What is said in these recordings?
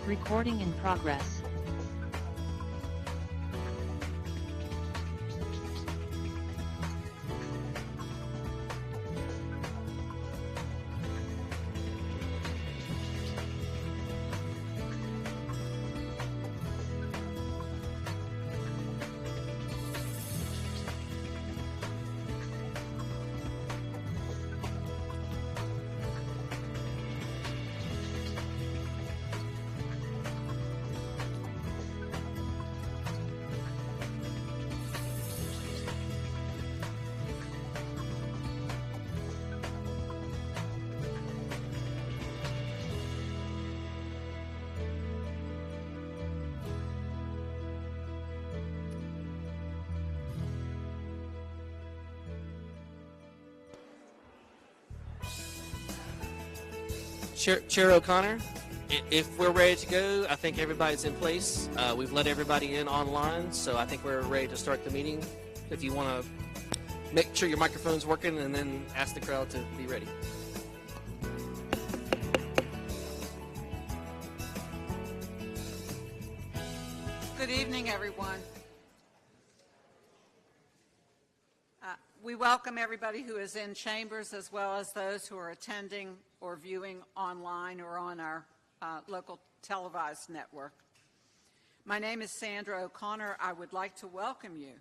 Recording in progress. Chair O'Connor, if we're ready to go, I think everybody's in place. We've let everybody in online, so I think we're ready to start the meeting. If you want to make sure your microphone's working and then ask the crowd to be ready. Good evening, everyone. We welcome everybody who is in chambers as well as those who are attending or viewing online or on our local televised network. My name is Sandra O'Connor. I would like to welcome you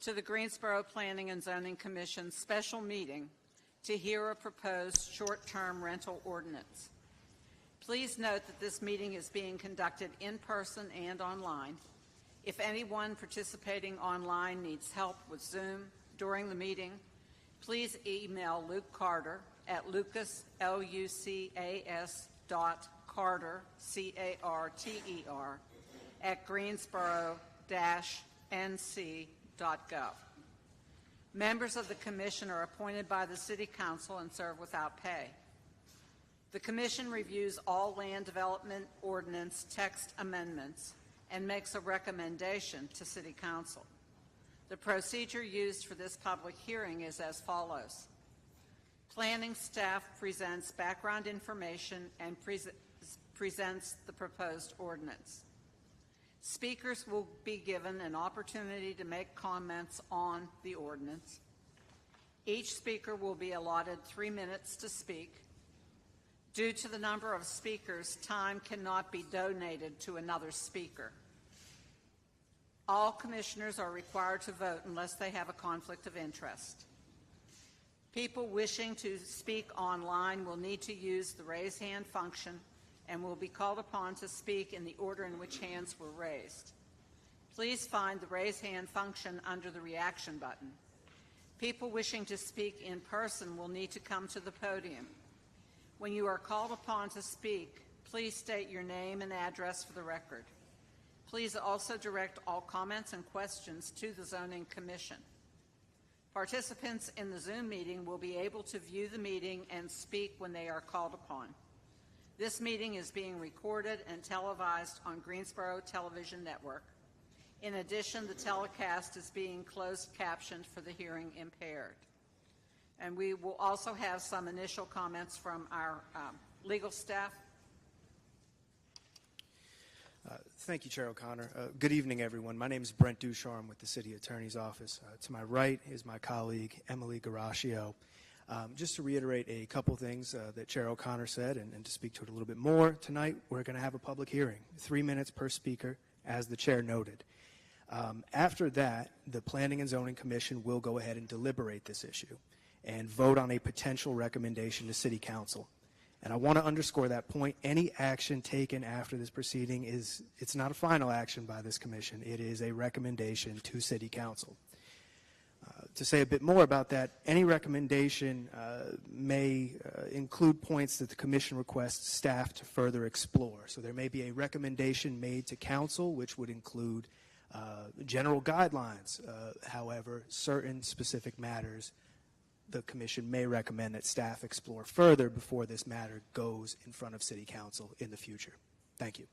to the Greensboro Planning and Zoning Commission special meeting to hear a proposed short-term rental ordinance. Please note that this meeting is being conducted in person and online. If anyone participating online needs help with Zoom during the meeting, please email Luke Carter at lucas, L-U-C-A-S.Carter, C-A-R-T-E-R, at greensboro-nc.gov. Members of the Commission are appointed by the City Council and serve without pay. The Commission reviews all land development ordinance text amendments and makes a recommendation to City Council. The procedure used for this public hearing is as follows. Planning staff presents background information and presents the proposed ordinance. Speakers will be given an opportunity to make comments on the ordinance. Each speaker will be allotted 3 minutes to speak. Due to the number of speakers, time cannot be donated to another speaker. All commissioners are required to vote unless they have a conflict of interest. People wishing to speak online will need to use the raise hand function and will be called upon to speak in the order in which hands were raised. Please find the raise hand function under the reaction button. People wishing to speak in person will need to come to the podium. When you are called upon to speak, please state your name and address for the record. Please also direct all comments and questions to the Zoning Commission. Participants in the Zoom meeting will be able to view the meeting and speak when they are called upon. This meeting is being recorded and televised on Greensboro Television Network. In addition, the telecast is being closed captioned for the hearing impaired. And we will also have some initial comments from our legal staff. Thank you, Chair O'Connor. Good evening, everyone. My name is Brent Ducharme with the City Attorney's Office. To my right is my colleague, Emily Garaccio. Just to reiterate a couple things that Chair O'Connor said and to speak to it a little bit more, tonight we're going to have a public hearing, 3 minutes per speaker, as the Chair noted. After that, the Planning and Zoning Commission will go ahead and deliberate this issue and vote on a potential recommendation to City Council. And I want to underscore that point. Any action taken after this proceeding it's not a final action by this commission. It is a recommendation to City Council. To say a bit more about that, any recommendation may include points that the commission requests staff to further explore. So there may be a recommendation made to council, which would include general guidelines. However, certain specific matters the commission may recommend that staff explore further before this matter goes in front of City Council in the future. Thank you.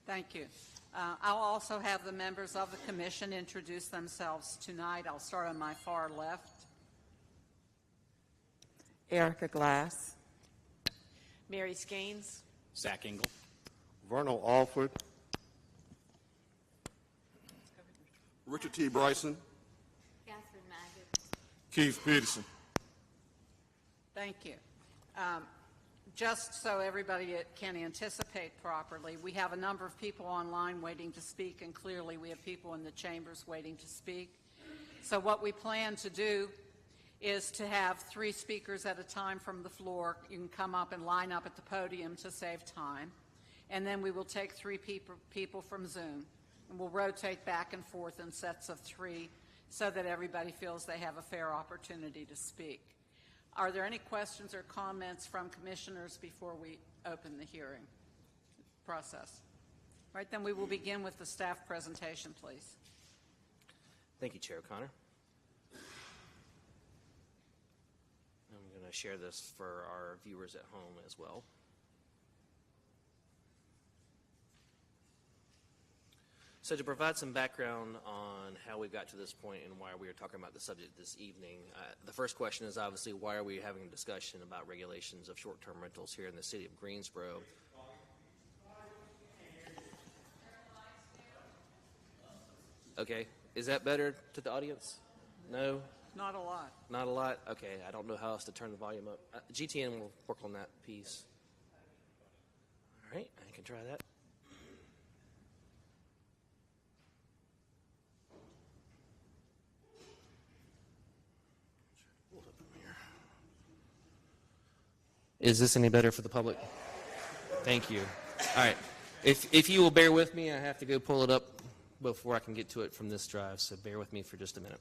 Thank you. I'll also have the members of the commission introduce themselves tonight. I'll start on my far left. Erica Glass. Mary Skeens. Zach Engel. Vernal Alford. Richard T. Bryson. Catherine Maggot. Keith Peterson. Thank you. Just so everybody can anticipate properly, we have a number of people online waiting to speak, and clearly we have people in the chambers waiting to speak. So what we plan to do is to have 3 speakers at a time from the floor. You can come up and line up at the podium to save time. And then we will take 3 people from Zoom, and we'll rotate back and forth in sets of 3 so that everybody feels they have a fair opportunity to speak. Are there any questions or comments from commissioners before we open the hearing process? All right, then we will begin with the staff presentation, please. Thank you, Chair O'Connor. I'm going to share this for our viewers at home as well. So to provide some background on how we got to this point and why we are talking about the subject this evening, the first question is obviously why are we having a discussion about regulations of short-term rentals here in the city of Greensboro? Okay, is that better to the audience? No? Not a lot. Not a lot? Okay, I don't know how else to turn the volume up. GTN will work on that piece. All right, I can try that. Is this any better for the public? Thank you. All right. If you will bear with me, I have to go pull it up before I can get to it from this drive, so bear with me for just a minute.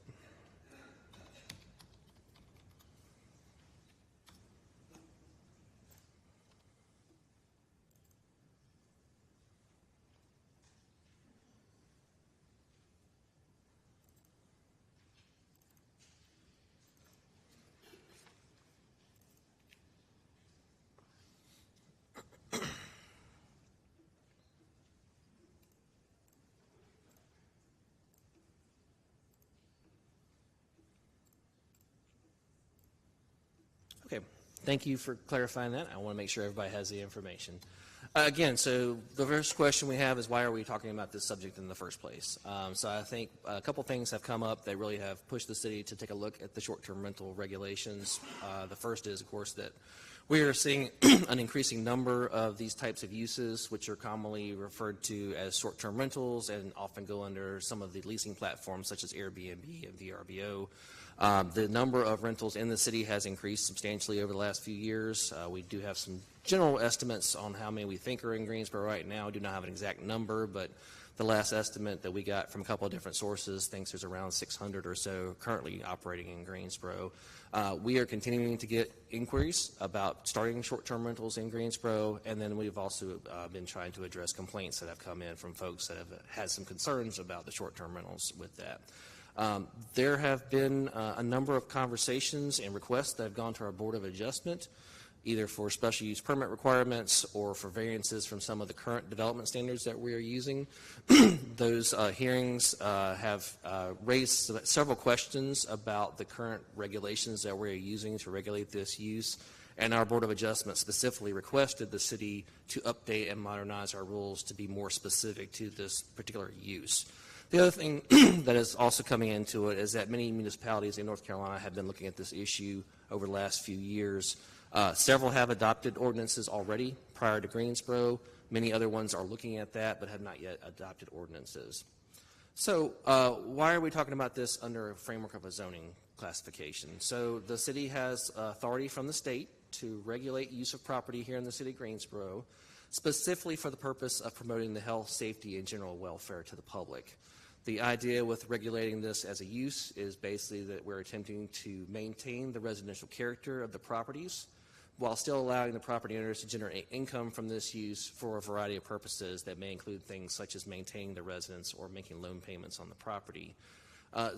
Okay, thank you for clarifying that. I want to make sure everybody has the information. Again, so the first question we have is why are we talking about this subject in the first place? So I think a couple things have come up that really have pushed the city to take a look at the short-term rental regulations. The first is, of course, that we are seeing an increasing number of these types of uses, which are commonly referred to as short-term rentals and often go under some of the leasing platforms such as Airbnb and VRBO. The number of rentals in the city has increased substantially over the last few years. We do have some general estimates on how many we think are in Greensboro right now. We do not have an exact number, but the last estimate that we got from a couple of different sources thinks there's around 600 or so currently operating in Greensboro. We are continuing to get inquiries about starting short-term rentals in Greensboro, and then we've also been trying to address complaints that have come in from folks that have had some concerns about the short-term rentals with that. There have been a number of conversations and requests that have gone to our Board of Adjustment, either for special use permit requirements or for variances from some of the current development standards that we are using. Those hearings have raised several questions about the current regulations that we're using to regulate this use, and our Board of Adjustment specifically requested the city to update and modernize our rules to be more specific to this particular use. The other thing that is also coming into it is that many municipalities in North Carolina have been looking at this issue over the last few years. Several have adopted ordinances already prior to Greensboro. Many other ones are looking at that but have not yet adopted ordinances. So why are we talking about this under a framework of a zoning classification? So the city has authority from the state to regulate use of property here in the city of Greensboro, specifically for the purpose of promoting the health, safety, and general welfare to the public. The idea with regulating this as a use is basically that we're attempting to maintain the residential character of the properties while still allowing the property owners to generate income from this use for a variety of purposes that may include things such as maintaining the residence or making loan payments on the property.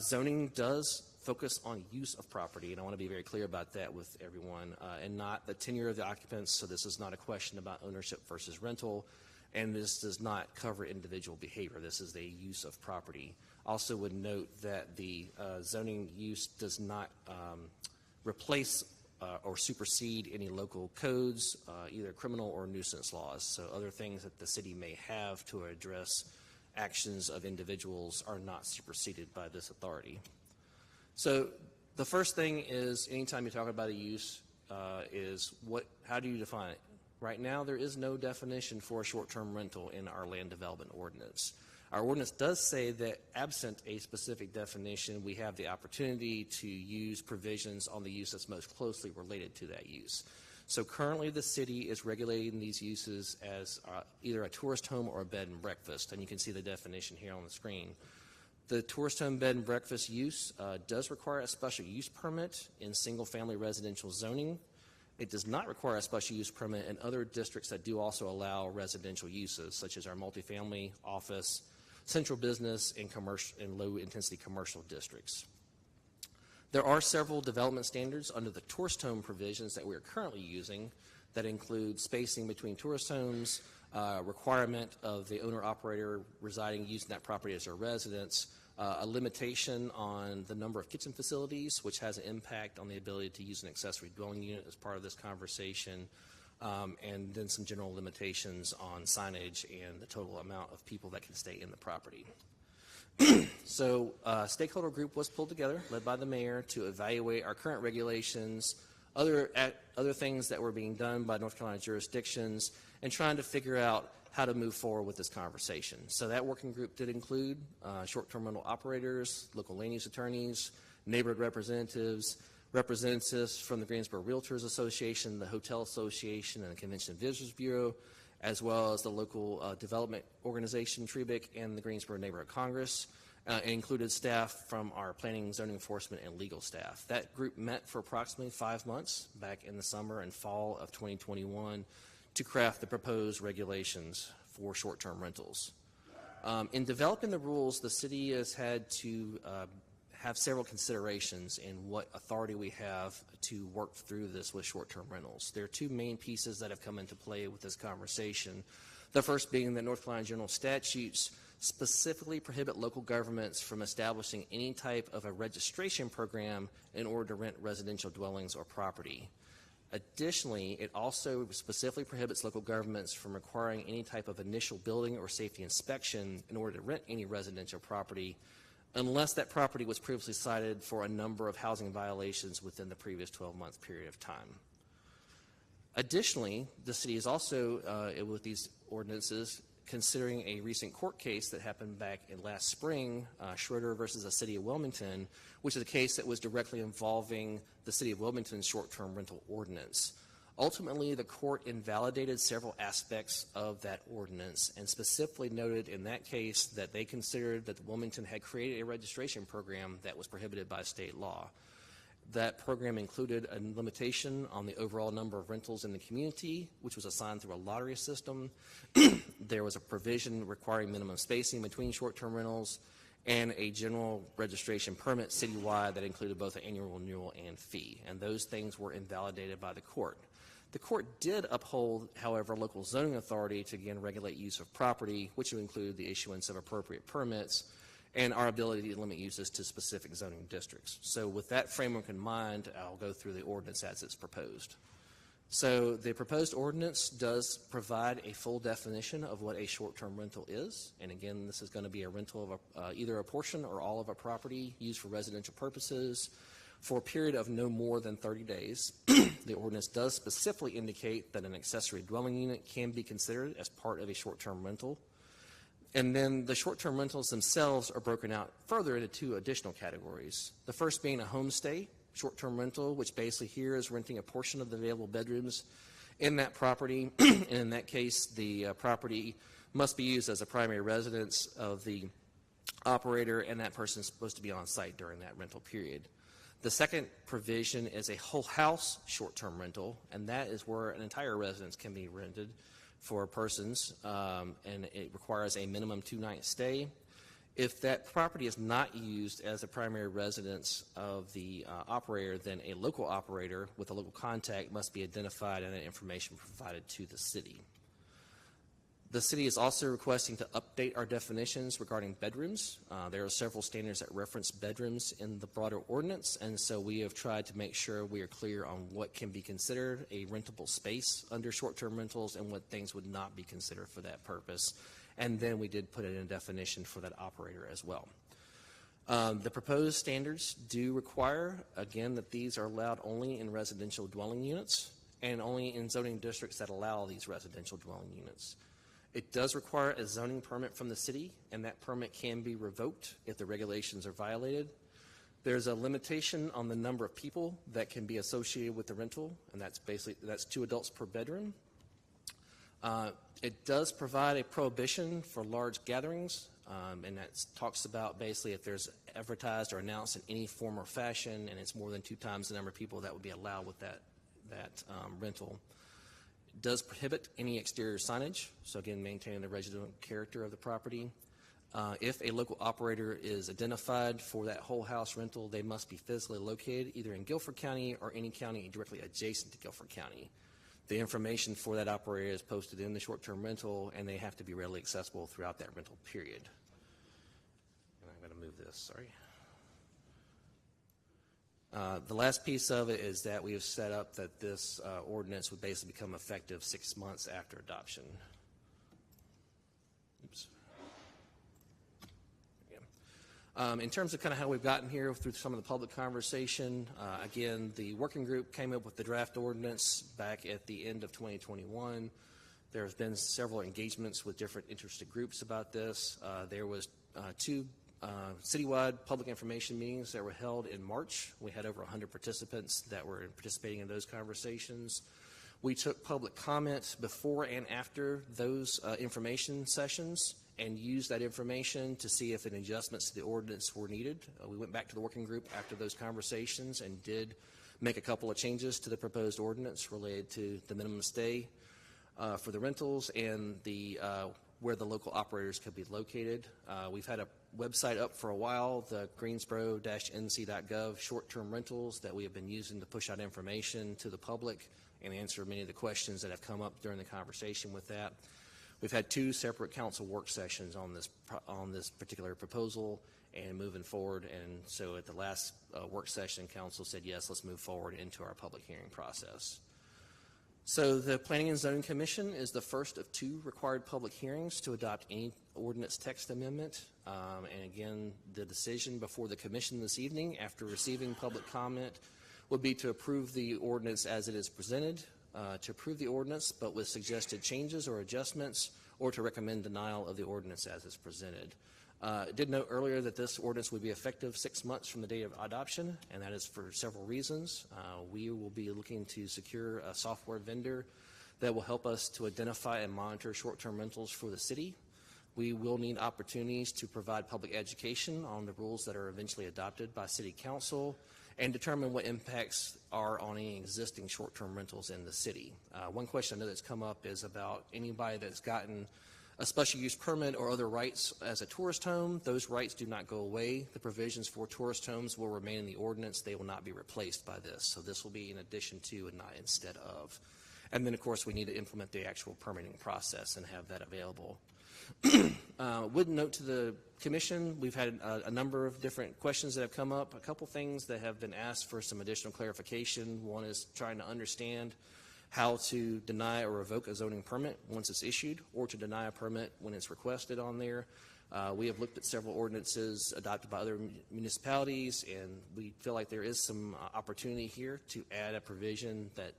Zoning does focus on use of property, and I want to be very clear about that with everyone, and not the tenure of the occupants, so this is not a question about ownership versus rental. And this does not cover individual behavior. This is the use of property. Also would note that the zoning use does not replace or supersede any local codes, either criminal or nuisance laws. So other things that the city may have to address actions of individuals are not superseded by this authority. So the first thing is, anytime you talk about a use, how do you define it? Right now, there is no definition for a short-term rental in our land development ordinance. Our ordinance does say that absent a specific definition, we have the opportunity to use provisions on the use that's most closely related to that use. So currently the city is regulating these uses as either a tourist home or a bed and breakfast, and you can see the definition here on the screen. The tourist home bed and breakfast use does require a special use permit in single-family residential zoning. It does not require a special use permit in other districts that do also allow residential uses, such as our multifamily, office, central business, and commercial and low-intensity commercial districts. There are several development standards under the tourist home provisions that we are currently using that include spacing between tourist homes, requirement of the owner-operator residing using that property as their residence, a limitation on the number of kitchen facilities, which has an impact on the ability to use an accessory dwelling unit as part of this conversation, and then some general limitations on signage and the total amount of people that can stay in the property. So a stakeholder group was pulled together, led by the mayor, to evaluate our current regulations, other things that were being done by North Carolina jurisdictions, and trying to figure out how to move forward with this conversation. So that working group did include short-term rental operators, local land use attorneys, neighborhood representatives, representatives from the Greensboro Realtors Association, the Hotel Association, and the Convention and Visitors Bureau, as well as the local development organization, TREBIC, and the Greensboro Neighborhood Congress. It included staff from our planning, zoning enforcement, and legal staff. That group met for approximately 5 months back in the summer and fall of 2021 to craft the proposed regulations for short-term rentals. In developing the rules, the city has had to have several considerations in what authority we have to work through this with short-term rentals. There are two main pieces that have come into play with this conversation. The first being that North Carolina general statutes specifically prohibit local governments from establishing any type of a registration program in order to rent residential dwellings or property. Additionally, it also specifically prohibits local governments from requiring any type of initial building or safety inspection in order to rent any residential property unless that property was previously cited for a number of housing violations within the previous 12-month period of time. Additionally, the city is also, with these ordinances, considering a recent court case that happened back in last spring, Schroeder versus the City of Wilmington, which is a case that was directly involving the City of Wilmington's short-term rental ordinance. Ultimately, the court invalidated several aspects of that ordinance and specifically noted in that case that they considered that Wilmington had created a registration program that was prohibited by state law. That program included a limitation on the overall number of rentals in the community, which was assigned through a lottery system. There was a provision requiring minimum spacing between short-term rentals and a general registration permit citywide that included both an annual renewal and fee. And those things were invalidated by the court. The court did uphold, however, local zoning authority to again regulate use of property, which would include the issuance of appropriate permits and our ability to limit uses to specific zoning districts. So with that framework in mind, I'll go through the ordinance as it's proposed. So the proposed ordinance does provide a full definition of what a short-term rental is. And again, this is going to be a rental of either a portion or all of a property used for residential purposes for a period of no more than 30 days. The ordinance does specifically indicate that an accessory dwelling unit can be considered as part of a short-term rental. And then the short-term rentals themselves are broken out further into two additional categories. The first being a homestay short-term rental, which basically here is renting a portion of the available bedrooms in that property. And in that case, the property must be used as a primary residence of the operator, and that person is supposed to be on site during that rental period. The second provision is a whole house short-term rental, and that is where an entire residence can be rented for persons, and it requires a minimum 2-night stay. If that property is not used as a primary residence of the operator, then a local operator with a local contact must be identified and that information provided to the city. The city is also requesting to update our definitions regarding bedrooms. There are several standards that reference bedrooms in the broader ordinance, and so we have tried to make sure we are clear on what can be considered a rentable space under short-term rentals and what things would not be considered for that purpose. And then we did put it in a definition for that operator as well. The proposed standards do require, again, that these are allowed only in residential dwelling units and only in zoning districts that allow these residential dwelling units. It does require a zoning permit from the city, and that permit can be revoked if the regulations are violated. There's a limitation on the number of people that can be associated with the rental, and that's 2 adults per bedroom. It does provide a prohibition for large gatherings, and that talks about basically if there's advertised or announced in any form or fashion, and it's more than 2 times the number of people that would be allowed with that rental. Does prohibit any exterior signage, so again, maintaining the residential character of the property. If a local operator is identified for that whole house rental, they must be physically located either in Guilford County or any county directly adjacent to Guilford County. The information for that operator is posted in the short-term rental, and they have to be readily accessible throughout that rental period. And I'm going to move this, sorry. The last piece of it is that we have set up that this ordinance would basically become effective 6 months after adoption. Oops. Yeah. In terms of kind of how we've gotten here through some of the public conversation, again, the working group came up with the draft ordinance back at the end of 2021. There have been several engagements with different interested groups about this. There was 2 citywide public information meetings that were held in March. We had over 100 participants that were participating in those conversations. We took public comment before and after those information sessions and used that information to see if any adjustments to the ordinance were needed. We went back to the working group after those conversations and did make a couple of changes to the proposed ordinance related to the minimum stay for the rentals and the where the local operators could be located. We've had a website up for a while, the Greensboro-nc.gov short-term rentals that we have been using to push out information to the public and answer many of the questions that have come up during the conversation with that. We've had 2 separate council work sessions on this particular proposal and moving forward, and so at the last work session, council said, yes, let's move forward into our public hearing process. So the Planning and Zoning Commission is the first of 2 required public hearings to adopt any ordinance text amendment. And again, the decision before the commission this evening after receiving public comment would be to approve the ordinance as it is presented, to approve the ordinance but with suggested changes or adjustments, or to recommend denial of the ordinance as is presented. I did note earlier that this ordinance would be effective 6 months from the date of adoption, and that is for several reasons. We will be looking to secure a software vendor that will help us to identify and monitor short-term rentals for the city. We will need opportunities to provide public education on the rules that are eventually adopted by City Council and determine what impacts are on any existing short-term rentals in the city. One question I know that's come up is about anybody that's gotten a special use permit or other rights as a tourist home. Those rights do not go away. The provisions for tourist homes will remain in the ordinance. They will not be replaced by this. So this will be in addition to and not instead of. And then, of course, we need to implement the actual permitting process and have that available. Would note to the commission, we've had a number of different questions that have come up. A couple things that have been asked for some additional clarification. One is trying to understand how to deny or revoke a zoning permit once it's issued, or to deny a permit when it's requested on there. We have looked at several ordinances adopted by other municipalities, and we feel like there is some opportunity here to add a provision that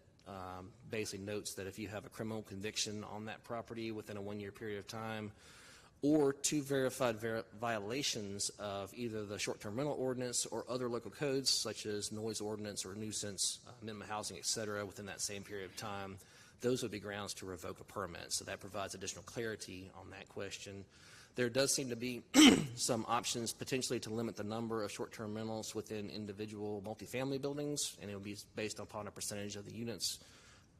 basically notes that if you have a criminal conviction on that property within a 1-year period of time, or 2 verified violations of either the short-term rental ordinance or other local codes such as noise ordinance or nuisance, minimum housing, et cetera, within that same period of time, those would be grounds to revoke a permit. So that provides additional clarity on that question. There does seem to be some options potentially to limit the number of short-term rentals within individual multifamily buildings, and it will be based upon a percentage of the units.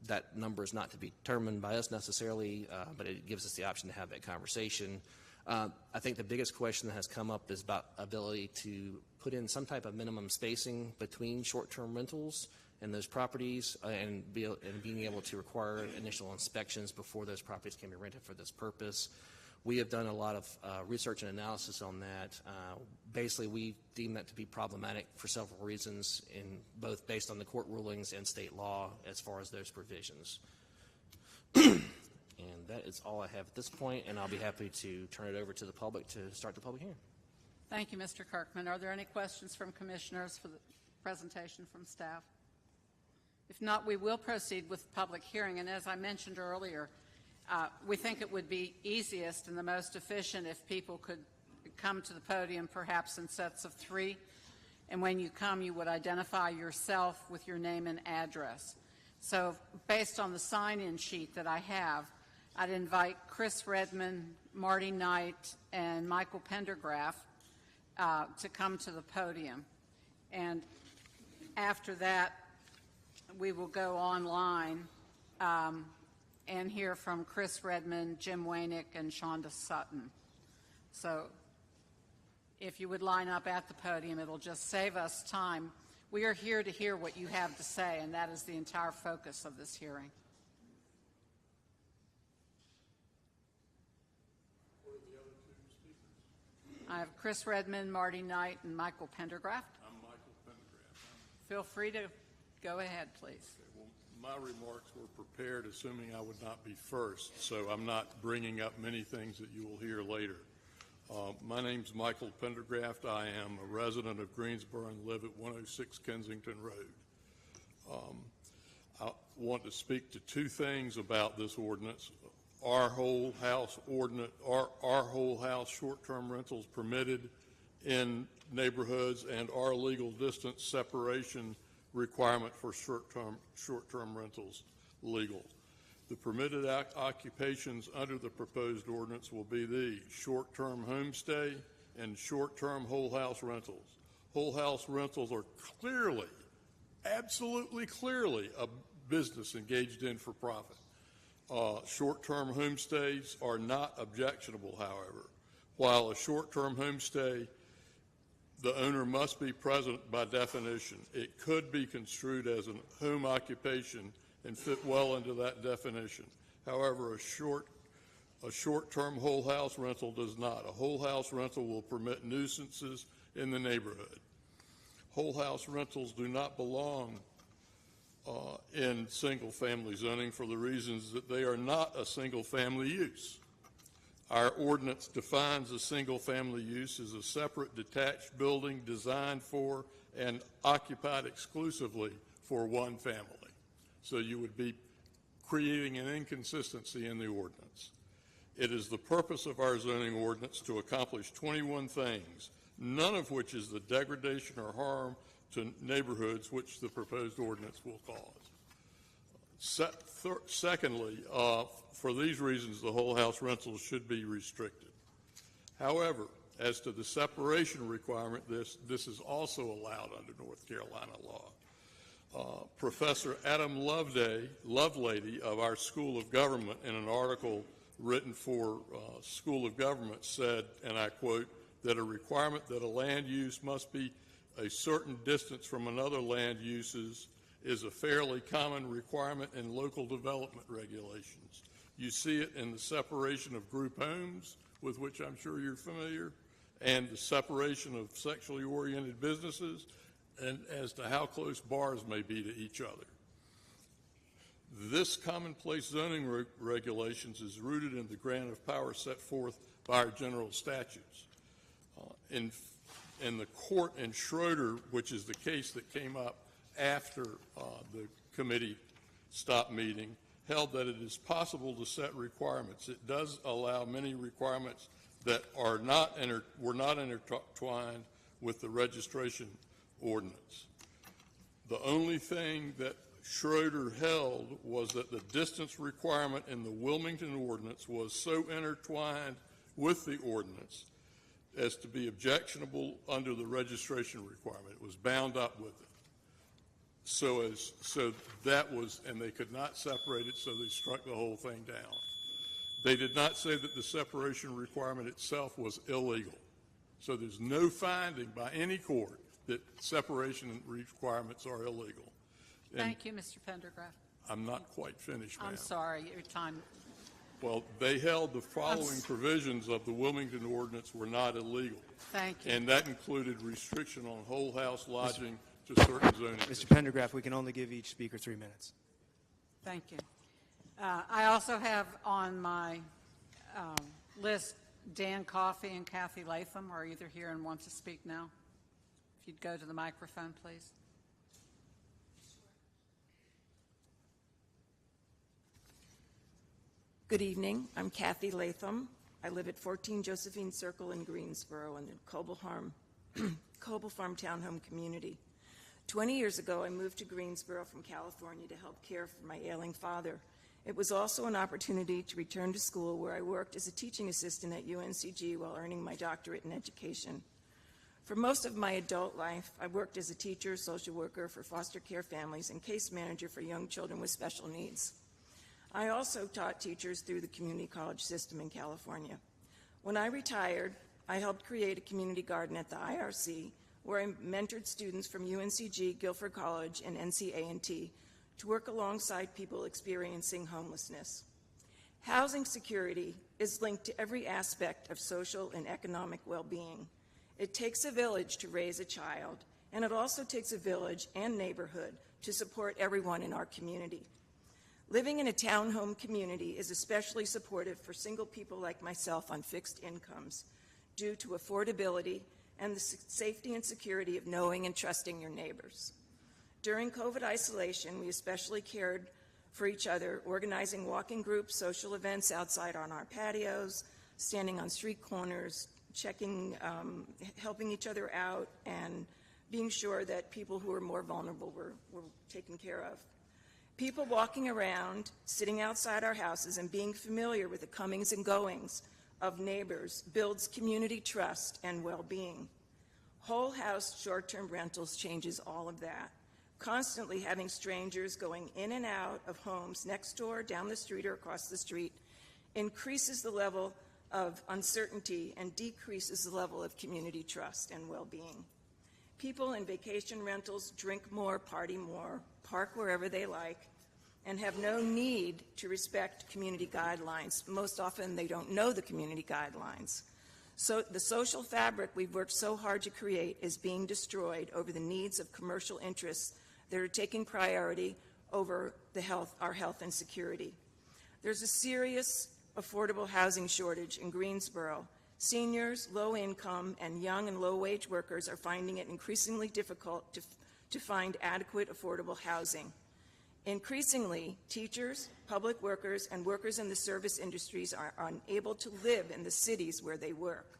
That number is not to be determined by us necessarily, but it gives us the option to have that conversation. I think the biggest question that has come up is about ability to put in some type of minimum spacing between short-term rentals in those properties and being able to require initial inspections before those properties can be rented for this purpose. We have done a lot of research and analysis on that. Basically, we deem that to be problematic for several reasons, in both based on the court rulings and state law as far as those provisions. And that is all I have at this point, and I'll be happy to turn it over to the public to start the public hearing. Thank you, Mr. Kirkman. Are there any questions from commissioners for the presentation from staff? If not, we will proceed with the public hearing. And as I mentioned earlier, we think it would be easiest and the most efficient if people could come to the podium perhaps in sets of 3. And when you come, you would identify yourself with your name and address. So based on the sign-in sheet that I have, I'd invite Chris Redmond, Marty Knight, and Michael Pendergraph to come to the podium. And after that, we will go online and hear from Chris Redmond, Jim Wainick, and Shonda Sutton. So if you would line up at the podium, it'll just save us time. We are here to hear what you have to say, and that is the entire focus of this hearing. I have Chris Redmond, Marty Knight, and Michael Pendergraft. I'm Michael Pendergraft. Feel free to go ahead, please. Well, my remarks were prepared assuming I would not be first, so I'm not bringing up many things that you will hear later. My name's Michael Pendergraft. I am a resident of Greensboro and live at 106 Kensington Road. I want to speak to 2 things about this ordinance. Our whole house ordinance, our whole house short-term rentals permitted in neighborhoods, and our legal distance separation requirement for short-term rentals legal. The permitted occupations under the proposed ordinance will be the short-term homestay and short-term whole house rentals. Whole house rentals are clearly, absolutely clearly, a business engaged in for profit. Short-term homestays are not objectionable, however. While a short-term homestay, the owner must be present by definition. It could be construed as a home occupation and fit well into that definition. However, a short-term whole house rental does not. A whole house rental will permit nuisances in the neighborhood. Whole house rentals do not belong in single-family zoning for the reasons that they are not a single-family use. Our ordinance defines a single-family use as a separate detached building designed for and occupied exclusively for one family. So you would be creating an inconsistency in the ordinance. It is the purpose of our zoning ordinance to accomplish 21 things, none of which is the degradation or harm to neighborhoods which the proposed ordinance will cause. Secondly, for these reasons, the whole house rentals should be restricted. However, as to the separation requirement, this is also allowed under North Carolina law. Professor Adam Lovelady of our School of Government, in an article written for School of Government, said, and I quote, that a requirement that a land use must be a certain distance from another land uses is a fairly common requirement in local development regulations. You see it in the separation of group homes, with which I'm sure you're familiar, and the separation of sexually oriented businesses, and as to how close bars may be to each other. This commonplace zoning regulations is rooted in the grant of power set forth by our general statutes. In the court in Schroeder, which is the case that came up after the committee stopped meeting, held that it is possible to set requirements. It does allow many requirements that were not intertwined with the registration ordinance. The only thing that Schroeder held was that the distance requirement in the Wilmington ordinance was so intertwined with the ordinance as to be objectionable under the registration requirement. It was bound up with it. So that was, and they could not separate it, so they struck the whole thing down. They did not say that the separation requirement itself was illegal. So there's no finding by any court that separation requirements are illegal. Thank you, Mr. Pendergraft. I'm not quite finished, ma'am. I'm sorry, your time. Well, they held the following provisions of the Wilmington ordinance were not illegal, Thank you. and that included restriction on whole house lodging to certain zoning. Mr. Pendergraft, we can only give each speaker 3 minutes. Thank you. I also have on my list Dan Coffey and Kathy Latham are either here and want to speak now. If you'd go to the microphone, please. Good evening. I'm Kathy Latham. I live at 14 Josephine Circle in Greensboro in the Coble Farm Townhome community. 20 years ago, I moved to Greensboro from California to help care for my ailing father. It was also an opportunity to return to school, where I worked as a teaching assistant at UNCG while earning my doctorate in education. For most of my adult life, I worked as a teacher, social worker for foster care families, and case manager for young children with special needs. I also taught teachers through the community college system in California. When I retired, I helped create a community garden at the IRC, where I mentored students from UNCG, Guilford College, and NCA&T to work alongside people experiencing homelessness. Housing security is linked to every aspect of social and economic well-being. It takes a village to raise a child, and it also takes a village and neighborhood to support everyone in our community. Living in a townhome community is especially supportive for single people like myself on fixed incomes due to affordability and the safety and security of knowing and trusting your neighbors. During COVID isolation, we especially cared for each other, organizing walking groups, social events outside on our patios, standing on street corners, helping each other out, and being sure that people who were more vulnerable were taken care of. People walking around, sitting outside our houses, and being familiar with the comings and goings of neighbors builds community trust and well-being. Whole house short-term rentals changes all of that. Constantly having strangers going in and out of homes next door, down the street, or across the street increases the level of uncertainty and decreases the level of community trust and well-being. People in vacation rentals drink more, party more, park wherever they like, and have no need to respect community guidelines. Most often they don't know the community guidelines. So the social fabric we've worked so hard to create is being destroyed over the needs of commercial interests that are taking priority over our health and security. There's a serious affordable housing shortage in Greensboro. Seniors, low income, and young and low wage workers are finding it increasingly difficult to find adequate affordable housing. Increasingly, teachers, public workers, and workers in the service industries are unable to live in the cities where they work.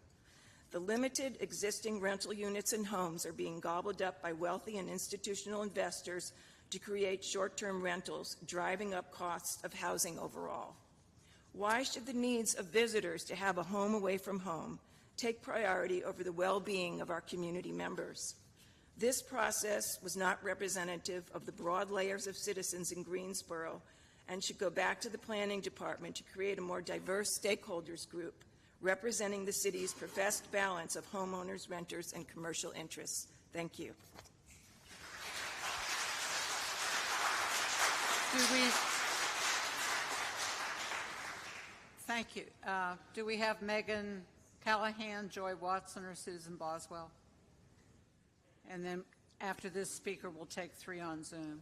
The limited existing rental units and homes are being gobbled up by wealthy and institutional investors to create short-term rentals, driving up costs of housing overall. Why should the needs of visitors to have a home away from home take priority over the well-being of our community members? This process was not representative of the broad layers of citizens in Greensboro and should go back to the planning department to create a more diverse stakeholders group representing the city's professed balance of homeowners, renters, and commercial interests. Thank you. Thank you. Do we have Megan Callahan, Joy Watson, or Susan Boswell? And then after this speaker, we'll take 3 on Zoom.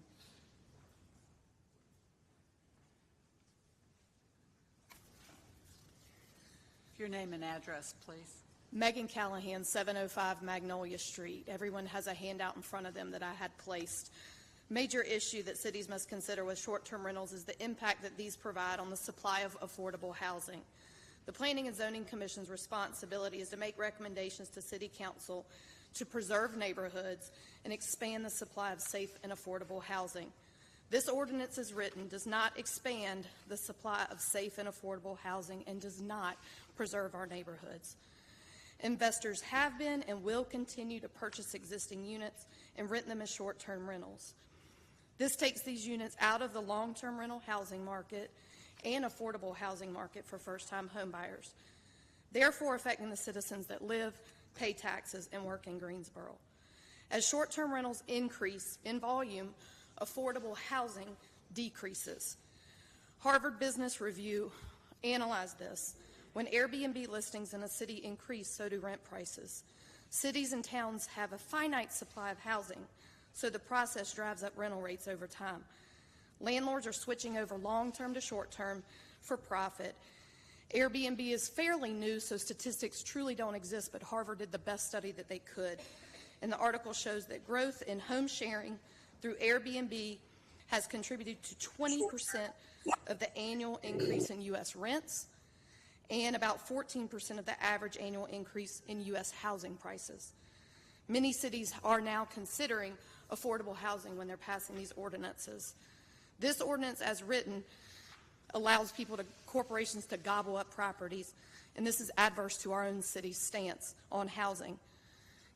Your name and address, please. Megan Callahan, 705 Magnolia Street. Everyone has a handout in front of them that I had placed. Major issue that cities must consider with short-term rentals is the impact that these provide on the supply of affordable housing. The Planning and Zoning Commission's responsibility is to make recommendations to City Council to preserve neighborhoods and expand the supply of safe and affordable housing. This ordinance as written does not expand the supply of safe and affordable housing and does not preserve our neighborhoods. Investors have been and will continue to purchase existing units and rent them as short-term rentals. This takes these units out of the long-term rental housing market and affordable housing market for first-time homebuyers, therefore affecting the citizens that live, pay taxes, and work in Greensboro. As short-term rentals increase in volume, affordable housing decreases. Harvard Business Review analyzed this. When Airbnb listings in a city increase, so do rent prices. Cities and towns have a finite supply of housing, so the process drives up rental rates over time. Landlords are switching over long-term to short-term for profit. Airbnb is fairly new, so statistics truly don't exist, but Harvard did the best study that they could. And the article shows that growth in home sharing through Airbnb has contributed to 20% of the annual increase in U.S. rents and about 14% of the average annual increase in U.S. housing prices. Many cities are now considering affordable housing when they're passing these ordinances. This ordinance, as written, allows corporations to gobble up properties, and this is adverse to our own city's stance on housing.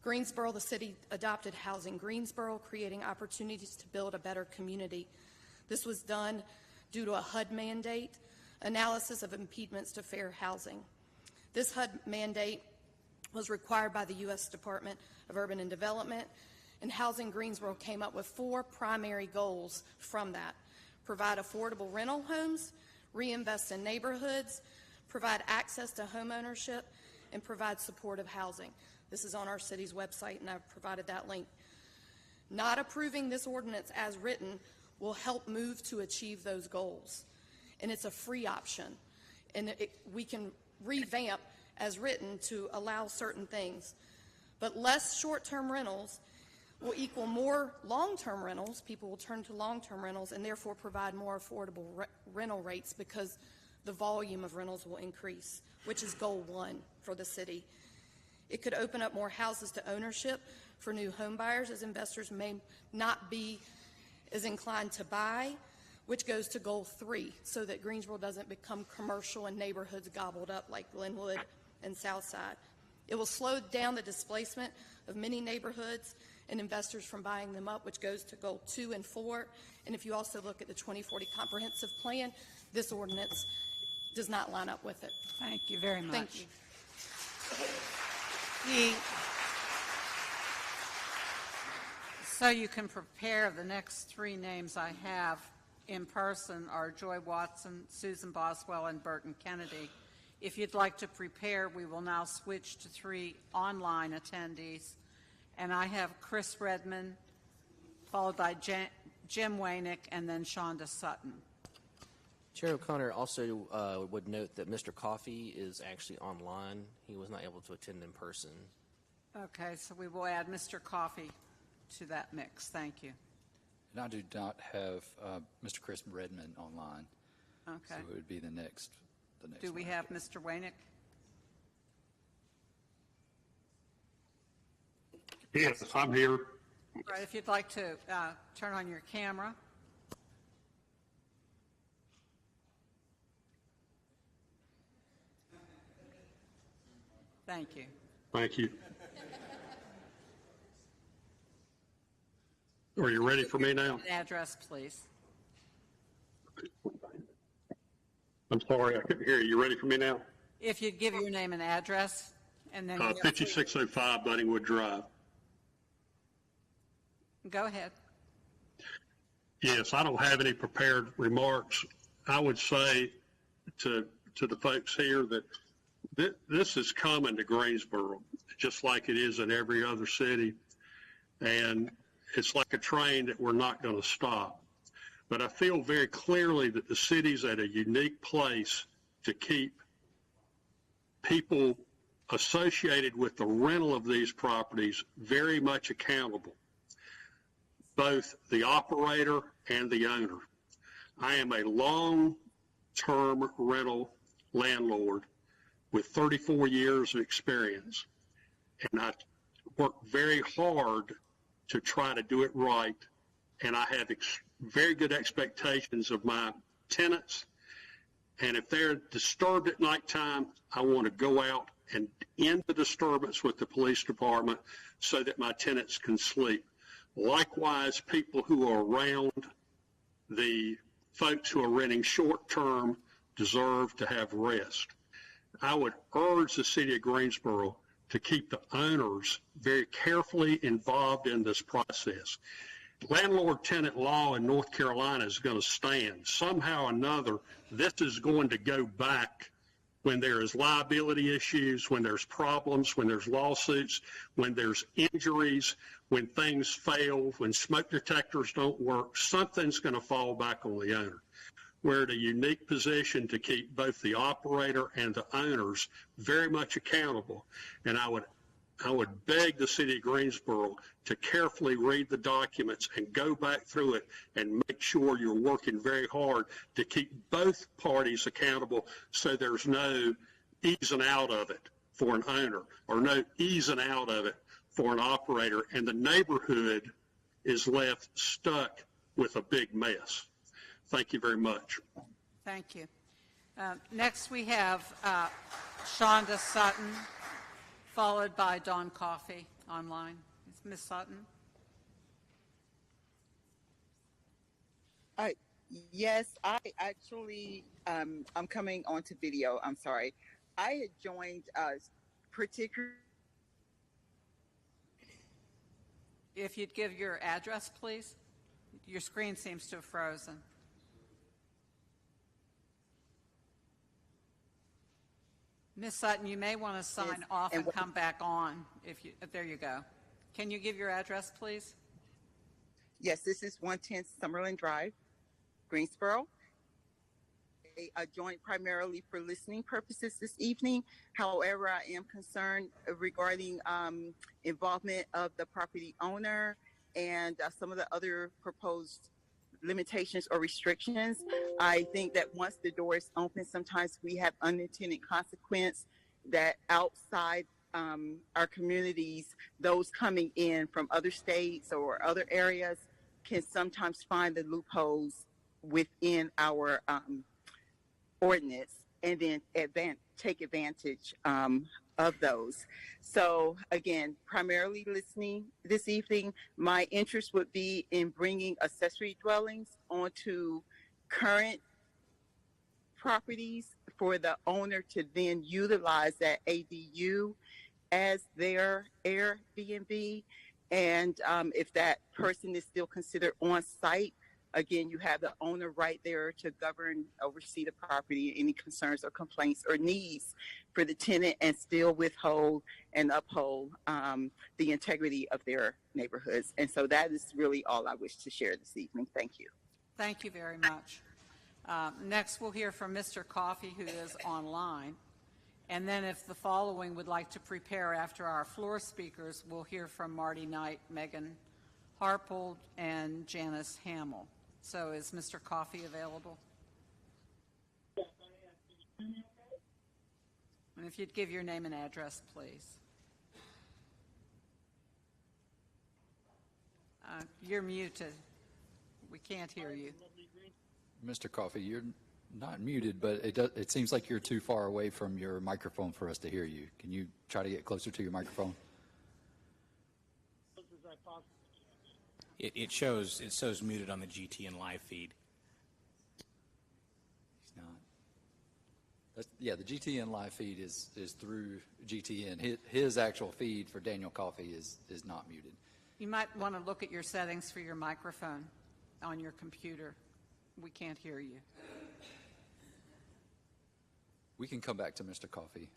Greensboro, the city adopted Housing Greensboro, creating opportunities to build a better community. This was done due to a HUD mandate, analysis of impediments to fair housing. This HUD mandate was required by the U.S. Department of Urban and Development, and Housing Greensboro came up with 4 primary goals from that: provide affordable rental homes, reinvest in neighborhoods, provide access to home ownership, and provide supportive housing. This is on our city's website, and I've provided that link. Not approving this ordinance as written will help move to achieve those goals, and it's a free option, and we can revamp as written to allow certain things. But less short-term rentals will equal more long-term rentals. People will turn to long-term rentals and therefore provide more affordable rental rates because the volume of rentals will increase, which is goal 1 for the city. It could open up more houses to ownership for new home buyers, as investors may not be as inclined to buy, which goes to goal 3, so that Greensboro doesn't become commercial and neighborhoods gobbled up like Glenwood and Southside. It will slow down the displacement of many neighborhoods and investors from buying them up, which goes to goal 2 and 4. And if you also look at the 2040 comprehensive plan, this ordinance does not line up with it. Thank you very much. Thank you. So you can prepare, the next 3 names I have in person are Joy Watson, Susan Boswell, and Burton Kennedy. If you'd like to prepare, we will now switch to 3 online attendees. And I have Chris Redmond, followed by Jim Wainick, and then Shonda Sutton. Chair O'Connor also would note that Mr. Coffey is actually online. He was not able to attend in person. Okay, so we will add Mr. Coffey to that mix. Thank you. And I do not have Mr. Chris Redmond online. Okay. So it would be the next Do we one. have Mr. Wainick? Yes, I'm here. All right, if you'd like to turn on your camera. Thank you. Thank you. Are you ready for me now? An address, please. I'm sorry, I couldn't hear you. You ready for me now? If you'd give your name and address, and then 5605 Buddingwood Drive. Go ahead. Yes, I don't have any prepared remarks. I would say to the folks here that this is common to Greensboro, just like it is in every other city. And it's like a train that we're not going to stop. But I feel very clearly that the city's at a unique place to keep people associated with the rental of these properties very much accountable, both the operator and the owner. I am a long-term rental landlord with 34 years of experience, and I work very hard to try to do it right, and I have very good expectations of my tenants, and if they're disturbed at nighttime, I want to go out and end the disturbance with the police department so that my tenants can sleep. Likewise, people who are around the folks who are renting short-term deserve to have rest. I would urge the city of Greensboro to keep the owners very carefully involved in this process. landlord-tenant law in North Carolina is going to stand. Somehow or another, this is going to go back when there is liability issues, when there's problems, when there's lawsuits, when there's injuries, when things fail, when smoke detectors don't work, something's going to fall back on the owner. We're in a unique position to keep both the operator and the owners very much accountable. And I would beg the city of Greensboro to carefully read the documents and go back through it and make sure you're working very hard to keep both parties accountable so there's no easing out of it for an owner or no easing out of it for an operator, and the neighborhood is left stuck with a big mess. Thank you very much. Thank you. Next, we have Shonda Sutton, followed by Dawn Coffey online. Ms. Sutton? Yes, I actually, I'm coming onto video. I'm sorry. I had joined particular. If you'd give your address, please. Your screen seems to have frozen. Ms. Sutton, you may want to sign off and come back on. There you go. Can you give your address, please? Yes, this is 110 Summerlin Drive, Greensboro. I joined primarily for listening purposes this evening. However, I am concerned regarding involvement of the property owner and some of the other proposed limitations or restrictions. I think that once the door is open, sometimes we have unintended consequence that outside our communities, those coming in from other states or other areas can sometimes find the loopholes within our ordinance and then take advantage of those. So again, primarily listening this evening, my interest would be in bringing accessory dwellings onto current properties for the owner to then utilize that ADU as their Airbnb. And if that person is still considered on site, again, you have the owner right there to govern, oversee the property, any concerns or complaints or needs for the tenant, and still withhold and uphold the integrity of their neighborhoods. And so that is really all I wish to share this evening. Thank you. Thank you very much. Next, we'll hear from Mr. Coffey, who is online. And then if the following would like to prepare after our floor speakers, we'll hear from Marty Knight, Megan Harpold, and Janice Hamill. So is Mr. Coffey available? And if you'd give your name and address, please. You're muted. We can't hear you. Mr. Coffey, you're not muted, but it seems like you're too far away from your microphone for us to hear you. Can you try to get closer to your microphone? It shows muted on the GTN live feed. He's not. Yeah, the GTN live feed is through GTN. His actual feed for Daniel Coffey is not muted. You might want to look at your settings for your microphone on your computer. We can't hear you. We can come back to Mr. Coffey.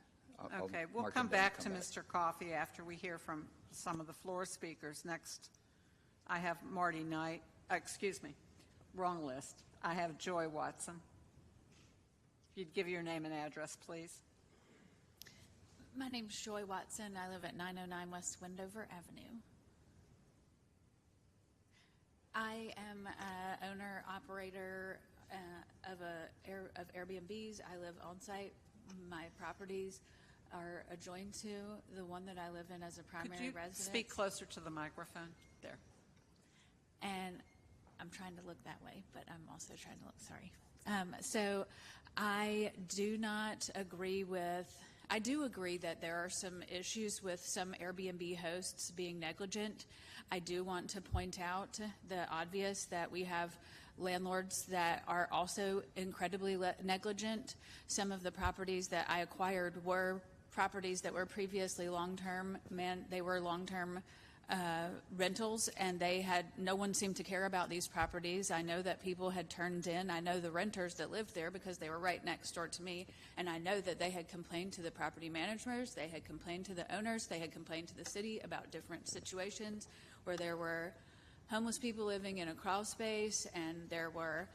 Okay, we'll come back to Mr. Coffey after we hear from some of the floor speakers. Next, I have Marty Knight. Excuse me, wrong list. I have Joy Watson. If you'd give your name and address, please. My name's Joy Watson. I live at 909 West Wendover Avenue. I am an owner-operator of Airbnbs. I live on site. My properties are adjoined to the one that I live in as a primary residence. Could you speak closer to the microphone? There. And I'm trying to look that way, but I'm also trying to look, sorry. So I do not agree with, I do agree that there are some issues with some Airbnb hosts being negligent. I do want to point out the obvious that we have landlords that are also incredibly negligent. Some of the properties that I acquired were properties that were previously long-term, they were long-term rentals, and no one seemed to care about these properties. I know that people had turned in. I know the renters that lived there because they were right next door to me, and I know that they had complained to the property managers, they had complained to the owners, they had complained to the city about different situations where there were homeless people living in a crawl space, and there were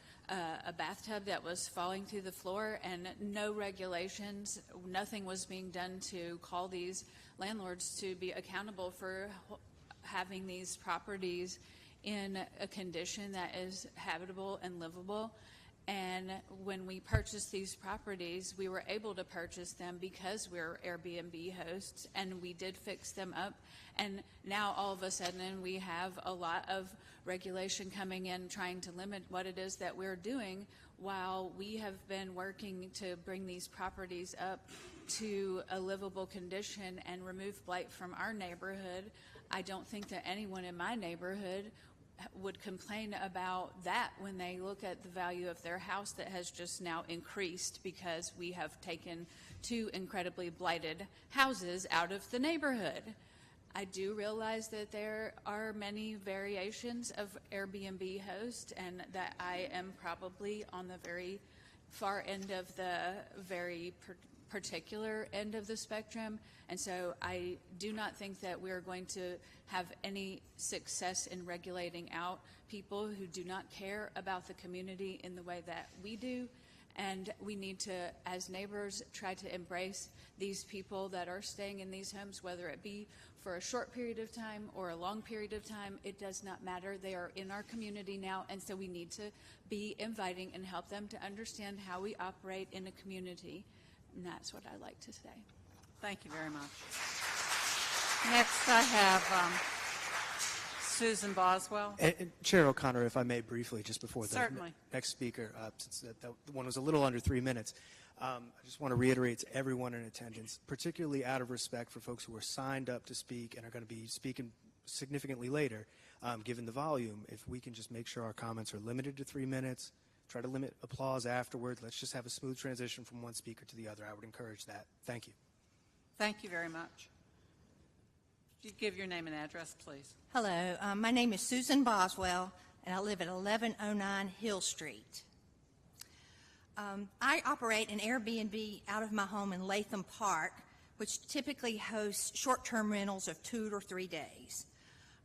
a bathtub that was falling through the floor, and no regulations, nothing was being done to call these landlords to be accountable for having these properties in a condition that is habitable and livable. And when we purchased these properties, we were able to purchase them because we're Airbnb hosts, and we did fix them up. And now all of a sudden we have a lot of regulation coming in trying to limit what it is that we're doing, while we have been working to bring these properties up to a livable condition and remove blight from our neighborhood. I don't think that anyone in my neighborhood would complain about that when they look at the value of their house that has just now increased because we have taken 2 incredibly blighted houses out of the neighborhood. I do realize that there are many variations of Airbnb host, and that I am probably on the very far end of the very particular end of the spectrum, and so I do not think that we're going to have any success in regulating out people who do not care about the community in the way that we do. And we need to, as neighbors, try to embrace these people that are staying in these homes, whether it be for a short period of time or a long period of time. It does not matter. They are in our community now, and so we need to be inviting and help them to understand how we operate in a community. And that's what I like to say. Thank you very much. Next, I have Susan Boswell. And Chair O'Connor, if I may briefly, just before the Certainly. next speaker, since that one was a little under 3 minutes, I just want to reiterate to everyone in attendance, particularly out of respect for folks who are signed up to speak and are going to be speaking significantly later, given the volume, if we can just make sure our comments are limited to 3 minutes, try to limit applause afterward. Let's just have a smooth transition from one speaker to the other. I would encourage that. Thank you. Thank you very much. Could you give your name and address, please? Hello, my name is Susan Boswell, and I live at 1109 Hill Street. I operate an Airbnb out of my home in Latham Park, which typically hosts short-term rentals of 2 or 3 days.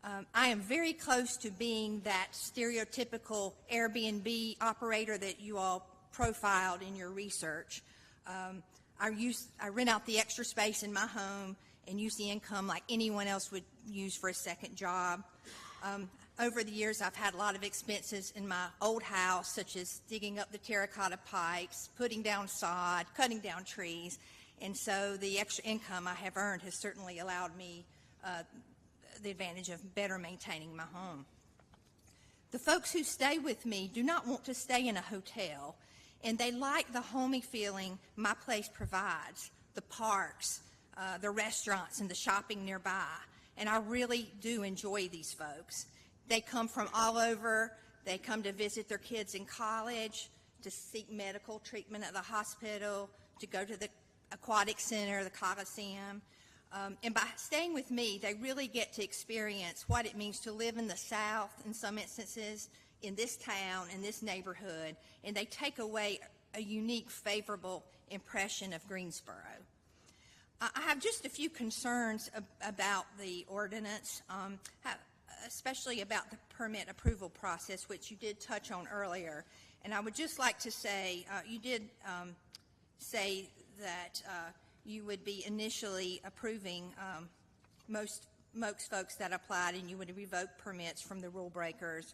I am very close to being that stereotypical Airbnb operator that you all profiled in your research. I rent out the extra space in my home and use the income like anyone else would use for a second job. Over the years, I've had a lot of expenses in my old house, such as digging up the terracotta pipes, putting down sod, cutting down trees, and so the extra income I have earned has certainly allowed me the advantage of better maintaining my home. The folks who stay with me do not want to stay in a hotel, and they like the homey feeling my place provides, the parks, the restaurants, and the shopping nearby. And I really do enjoy these folks. They come from all over. They come to visit their kids in college, to seek medical treatment at the hospital, to go to the aquatic center, the Coliseum. And by staying with me, they really get to experience what it means to live in the South in some instances, in this town, in this neighborhood, and they take away a unique, favorable impression of Greensboro. I have just a few concerns about the ordinance, especially about the permit approval process, which you did touch on earlier. And I would just like to say, you did say that you would be initially approving most folks that applied, and you would revoke permits from the rule breakers.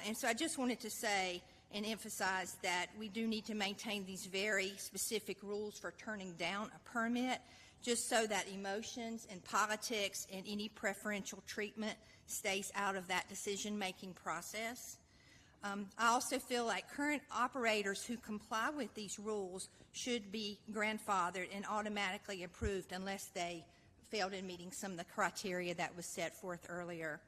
And so I just wanted to say and emphasize that we do need to maintain these very specific rules for turning down a permit, just so that emotions and politics and any preferential treatment stays out of that decision-making process. I also feel like current operators who comply with these rules should be grandfathered and automatically approved unless they failed in meeting some of the criteria that was set forth earlier.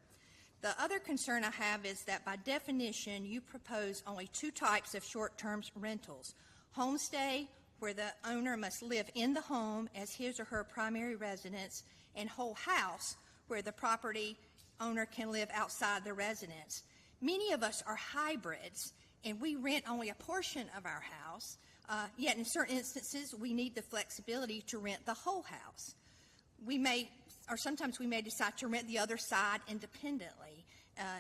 The other concern I have is that by definition, you propose only 2 types of short-term rentals: homestay, where the owner must live in the home as his or her primary residence, and whole house, where the property owner can live outside the residence. Many of us are hybrids, and we rent only a portion of our house, yet in certain instances, we need the flexibility to rent the whole house. Sometimes we may decide to rent the other side independently,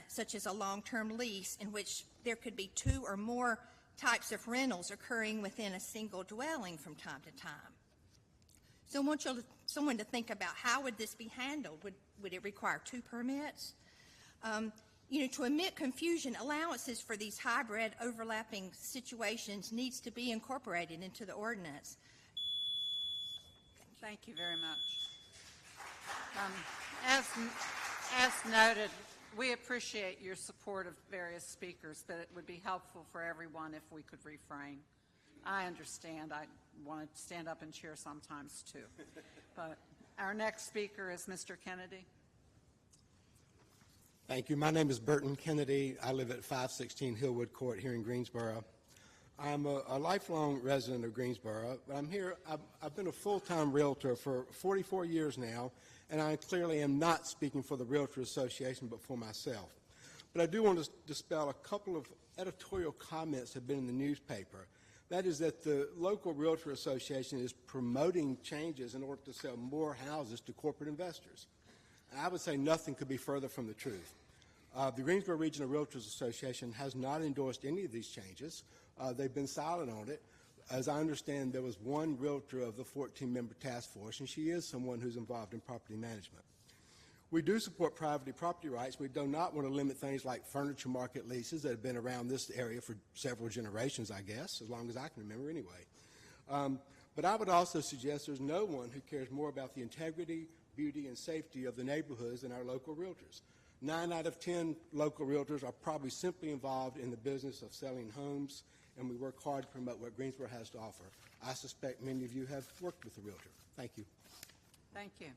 such as a long-term lease in which there could be 2 or more types of rentals occurring within a single dwelling from time to time. So I want someone to think about how would this be handled. Would it require 2 permits? To omit confusion, allowances for these hybrid overlapping situations needs to be incorporated into the ordinance. Thank you very much. As noted, we appreciate your support of various speakers, but it would be helpful for everyone if we could refrain. I understand. I want to stand up and cheer sometimes too. But our next speaker is Mr. Kennedy. Thank you. My name is Burton Kennedy. I live at 516 Hillwood Court here in Greensboro. I'm a lifelong resident of Greensboro, but I'm here. I've been a full-time realtor for 44 years now, and I clearly am not speaking for the Realtor Association, but for myself. But I do want to dispel a couple of editorial comments that have been in the newspaper. That is that the local Realtor Association is promoting changes in order to sell more houses to corporate investors. I would say nothing could be further from the truth. The Greensboro Regional Realtors Association has not endorsed any of these changes. They've been silent on it. As I understand, there was one realtor of the 14-member task force, and she is someone who's involved in property management. We do support private property rights. We do not want to limit things like furniture market leases that have been around this area for several generations, I guess, as long as I can remember anyway. But I would also suggest there's no one who cares more about the integrity, beauty, and safety of the neighborhoods than our local realtors. 9 out of 10 local realtors are probably simply involved in the business of selling homes, and we work hard to promote what Greensboro has to offer. I suspect many of you have worked with a realtor. Thank you. Thank you.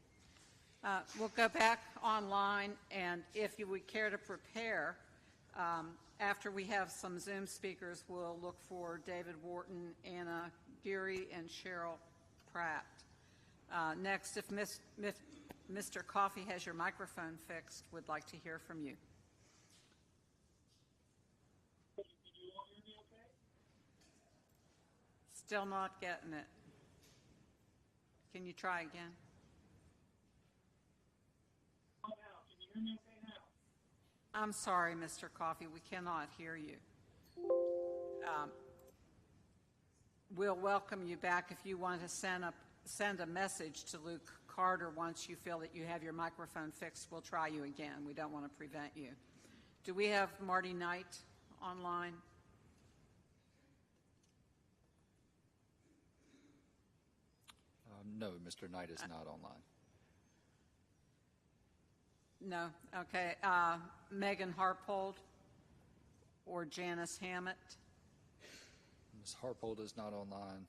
We'll go back online, and if you would care to prepare, after we have some Zoom speakers, we'll look for David Wharton, Anna Geary, and Cheryl Pratt. Next, if Mr. Coffey has your microphone fixed, would like to hear from you. Still not getting it. Can you try again? I'm sorry, Mr. Coffey, we cannot hear you. We'll welcome you back if you want to send a message to Luke Carter once you feel that you have your microphone fixed. We'll try you again. We don't want to prevent you. Do we have Marty Knight online? No, Mr. Knight is not online. No? Okay. Megan Harpold or Janice Hammett? Ms. Harpold is not online.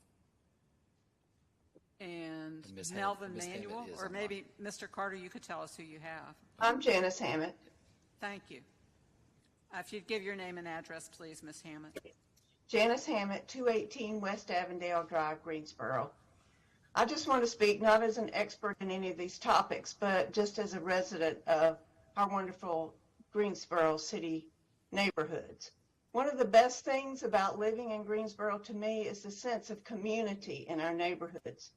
And Ms. Melvin Ms. Manuel? Hammett is Or online. maybe, Mr. Carter, you could tell us who you have. I'm Janice Hammett. Thank you. If you'd give your name and address, please, Ms. Hammett. Janice Hammett, 218 West Avondale Drive, Greensboro. I just want to speak not as an expert in any of these topics, but just as a resident of our wonderful Greensboro city neighborhoods. One of the best things about living in Greensboro to me is the sense of community in our neighborhoods.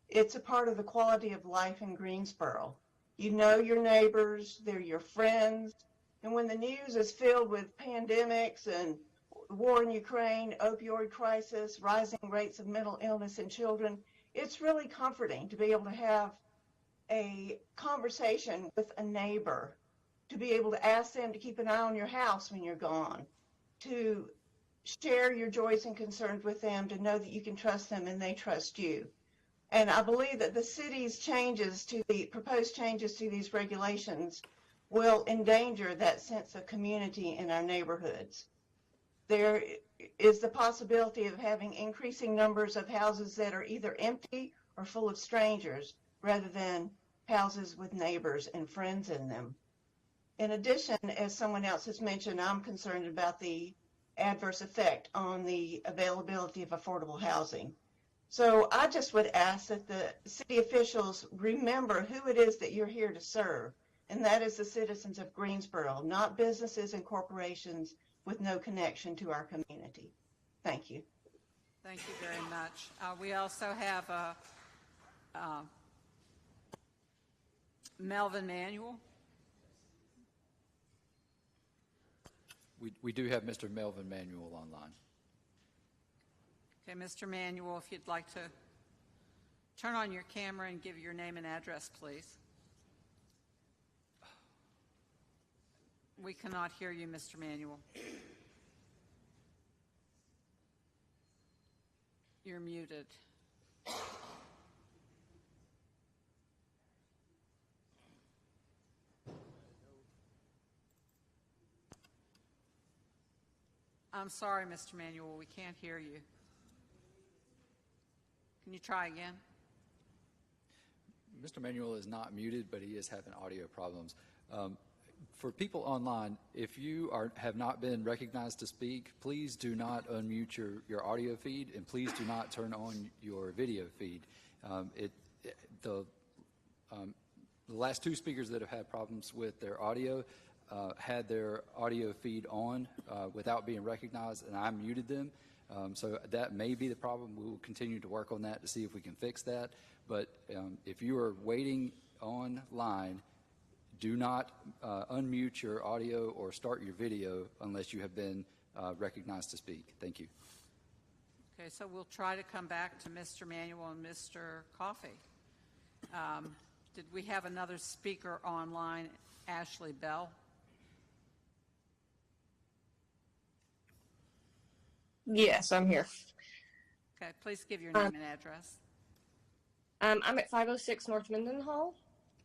It's a part of the quality of life in Greensboro. You know your neighbors, they're your friends, and when the news is filled with pandemics and war in Ukraine, opioid crisis, rising rates of mental illness in children, it's really comforting to be able to have a conversation with a neighbor, to be able to ask them to keep an eye on your house when you're gone, to share your joys and concerns with them, to know that you can trust them and they trust you. And I believe that the city's proposed changes to these regulations will endanger that sense of community in our neighborhoods. There is the possibility of having increasing numbers of houses that are either empty or full of strangers rather than houses with neighbors and friends in them. In addition, as someone else has mentioned, I'm concerned about the adverse effect on the availability of affordable housing. So I just would ask that the city officials remember who it is that you're here to serve and that is the citizens of Greensboro, not businesses and corporations with no connection to our community. Thank you. Thank you very much. We also have Melvin Manuel. We do have Mr. Melvin Manuel online. Okay, Mr. Manuel, if you'd like to turn on your camera and give your name and address, please. We cannot hear you, Mr. Manuel. You're muted. I'm sorry, Mr. Manuel, we can't hear you. Can you try again? Mr. Manuel is not muted, but he is having audio problems. For people online, if you have not been recognized to speak, please do not unmute your audio feed, and please do not turn on your video feed. The last two speakers that have had problems with their audio had their audio feed on without being recognized, and I muted them. So that may be the problem. We will continue to work on that to see if we can fix that. But if you are waiting online, do not unmute your audio or start your video unless you have been recognized to speak. Thank you. Okay, so we'll try to come back to Mr. Manuel and Mr. Coffey. Did we have another speaker online, Ashley Bell? Yes, I'm here. Okay, please give your name and address. I'm at 506 North Mendenhall,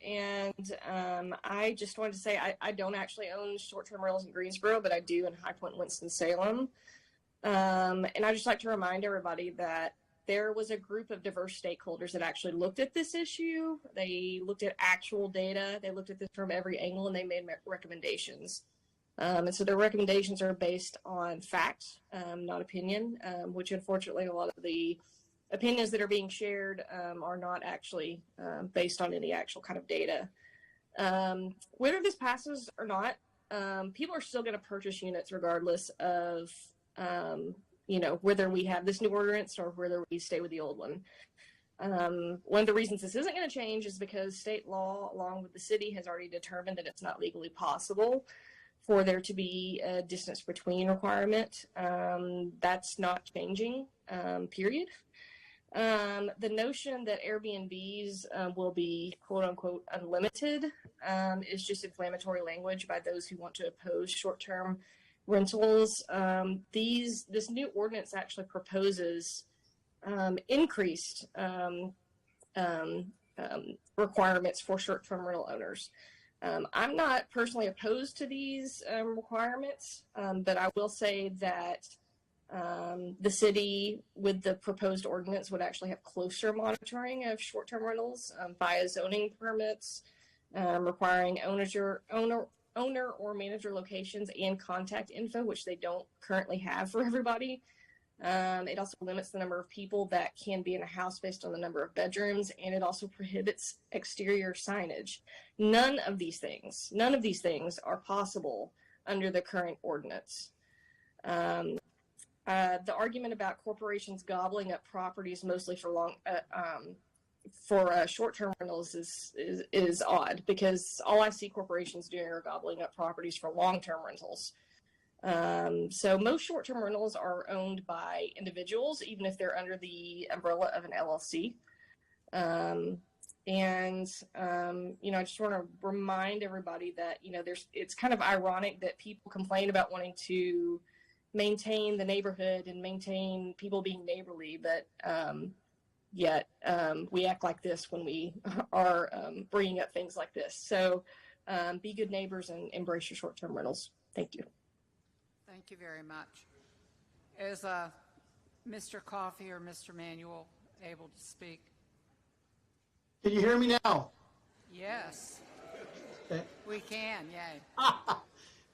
and I just wanted to say I don't actually own short-term rentals in Greensboro, but I do in High Point, Winston-Salem. And I just like to remind everybody that there was a group of diverse stakeholders that actually looked at this issue. They looked at actual data. They looked at this from every angle, and they made recommendations. And so their recommendations are based on fact, not opinion, which unfortunately a lot of the opinions that are being shared are not actually based on any actual kind of data. Whether this passes or not, people are still going to purchase units regardless of, whether we have this new ordinance or whether we stay with the old one. One of the reasons this isn't going to change is because state law, along with the city, has already determined that it's not legally possible for there to be a distance between requirement. That's not changing, period. The notion that Airbnbs will be quote unquote unlimited is just inflammatory language by those who want to oppose short-term rentals. This new ordinance actually proposes increased requirements for short-term rental owners. I'm not personally opposed to these requirements, but I will say that the city, with the proposed ordinance, would actually have closer monitoring of short-term rentals via zoning permits, requiring owner or manager locations and contact info, which they don't currently have for everybody. It also limits the number of people that can be in a house based on the number of bedrooms, and it also prohibits exterior signage. None of these things are possible under the current ordinance. The argument about corporations gobbling up properties mostly for short-term rentals is odd, because all I see corporations doing are gobbling up properties for long-term rentals. So most short-term rentals are owned by individuals, even if they're under the umbrella of an LLC. I just want to remind everybody that, it's kind of ironic that people complain about wanting to maintain the neighborhood and maintain people being neighborly, but yet we act like this when we are bringing up things like this. So be good neighbors and embrace your short-term rentals. Thank you. Thank you very much. Is Mr. Coffey or Mr. Manuel able to speak? Can you hear me now? Yes. Okay. We can, yay.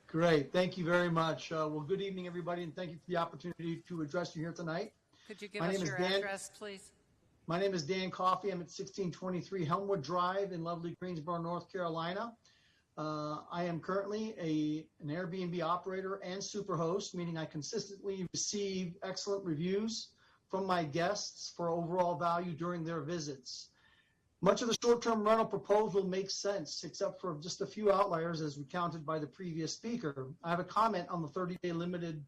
Great. Thank you very much. Well, good evening, everybody, and thank you for the opportunity to address you here tonight. Could you give us your address, please? My name is Dan Coffey. I'm at 1623 Helmwood Drive in lovely Greensboro, North Carolina. I am currently an Airbnb operator and superhost, meaning I consistently receive excellent reviews from my guests for overall value during their visits. Much of the short-term rental proposal makes sense, except for just a few outliers as recounted by the previous speaker. I have a comment on the 30-day limited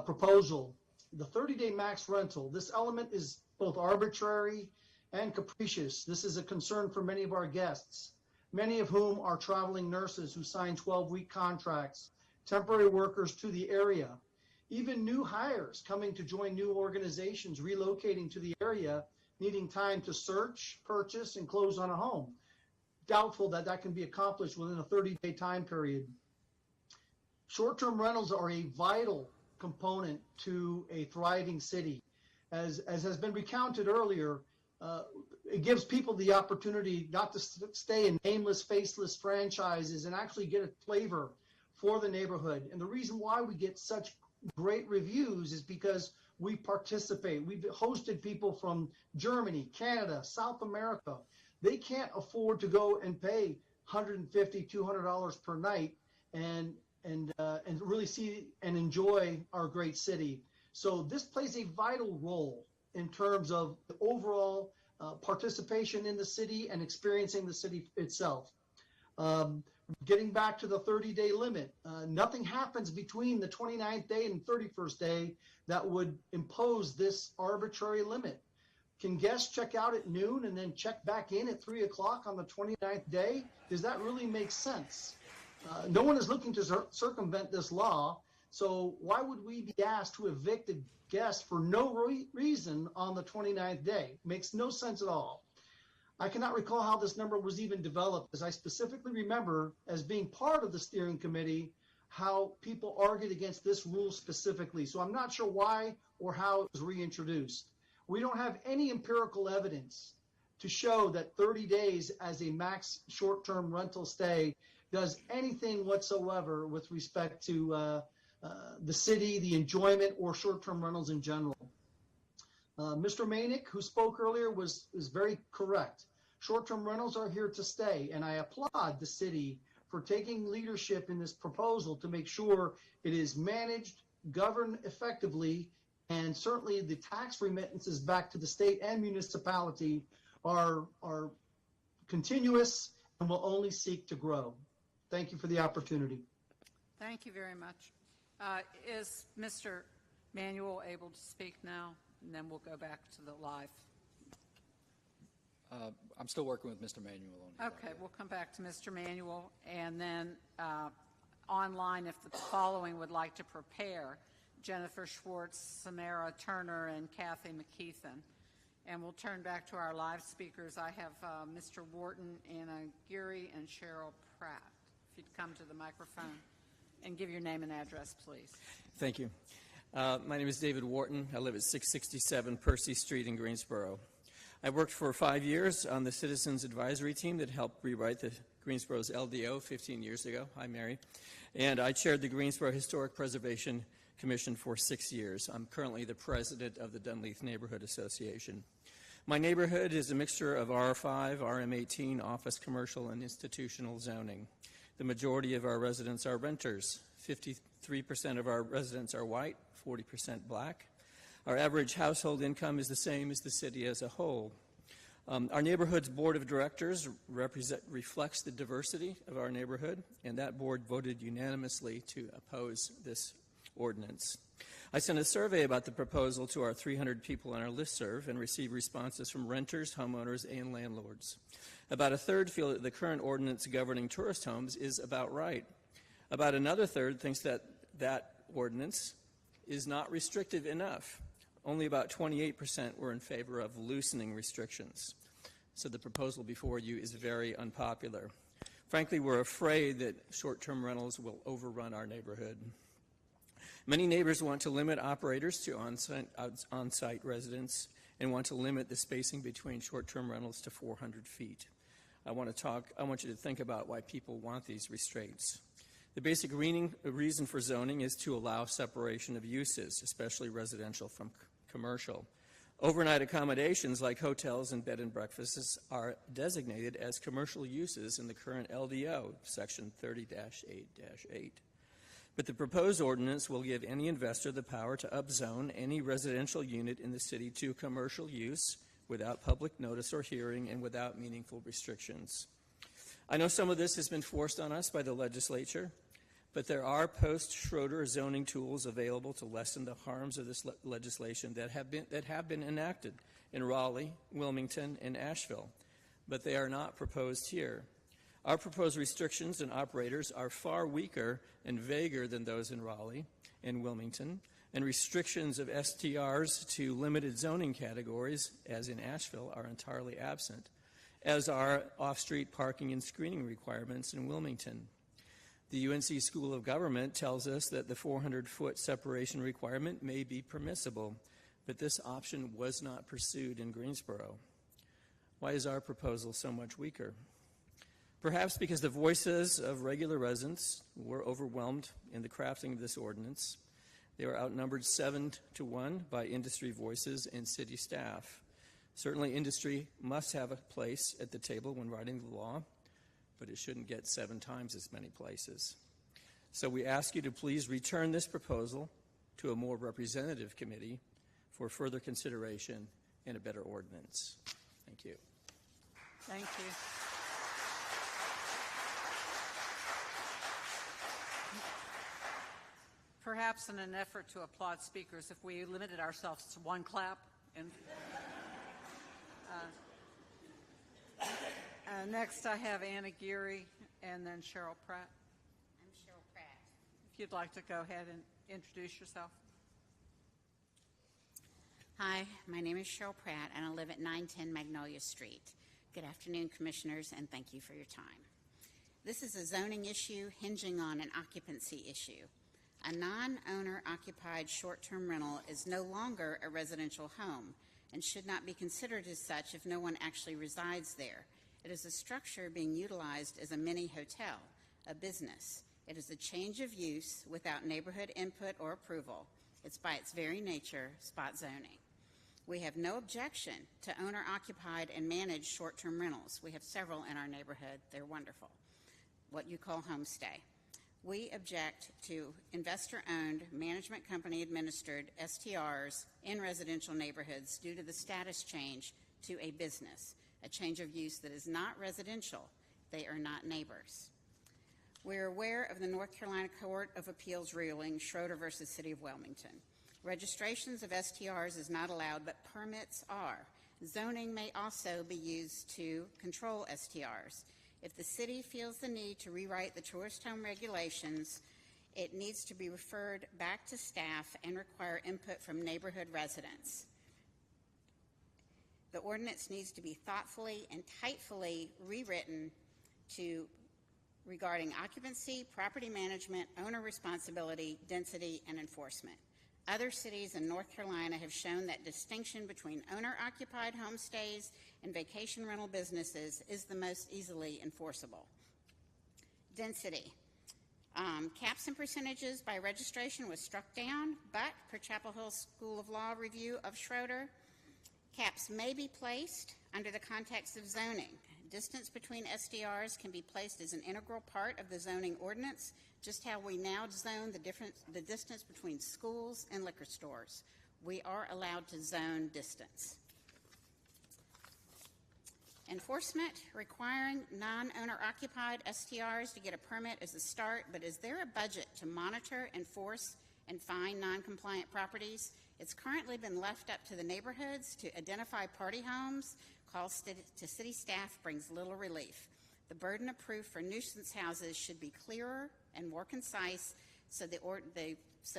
proposal. The 30-day max rental, this element is both arbitrary and capricious. This is a concern for many of our guests, many of whom are traveling nurses who sign 12-week contracts, temporary workers to the area, even new hires coming to join new organizations, relocating to the area, needing time to search, purchase, and close on a home. Doubtful that that can be accomplished within a 30-day time period. Short-term rentals are a vital component to a thriving city. As has been recounted earlier, it gives people the opportunity not to stay in nameless, faceless franchises and actually get a flavor for the neighborhood. And the reason why we get such great reviews is because we participate. We've hosted people from Germany, Canada, South America. They can't afford to go and pay $150, $200 per night and really see and enjoy our great city. So this plays a vital role in terms of the overall participation in the city and experiencing the city itself. Getting back to the 30-day limit, nothing happens between the 29th day and 31st day that would impose this arbitrary limit. Can guests check out at noon and then check back in at 3 o'clock on the 29th day? Does that really make sense? No one is looking to circumvent this law, so why would we be asked to evict a guest for no reason on the 29th day? Makes no sense at all. I cannot recall how this number was even developed, as I specifically remember as being part of the steering committee how people argued against this rule specifically. So I'm not sure why or how it was reintroduced. We don't have any empirical evidence to show that 30 days as a max short-term rental stay does anything whatsoever with respect to the city, the enjoyment, or short-term rentals in general. Mr. Manick, who spoke earlier, is very correct. Short-term rentals are here to stay, and I applaud the city for taking leadership in this proposal to make sure it is managed, governed effectively, and certainly the tax remittances back to the state and municipality are continuous and will only seek to grow. Thank you for the opportunity. Thank you very much. Is Mr. Manuel able to speak now? And then we'll go back to the live. I'm still working with Mr. Manuel on his Okay, we'll come back to Mr. Manuel, and then online, if the following would like to prepare, Jennifer Schwartz, Samara Turner, and Kathy McKeithen. And we'll turn back to our live speakers. I have Mr. Wharton, Anna Geary, and Cheryl Pratt. If you'd come to the microphone and give your name and address, please. Thank you. My name is David Wharton. I live at 667 Percy Street in Greensboro. I worked for 5 years on the Citizens Advisory Team that helped rewrite the Greensboro's LDO 15 years ago. Hi, Mary. And I chaired the Greensboro Historic Preservation Commission for 6 years. I'm currently the president of the Dunleith Neighborhood Association. My neighborhood is a mixture of R5, RM18, office, commercial, and institutional zoning. The majority of our residents are renters. 53% of our residents are white, 40% black. Our average household income is the same as the city as a whole. Our neighborhood's board of directors reflects the diversity of our neighborhood, and that board voted unanimously to oppose this ordinance. I sent a survey about the proposal to our 300 people on our listserv and received responses from renters, homeowners, and landlords. About a third feel that the current ordinance governing tourist homes is about right. About another third thinks that that ordinance is not restrictive enough. Only about 28% were in favor of loosening restrictions. So the proposal before you is very unpopular. Frankly, we're afraid that short-term rentals will overrun our neighborhood. Many neighbors want to limit operators to on-site residents and want to limit the spacing between short-term rentals to 400 feet. I want you to think about why people want these restraints. The basic reason for zoning is to allow separation of uses, especially residential from commercial. Overnight accommodations like hotels and bed and breakfasts are designated as commercial uses in the current LDO, section 30-8-8. But the proposed ordinance will give any investor the power to upzone any residential unit in the city to commercial use without public notice or hearing and without meaningful restrictions. I know some of this has been forced on us by the legislature, but there are post-Schroeder zoning tools available to lessen the harms of this legislation that have been enacted in Raleigh, Wilmington, and Asheville, but they are not proposed here. Our proposed restrictions and operators are far weaker and vaguer than those in Raleigh and Wilmington, and restrictions of STRs to limited zoning categories, as in Asheville, are entirely absent, as are off-street parking and screening requirements in Wilmington. The UNC School of Government tells us that the 400-foot separation requirement may be permissible, but this option was not pursued in Greensboro. Why is our proposal so much weaker? Perhaps because the voices of regular residents were overwhelmed in the crafting of this ordinance. They were outnumbered 7-1 by industry voices and city staff. Certainly industry must have a place at the table when writing the law, but it shouldn't get 7 times as many places. So we ask you to please return this proposal to a more representative committee for further consideration and a better ordinance. Thank you. Thank you. Perhaps in an effort to applaud speakers, if we limited ourselves to one clap. And next I have Anna Geary and then Cheryl Pratt. I'm Cheryl Pratt. If you'd like to go ahead and introduce yourself. Hi, my name is Cheryl Pratt, and I live at 910 Magnolia Street. Good afternoon, Commissioners, and thank you for your time. This is a zoning issue hinging on an occupancy issue. A non-owner occupied short-term rental is no longer a residential home and should not be considered as such if no one actually resides there. It is a structure being utilized as a mini hotel, a business. It is a change of use without neighborhood input or approval. It's by its very nature spot zoning. We have no objection to owner-occupied and managed short-term rentals. We have several in our neighborhood. They're wonderful. What you call homestay. We object to investor-owned, management company-administered STRs in residential neighborhoods due to the status change to a business, a change of use that is not residential. They are not neighbors. We're aware of the North Carolina Court of Appeals ruling, Schroeder versus City of Wilmington. Registrations of STRs is not allowed, but permits are. Zoning may also be used to control STRs. If the city feels the need to rewrite the tourist home regulations, it needs to be referred back to staff and require input from neighborhood residents. The ordinance needs to be thoughtfully and tightly rewritten regarding occupancy, property management, owner responsibility, density, and enforcement. Other cities in North Carolina have shown that distinction between owner-occupied homestays and vacation rental businesses is the most easily enforceable. Density. Caps and percentages by registration was struck down, but per Chapel Hill School of Law review of Schroeder, caps may be placed under the context of zoning. Distance between SDRs can be placed as an integral part of the zoning ordinance, just how we now zone the distance between schools and liquor stores. We are allowed to zone distance. Enforcement, requiring non-owner occupied STRs to get a permit is a start, but is there a budget to monitor, enforce, and fine non-compliant properties? It's currently been left up to the neighborhoods to identify party homes. Calls to city staff brings little relief. The burden of proof for nuisance houses should be clearer and more concise so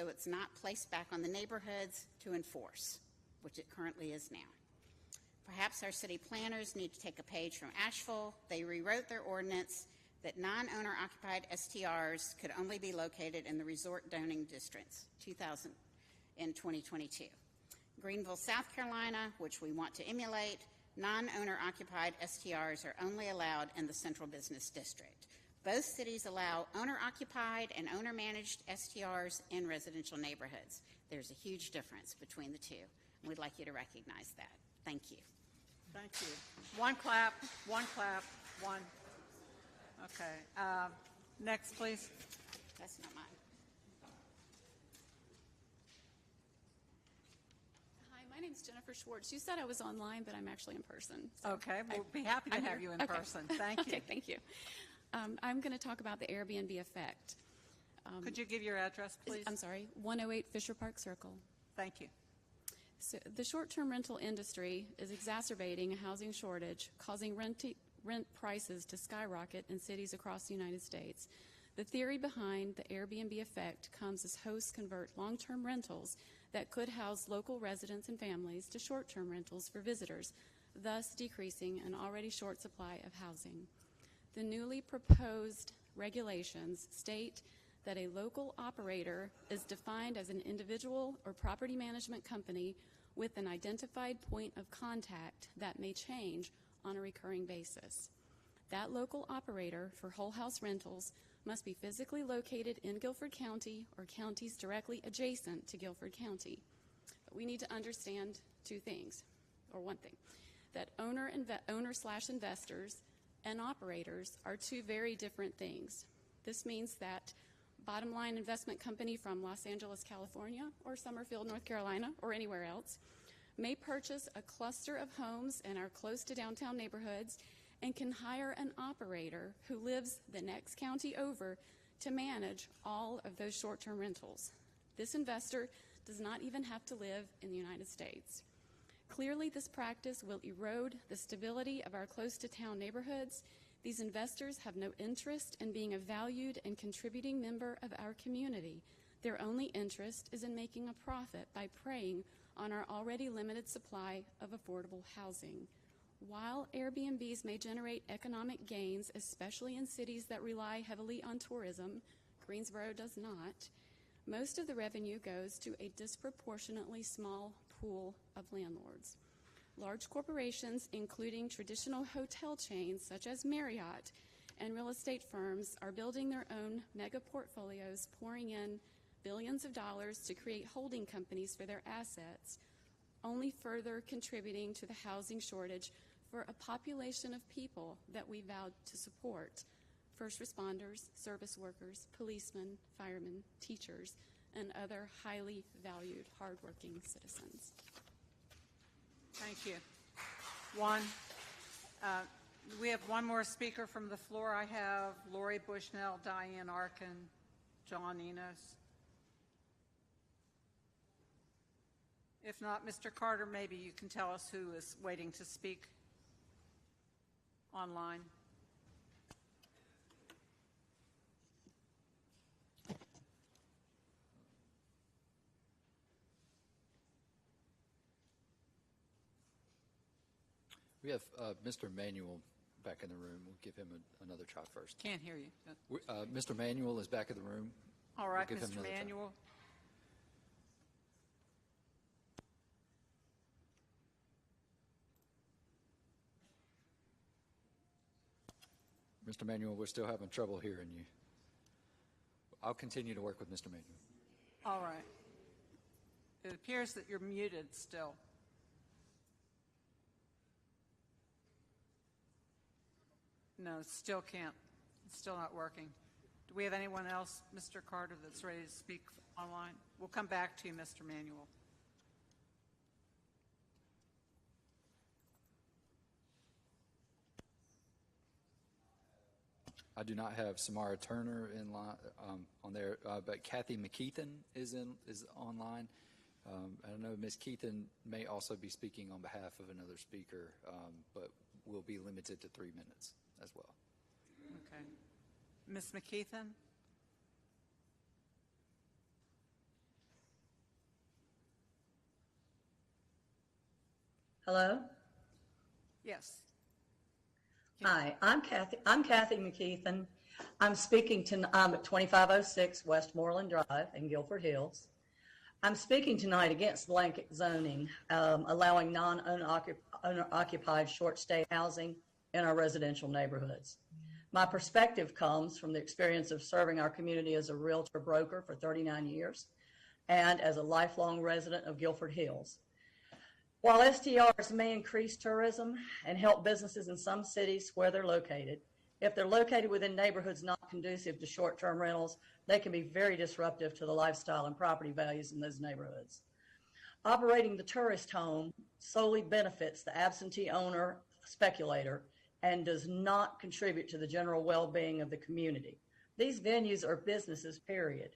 it's not placed back on the neighborhoods to enforce, which it currently is now. Perhaps our city planners need to take a page from Asheville. They rewrote their ordinance that non-owner occupied STRs could only be located in the resort zoning districts in 2022. Greenville, South Carolina, which we want to emulate, non-owner occupied STRs are only allowed in the central business district. Both cities allow owner-occupied and owner-managed STRs in residential neighborhoods. There's a huge difference between the two. We'd like you to recognize that. Thank you. Thank you. One clap, one clap, one. Okay. Next, please. That's not mine. Hi, my name's Jennifer Schwartz. You said I was online, but I'm actually in person. So Okay, we'll be happy to I'm have here. you in Okay. person. Thank you. Okay, thank you. I'm going to talk about the Airbnb effect. Could you give your address, please? I'm sorry, 108 Fisher Park Circle. Thank you. So the short-term rental industry is exacerbating a housing shortage, causing rent prices to skyrocket in cities across the United States. The theory behind the Airbnb effect comes as hosts convert long-term rentals that could house local residents and families to short-term rentals for visitors, thus decreasing an already short supply of housing. The newly proposed regulations state that a local operator is defined as an individual or property management company with an identified point of contact that may change on a recurring basis. That local operator for whole house rentals must be physically located in Guilford County or counties directly adjacent to Guilford County. But we need to understand two things, or one thing, that owner/investors and operators are two very different things. This means that bottom line investment company from Los Angeles, California, or Summerfield, North Carolina, or anywhere else, may purchase a cluster of homes in our close to downtown neighborhoods and can hire an operator who lives the next county over to manage all of those short-term rentals. This investor does not even have to live in the United States. Clearly, this practice will erode the stability of our close-to-town neighborhoods. These investors have no interest in being a valued and contributing member of our community. Their only interest is in making a profit by preying on our already limited supply of affordable housing. While Airbnbs may generate economic gains, especially in cities that rely heavily on tourism, Greensboro does not, most of the revenue goes to a disproportionately small pool of landlords. Large corporations, including traditional hotel chains such as Marriott and real estate firms, are building their own mega portfolios, pouring in billions of dollars to create holding companies for their assets, only further contributing to the housing shortage for a population of people that we vowed to support: first responders, service workers, policemen, firemen, teachers, and other highly valued, hardworking citizens. Thank you. We have one more speaker from the floor. I have Lori Bushnell, Diane Arkin, John Enos. If not, Mr. Carter, maybe you can tell us who is waiting to speak online. We have Mr. Manuel back in the room. We'll give him another try first. Can't hear you. Mr. Manuel is back in the room. All right, We'll give him Mr. another try. Manuel. Mr. Manuel, we're still having trouble hearing you. I'll continue to work with Mr. Manuel. All right. It appears that you're muted still. No, still can't. It's still not working. Do we have anyone else, Mr. Carter, that's ready to speak online? We'll come back to you, Mr. Manuel. I do not have Samara Turner in line on there, but Kathy McKeithen is online. I know Ms. Keithen may also be speaking on behalf of another speaker, but will be limited to 3 minutes as well. Okay. Ms. McKeithen? Hello? Yes. Hi, I'm Kathy McKeithen. I'm at 2506 Westmoreland Drive in Guilford Hills. I'm speaking tonight against blanket zoning, allowing non-owner-occupied short-stay housing in our residential neighborhoods. My perspective comes from the experience of serving our community as a realtor broker for 39 years and as a lifelong resident of Guilford Hills. While STRs may increase tourism and help businesses in some cities where they're located, if they're located within neighborhoods not conducive to short-term rentals, they can be very disruptive to the lifestyle and property values in those neighborhoods. Operating the tourist home solely benefits the absentee owner speculator and does not contribute to the general well-being of the community. These venues are businesses, period.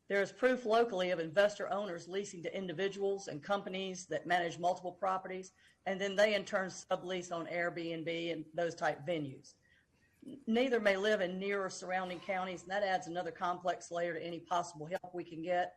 There is proof locally of investor owners leasing to individuals and companies that manage multiple properties, and then they in turn sublease on Airbnb and those type venues. Neither may live in near or surrounding counties, and that adds another complex layer to any possible help we can get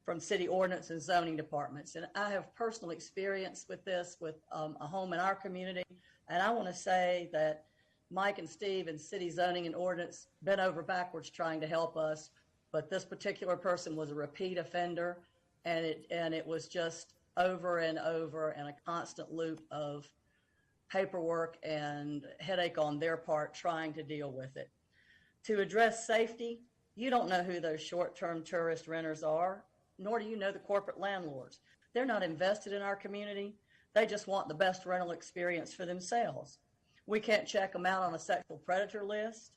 from city ordinance and zoning departments. And I have personal experience with this with a home in our community, and I want to say that Mike and Steve in city zoning and ordinance bent over backwards trying to help us, but this particular person was a repeat offender, and it was just over and over and a constant loop of paperwork and headache on their part trying to deal with it. To address safety, you don't know who those short-term tourist renters are, nor do you know the corporate landlords. They're not invested in our community. They just want the best rental experience for themselves. We can't check them out on a sexual predator list.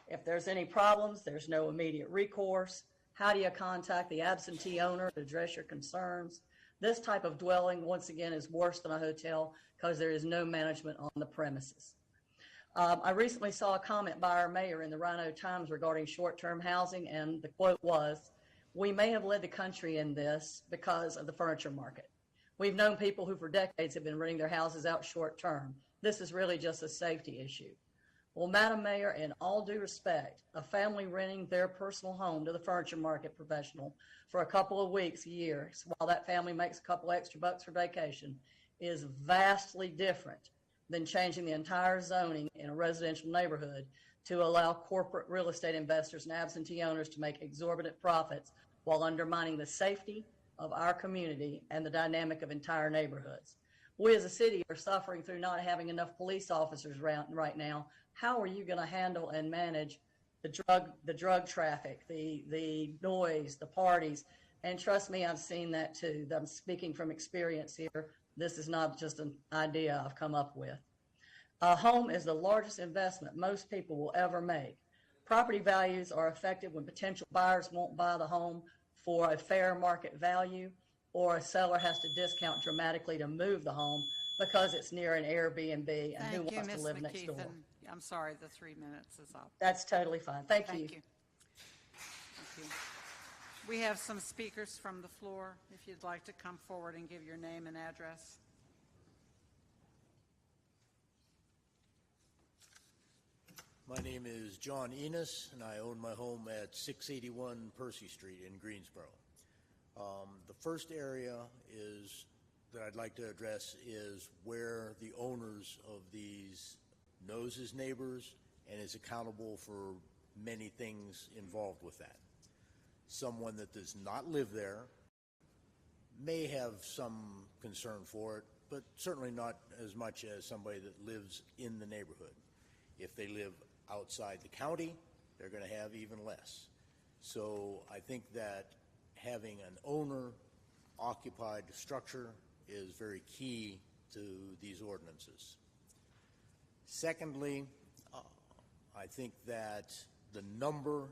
If there's any problems, there's no immediate recourse. How do you contact the absentee owner to address your concerns? This type of dwelling, once again, is worse than a hotel because there is no management on the premises. I recently saw a comment by our mayor in the Rhino Times regarding short-term housing, and the quote was, "We may have led the country in this because of the furniture market. We've known people who for decades have been renting their houses out short-term. This is really just a safety issue." Well, Madam Mayor, in all due respect, a family renting their personal home to the furniture market professional for a couple of weeks a year, while that family makes a couple extra bucks for vacation, is vastly different than changing the entire zoning in a residential neighborhood to allow corporate real estate investors and absentee owners to make exorbitant profits while undermining the safety of our community and the dynamic of entire neighborhoods. We as a city are suffering through not having enough police officers around right now. How are you going to handle and manage the drug traffic, the noise, the parties? And trust me, I've seen that too. I'm speaking from experience here. This is not just an idea I've come up with. A home is the largest investment most people will ever make. Property values are affected when potential buyers won't buy the home for a fair market value, or a seller has to discount dramatically to move the home because it's near an Airbnb, and who wants to live next door? I'm sorry, the 3 minutes is up. That's totally fine. Thank you. Thank you. We have some speakers from the floor. If you'd like to come forward and give your name and address. My name is John Enos, and I own my home at 681 Percy Street in Greensboro. The first area that I'd like to address is where the owners of these knows his neighbors and is accountable for many things involved with that. Someone that does not live there may have some concern for it, but certainly not as much as somebody that lives in the neighborhood. If they live outside the county, they're going to have even less. So I think that having an owner-occupied structure is very key to these ordinances. Secondly, I think that the number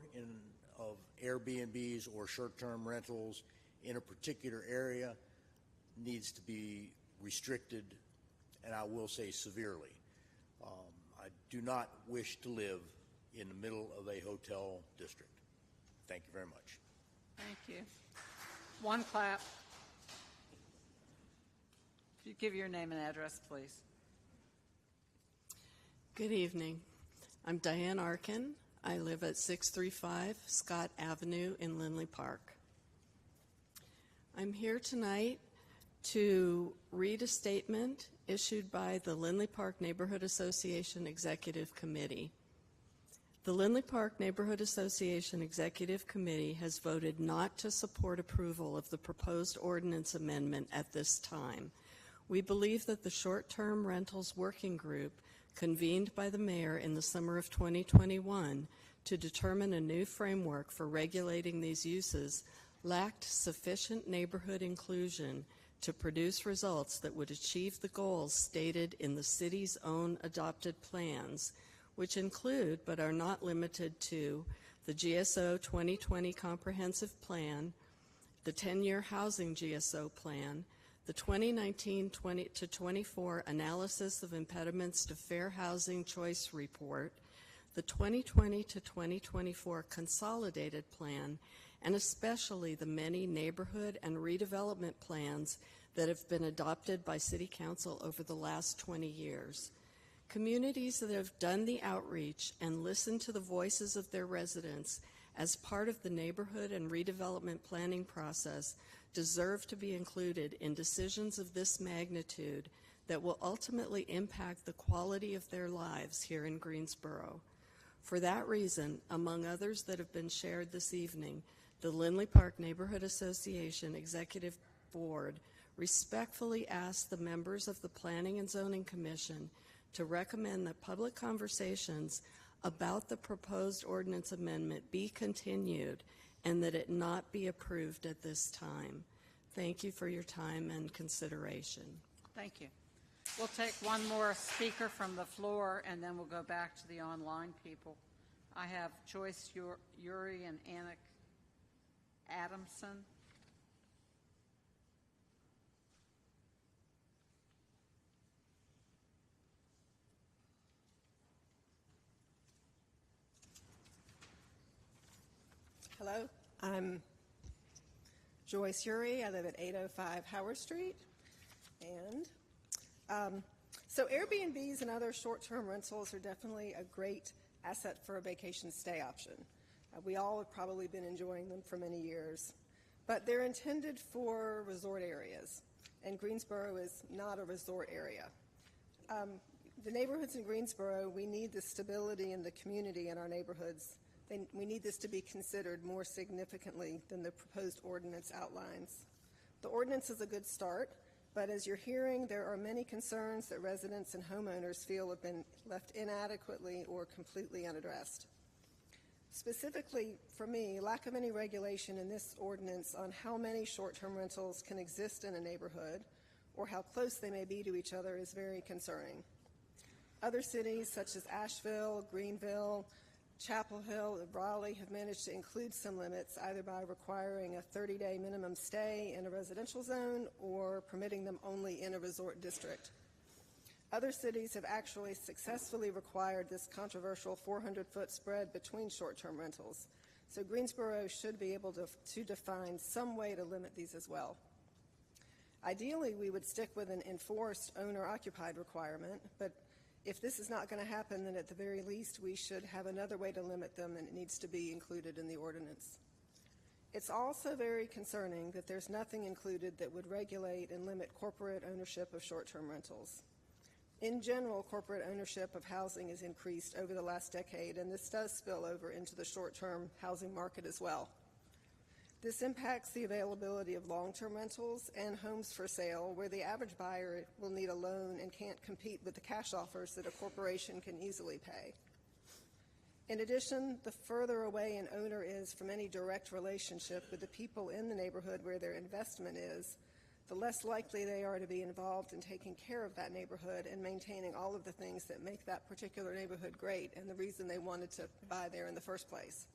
of Airbnbs or short-term rentals in a particular area needs to be restricted, and I will say severely. I do not wish to live in the middle of a hotel district. Thank you very much. Thank you. One clap. If you give your name and address, please. Good evening. I'm Diane Arkin. I live at 635 Scott Avenue in Lindley Park. I'm here tonight to read a statement issued by the Lindley Park Neighborhood Association Executive Committee. The Lindley Park Neighborhood Association Executive Committee has voted not to support approval of the proposed ordinance amendment at this time. We believe that the short-term rentals working group convened by the mayor in the summer of 2021 to determine a new framework for regulating these uses lacked sufficient neighborhood inclusion to produce results that would achieve the goals stated in the city's own adopted plans, which include but are not limited to the GSO 2020 Comprehensive Plan, the 10-year Housing GSO Plan, the 2019-20 to 24 Analysis of Impediments to Fair Housing Choice Report, the 2020 to 2024 Consolidated Plan, and especially the many neighborhood and redevelopment plans that have been adopted by City Council over the last 20 years. Communities that have done the outreach and listened to the voices of their residents as part of the neighborhood and redevelopment planning process deserve to be included in decisions of this magnitude that will ultimately impact the quality of their lives here in Greensboro. For that reason, among others that have been shared this evening, the Lindley Park Neighborhood Association Executive Board respectfully asks the members of the Planning and Zoning Commission to recommend that public conversations about the proposed ordinance amendment be continued and that it not be approved at this time. Thank you for your time and consideration. Thank you. We'll take one more speaker from the floor, and then we'll go back to the online people. I have Joyce Uri and Anna Adamson. Hello, I'm Joyce Uri. I live at 805 Howard Street. And so Airbnbs and other short-term rentals are definitely a great asset for a vacation stay option. We all have probably been enjoying them for many years, but they're intended for resort areas, and Greensboro is not a resort area. The neighborhoods in Greensboro, we need the stability in the community in our neighborhoods. We need this to be considered more significantly than the proposed ordinance outlines. The ordinance is a good start, but as you're hearing, there are many concerns that residents and homeowners feel have been left inadequately or completely unaddressed. Specifically, for me, lack of any regulation in this ordinance on how many short-term rentals can exist in a neighborhood or how close they may be to each other is very concerning. Other cities such as Asheville, Greenville, Chapel Hill, and Raleigh have managed to include some limits either by requiring a 30-day minimum stay in a residential zone or permitting them only in a resort district. Other cities have actually successfully required this controversial 400-foot spread between short-term rentals. So Greensboro should be able to define some way to limit these as well. Ideally, we would stick with an enforced owner-occupied requirement, but if this is not going to happen, then at the very least we should have another way to limit them, and it needs to be included in the ordinance. It's also very concerning that there's nothing included that would regulate and limit corporate ownership of short-term rentals. In general, corporate ownership of housing has increased over the last decade, and this does spill over into the short-term housing market as well. This impacts the availability of long-term rentals and homes for sale, where the average buyer will need a loan and can't compete with the cash offers that a corporation can easily pay. In addition, the further away an owner is from any direct relationship with the people in the neighborhood where their investment is, the less likely they are to be involved in taking care of that neighborhood and maintaining all of the things that make that particular neighborhood great and the reason they wanted to buy there in the first place.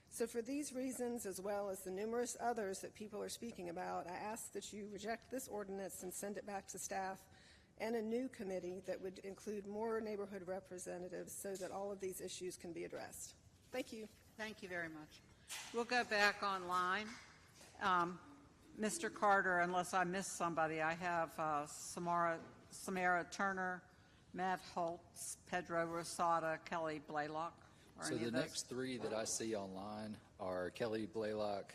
So for these reasons, as well as the numerous others that people are speaking about, I ask that you reject this ordinance and send it back to staff and a new committee that would include more neighborhood representatives so that all of these issues can be addressed. Thank you. Thank you very much. We'll go back online. Mr. Carter, unless I missed somebody, I have Samara Turner, Matt Holtz, Pedro Rosada, Kelly Blaylock. So the next three that I see online are Kelly Blaylock,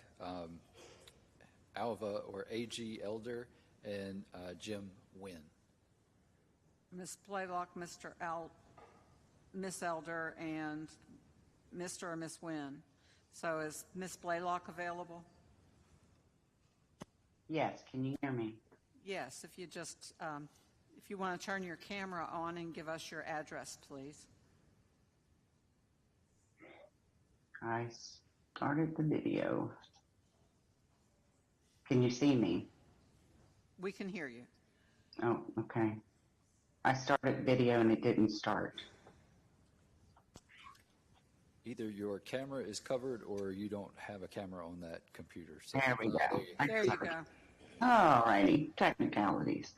Alva or A.G. Elder, and Jim Wynn. Ms. Blaylock, Miss Elder, and Mr. or Miss Wynn. So is Miss Blaylock available? Yes, can you hear me? Yes, if you just, if you want to turn your camera on and give us your address, please. I started the video. Can you see me? We can hear you. Oh, okay. I started video and it didn't start. Either your camera is covered or you don't have a camera on that computer. So, There we go. There you go. All righty, technicalities.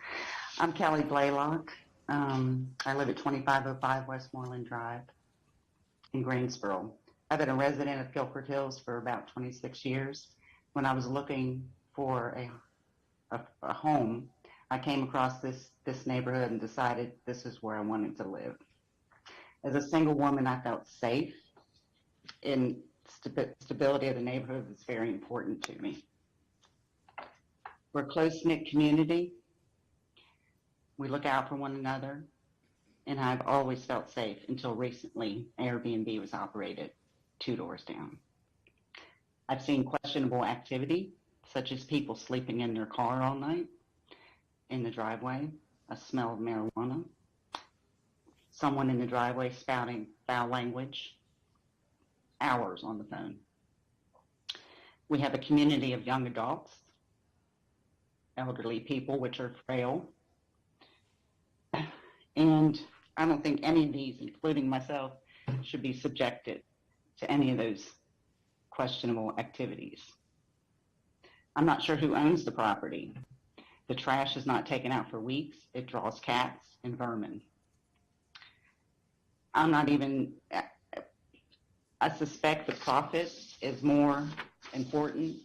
I'm Kelly Blaylock. I live at 2505 Westmoreland Drive in Greensboro. I've been a resident of Guilford Hills for about 26 years. When I was looking for a home, I came across this neighborhood and decided this is where I wanted to live. As a single woman, I felt safe, and stability of the neighborhood was very important to me. We're a close-knit community. We look out for one another, and I've always felt safe until recently Airbnb was operated 2 doors down. I've seen questionable activity, such as people sleeping in their car all night, in the driveway, a smell of marijuana, someone in the driveway spouting foul language, hours on the phone. We have a community of young adults, elderly people, which are frail, and I don't think any of these, including myself, should be subjected to any of those questionable activities. I'm not sure who owns the property. The trash is not taken out for weeks. It draws cats and vermin. I suspect the profit is more important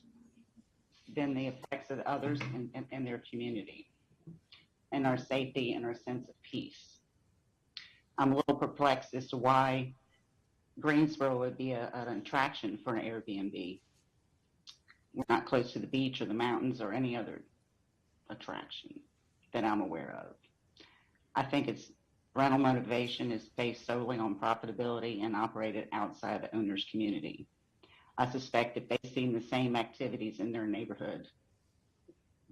than the effects of others in their community and our safety and our sense of peace. I'm a little perplexed as to why Greensboro would be an attraction for an Airbnb. We're not close to the beach or the mountains or any other attraction that I'm aware of. I think its rental motivation is based solely on profitability and operated outside the owner's community. I suspect if they've seen the same activities in their neighborhood,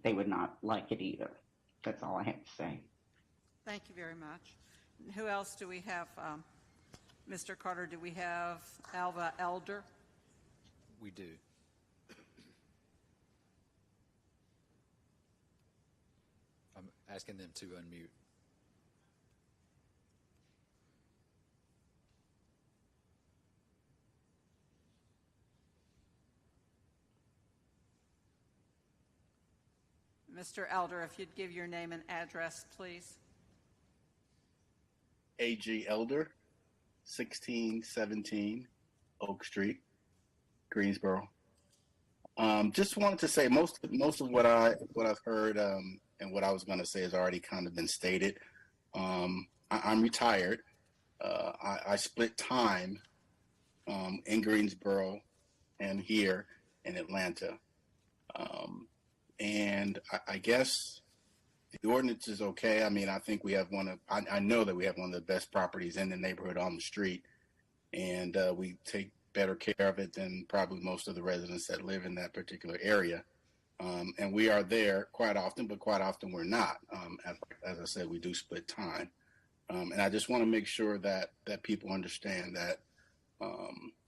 they would not like it either. That's all I have to say. Thank you very much. Who else do we have? Mr. Carter, do we have Alva Elder? We do. I'm asking them to unmute. Mr. Elder, if you'd give your name and address, please. A.G. Elder, 1617 Oak Street, Greensboro. Just wanted to say most of what I've heard and what I was going to say has already kind of been stated. I'm retired. I split time in Greensboro and here in Atlanta. And I guess the ordinance is okay. I mean, I think we have I know that we have one of the best properties in the neighborhood on the street, and we take better care of it than probably most of the residents that live in that particular area. And we are there quite often, but quite often we're not. As I said, we do split time. And I just want to make sure that people understand that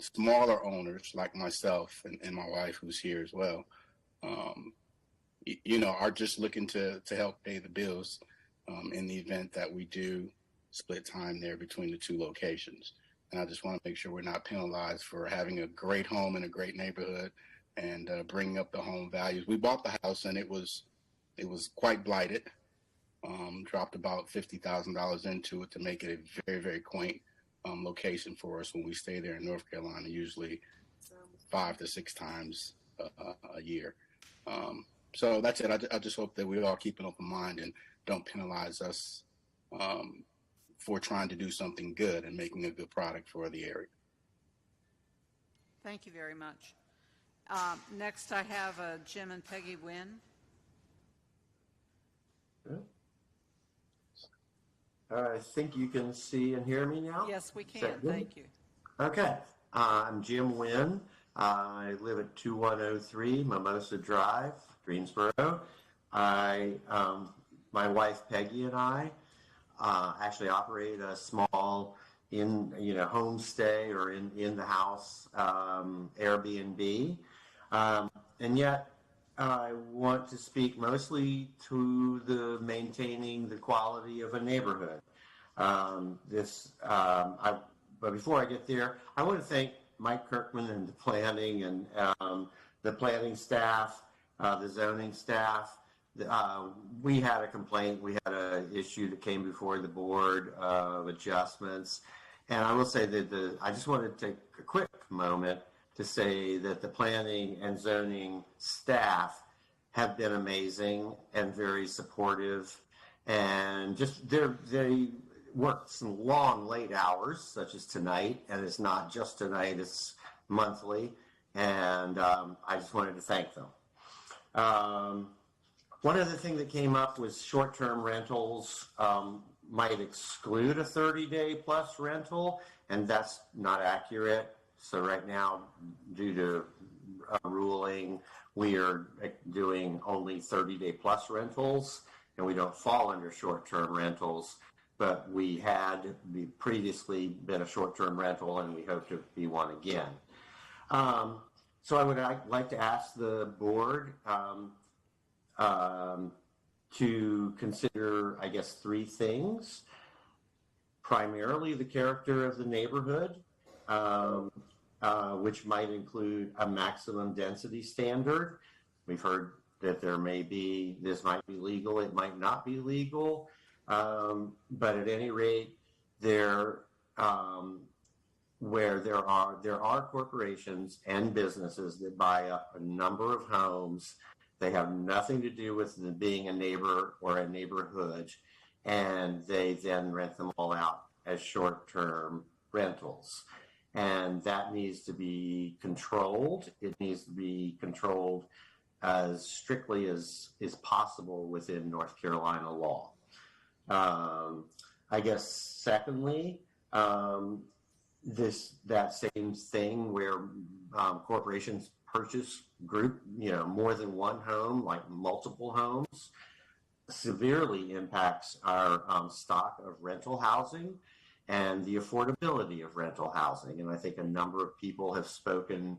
smaller owners like myself and my wife, who's here as well, are just looking to help pay the bills in the event that we do split time there between the two locations. And I just want to make sure we're not penalized for having a great home in a great neighborhood and bringing up the home values. We bought the house and it was quite blighted. Dropped about $50,000 into it to make it a very, very quaint location for us when we stay there in North Carolina, usually 5 to 6 times a year. So that's it. I just hope that we all keep an open mind and don't penalize us for trying to do something good and making a good product for the area. Thank you very much. Next, I have Jim and Peggy Wynn. I think you can see and hear me now. Yes, we can. Thank you. Okay. I'm Jim Wynn. I live at 2103 Mimosa Drive, Greensboro. My wife Peggy and I actually operate a small homestay or in the house Airbnb, and yet I want to speak mostly to the maintaining the quality of a neighborhood. But before I get there, I want to thank Mike Kirkman and the planning and the planning staff, the zoning staff. We had a complaint. We had an issue that came before the board of adjustments. And I will say that I just wanted to take a quick moment to say that the planning and zoning staff have been amazing and very supportive, and just they worked some long late hours, such as tonight, and it's not just tonight, it's monthly, and I just wanted to thank them. One other thing that came up was short-term rentals might exclude a 30-day plus rental, and that's not accurate. So right now, due to a ruling, we are doing only 30-day plus rentals, and we don't fall under short-term rentals, but we had previously been a short-term rental, and we hope to be one again. So I would like to ask the board to consider, I guess, three things. Primarily the character of the neighborhood, which might include a maximum density standard. We've heard that this might be legal, it might not be legal, but at any rate, where there are corporations and businesses that buy up a number of homes. They have nothing to do with being a neighbor or a neighborhood, and they then rent them all out as short-term rentals. And that needs to be controlled. It needs to be controlled as strictly as is possible within North Carolina law. I guess secondly, that same thing where corporations purchase more than one home, like multiple homes, severely impacts our stock of rental housing and the affordability of rental housing. And I think a number of people have spoken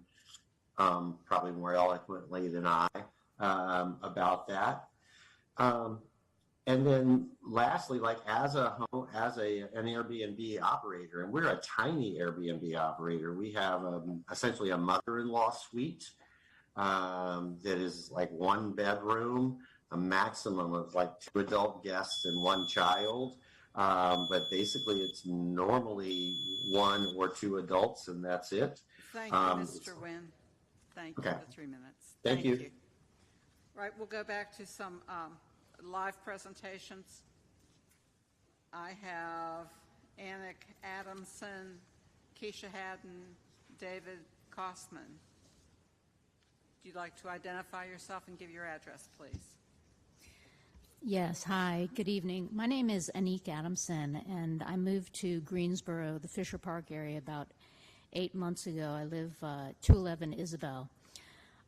probably more eloquently than I about that. And then lastly, like as an Airbnb operator, and we're a tiny Airbnb operator, we have essentially a mother-in-law suite that is like one bedroom, a maximum of like 2 adult guests and 1 child. But basically it's normally 1 or 2 adults, and that's it. Thank you, Mr. Wynn. Thank you for the 3 minutes. Thank you. Right, we'll go back to some live presentations. I have Anik Adamson, Keisha Haddon, David Kosman. Would you like to identify yourself and give your address, please? Yes, hi, good evening. My name is Anik Adamson, and I moved to Greensboro, the Fisher Park area, about 8 months ago. I live 211 Isabel.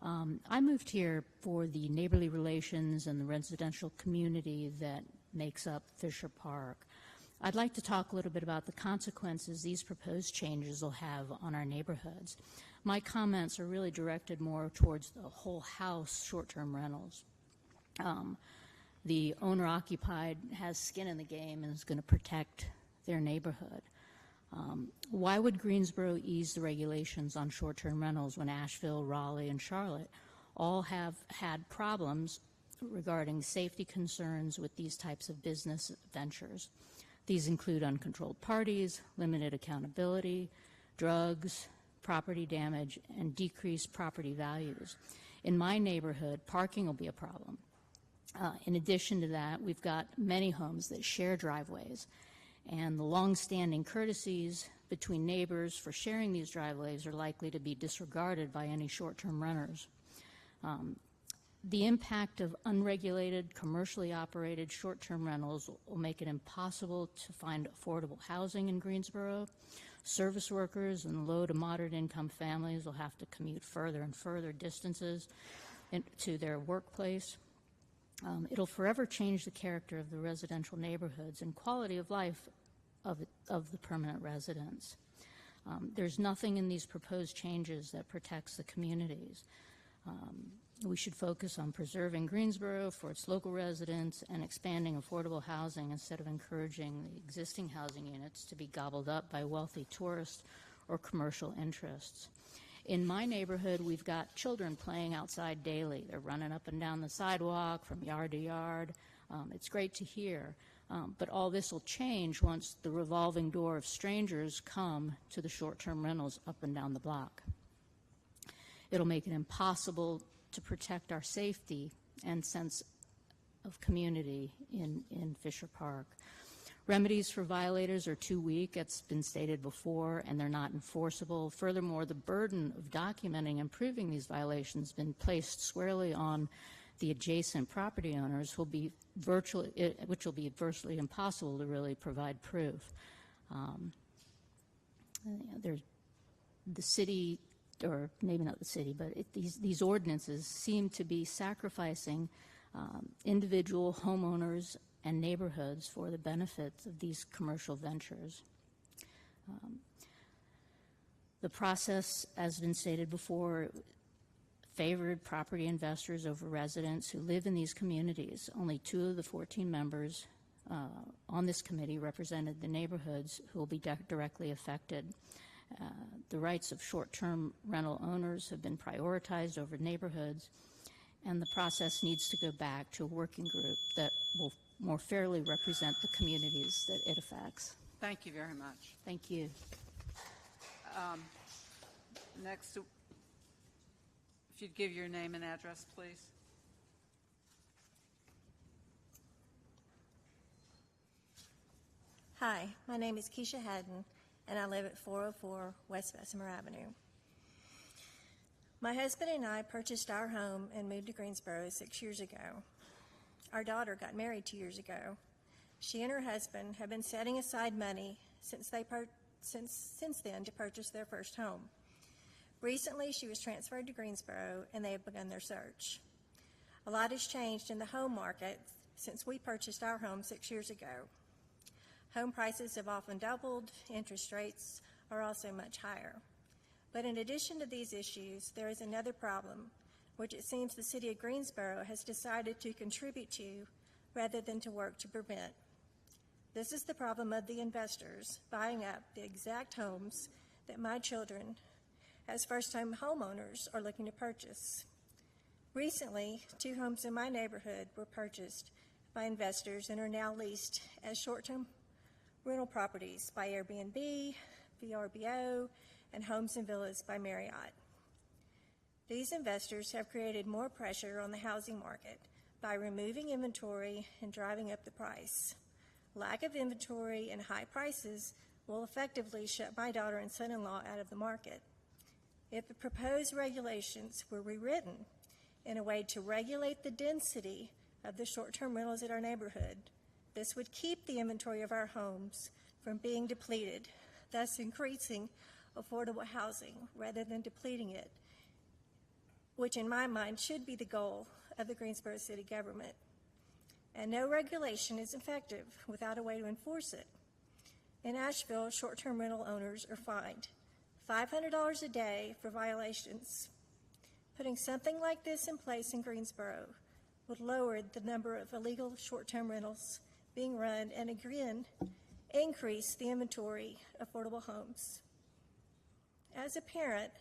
I moved here for the neighborly relations and the residential community that makes up Fisher Park. I'd like to talk a little bit about the consequences these proposed changes will have on our neighborhoods. My comments are really directed more towards the whole house short-term rentals. The owner-occupied has skin in the game and is going to protect their neighborhood. Why would Greensboro ease the regulations on short-term rentals when Asheville, Raleigh, and Charlotte all have had problems regarding safety concerns with these types of business ventures? These include uncontrolled parties, limited accountability, drugs, property damage, and decreased property values. In my neighborhood, parking will be a problem. In addition to that, we've got many homes that share driveways, and the long-standing courtesies between neighbors for sharing these driveways are likely to be disregarded by any short-term renters. The impact of unregulated, commercially operated short-term rentals will make it impossible to find affordable housing in Greensboro. Service workers and low to moderate income families will have to commute further and further distances to their workplace. It'll forever change the character of the residential neighborhoods and quality of life of the permanent residents. There's nothing in these proposed changes that protects the communities. We should focus on preserving Greensboro for its local residents and expanding affordable housing instead of encouraging the existing housing units to be gobbled up by wealthy tourists or commercial interests. In my neighborhood, we've got children playing outside daily. They're running up and down the sidewalk from yard to yard. It's great to hear. But all this will change once the revolving door of strangers come to the short-term rentals up and down the block. It'll make it impossible to protect our safety and sense of community in Fisher Park. Remedies for violators are too weak, it's been stated before, and they're not enforceable. Furthermore, the burden of documenting and proving these violations has been placed squarely on the adjacent property owners, which will be virtually impossible to really provide proof. The city, or maybe not the city, but these ordinances seem to be sacrificing individual homeowners and neighborhoods for the benefits of these commercial ventures. The process, as been stated before, favored property investors over residents who live in these communities. Only 2 of the 14 members on this committee represented the neighborhoods who will be directly affected. The rights of short-term rental owners have been prioritized over neighborhoods, and the process needs to go back to a working group that will more fairly represent the communities that it affects. Thank you very much. Thank you. Next, if you'd give your name and address, please. Hi, my name is Keisha Haddon, and I live at 404 West Bessemer Avenue. My husband and I purchased our home and moved to Greensboro 6 years ago. Our daughter got married 2 years ago. She and her husband have been setting aside money since then to purchase their first home. Recently, she was transferred to Greensboro, and they have begun their search. A lot has changed in the home market since we purchased our home 6 years ago. Home prices have often doubled. Interest rates are also much higher. But in addition to these issues, there is another problem, which it seems the city of Greensboro has decided to contribute to rather than to work to prevent. This is the problem of the investors buying up the exact homes that my children, as first-time homeowners, are looking to purchase. Recently, 2 homes in my neighborhood were purchased by investors and are now leased as short-term rental properties by Airbnb, VRBO, and Homes and Villas by Marriott. These investors have created more pressure on the housing market by removing inventory and driving up the price. Lack of inventory and high prices will effectively shut my daughter and son-in-law out of the market. If the proposed regulations were rewritten in a way to regulate the density of the short-term rentals in our neighborhood, this would keep the inventory of our homes from being depleted, thus increasing affordable housing rather than depleting it, which in my mind should be the goal of the Greensboro city government. And no regulation is effective without a way to enforce it. In Asheville, short-term rental owners are fined $500 a day for violations. Putting something like this in place in Greensboro would lower the number of illegal short-term rentals being run and again increase the inventory of affordable homes. As a parent,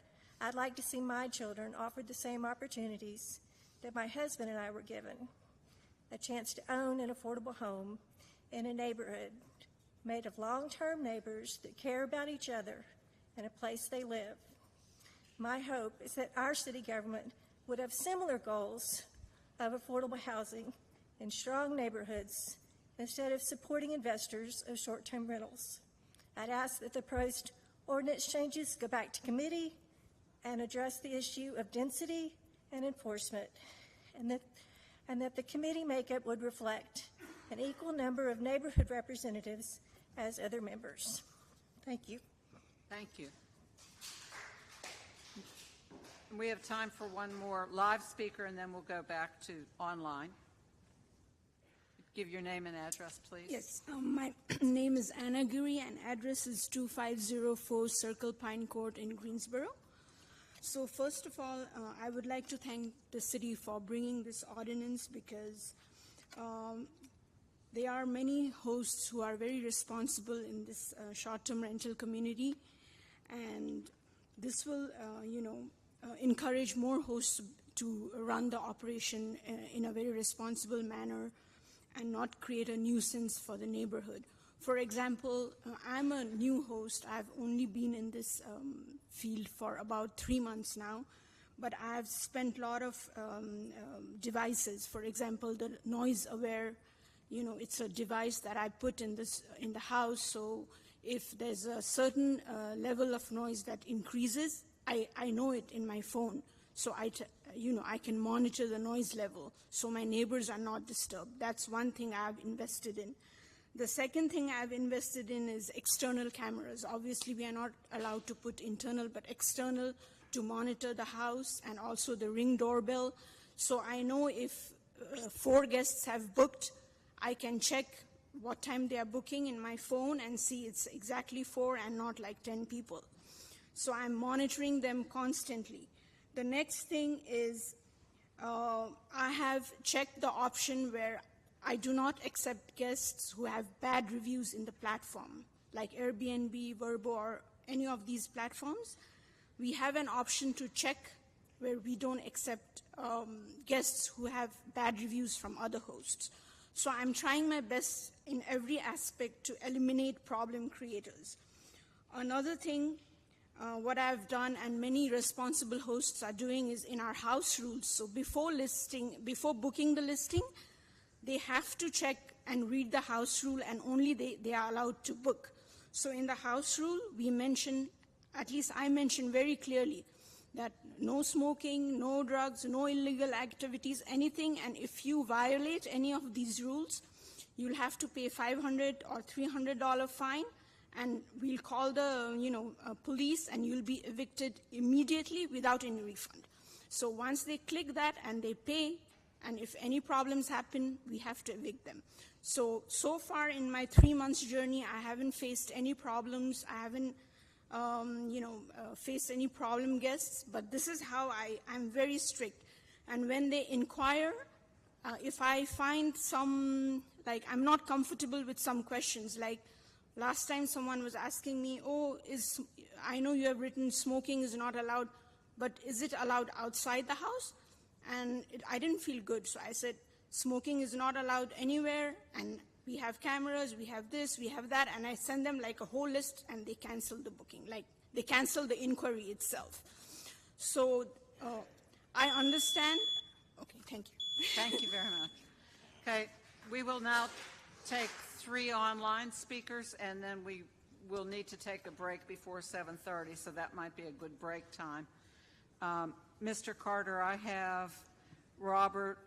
I'd like to see my children offered the same opportunities that my husband and I were given, a chance to own an affordable home in a neighborhood made of long-term neighbors that care about each other and a place they live. My hope is that our city government would have similar goals of affordable housing in strong neighborhoods instead of supporting investors of short-term rentals. I'd ask that the proposed ordinance changes go back to committee and address the issue of density and enforcement, and that the committee makeup would reflect an equal number of neighborhood representatives as other members. Thank you. Thank you. We have time for one more live speaker, and then we'll go back to online. Give your name and address, please. Yes, my name is Anna Guri, and address is 2504 Circle Pine Court in Greensboro. So first of all, I would like to thank the city for bringing this ordinance because there are many hosts who are very responsible in this short-term rental community, and this will, encourage more hosts to run the operation in a very responsible manner and not create a nuisance for the neighborhood. For example, I'm a new host. I've only been in this field for about 3 months now, but I've spent a lot of devices. For example, the noise aware, it's a device that I put in the house, so if there's a certain level of noise that increases, I know it in my phone. So I can monitor the noise level so my neighbors are not disturbed. That's one thing I've invested in. The second thing I've invested in is external cameras. Obviously, we are not allowed to put internal, but external to monitor the house, and also the Ring doorbell. So I know if 4 guests have booked, I can check what time they are booking in my phone and see it's exactly 4 and not like 10 people. So I'm monitoring them constantly. The next thing is I have checked the option where I do not accept guests who have bad reviews in the platform, like Airbnb, Vrbo, or any of these platforms. We have an option to check where we don't accept guests who have bad reviews from other hosts. So I'm trying my best in every aspect to eliminate problem creators. Another thing, what I've done and many responsible hosts are doing is in our house rules. So before booking the listing, they have to check and read the house rule, and only they are allowed to book. So in the house rule, we mention, at least I mention very clearly, that no smoking, no drugs, no illegal activities, anything, and if you violate any of these rules, you'll have to pay $500 or $300 fine, and we'll call the police, and you'll be evicted immediately without any refund. So once they click that and they pay, and if any problems happen, we have to evict them. So far in my 3 months journey, I haven't faced any problems. I haven't, faced any problem guests, but this is how I'm very strict. And when they inquire, if I find I'm not comfortable with some questions, like last time someone was asking me, I know you have written smoking is not allowed, but is it allowed outside the house? And I didn't feel good, so I said, smoking is not allowed anywhere, and we have cameras, we have this, we have that, and I send them like a whole list, and they cancel the booking, like they cancel the inquiry itself. So I understand. Okay, thank you. Thank you very much. Okay, we will now take 3 online speakers, and then we will need to take a break before 7:30, so that might be a good break time. Mr. Carter, I have Robert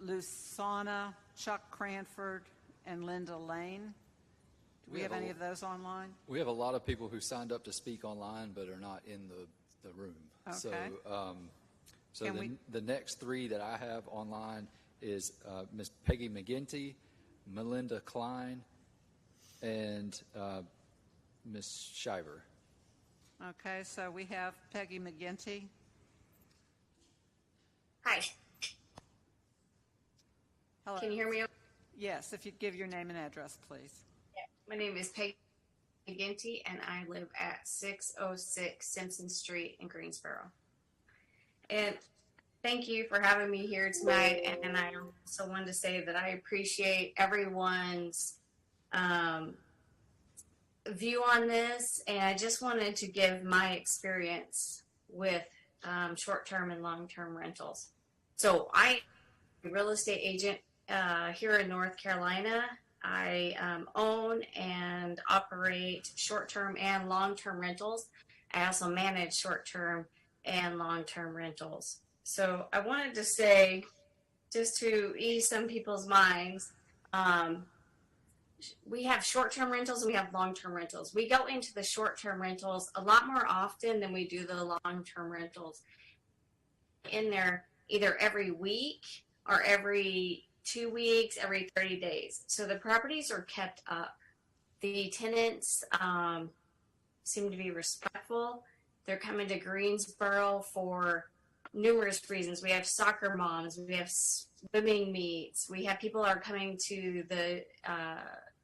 Lusana, Chuck Cranford, and Linda Lane. Do we have any of those online? We have a lot of people who signed up to speak online but are not in the room. Okay. So the next 3 that I have online is Ms. Peggy McGinty, Melinda Klein, and Ms. Shiver. Okay, so we have Peggy McGinty. Hi. Hello. Can you hear me? Yes, if you'd give your name and address, please. Yeah. My name is Peggy McGinty, and I live at 606 Simpson Street in Greensboro. And thank you for having me here tonight. And I also wanted to say that I appreciate everyone's view on this. And I just wanted to give my experience with short-term and long-term rentals. So I'm a real estate agent here in North Carolina. I own and operate short-term and long-term rentals. I also manage short-term and long-term rentals. So I wanted to say, just to ease some people's minds, we have short-term rentals and we have long-term rentals. We go into the short-term rentals a lot more often than we do the long-term rentals. In there either every week or every 2 weeks, every 30 days. So the properties are kept up. The tenants seem to be respectful, They're coming to Greensboro for numerous reasons. We have soccer moms, we have swimming meets, we have people are coming to the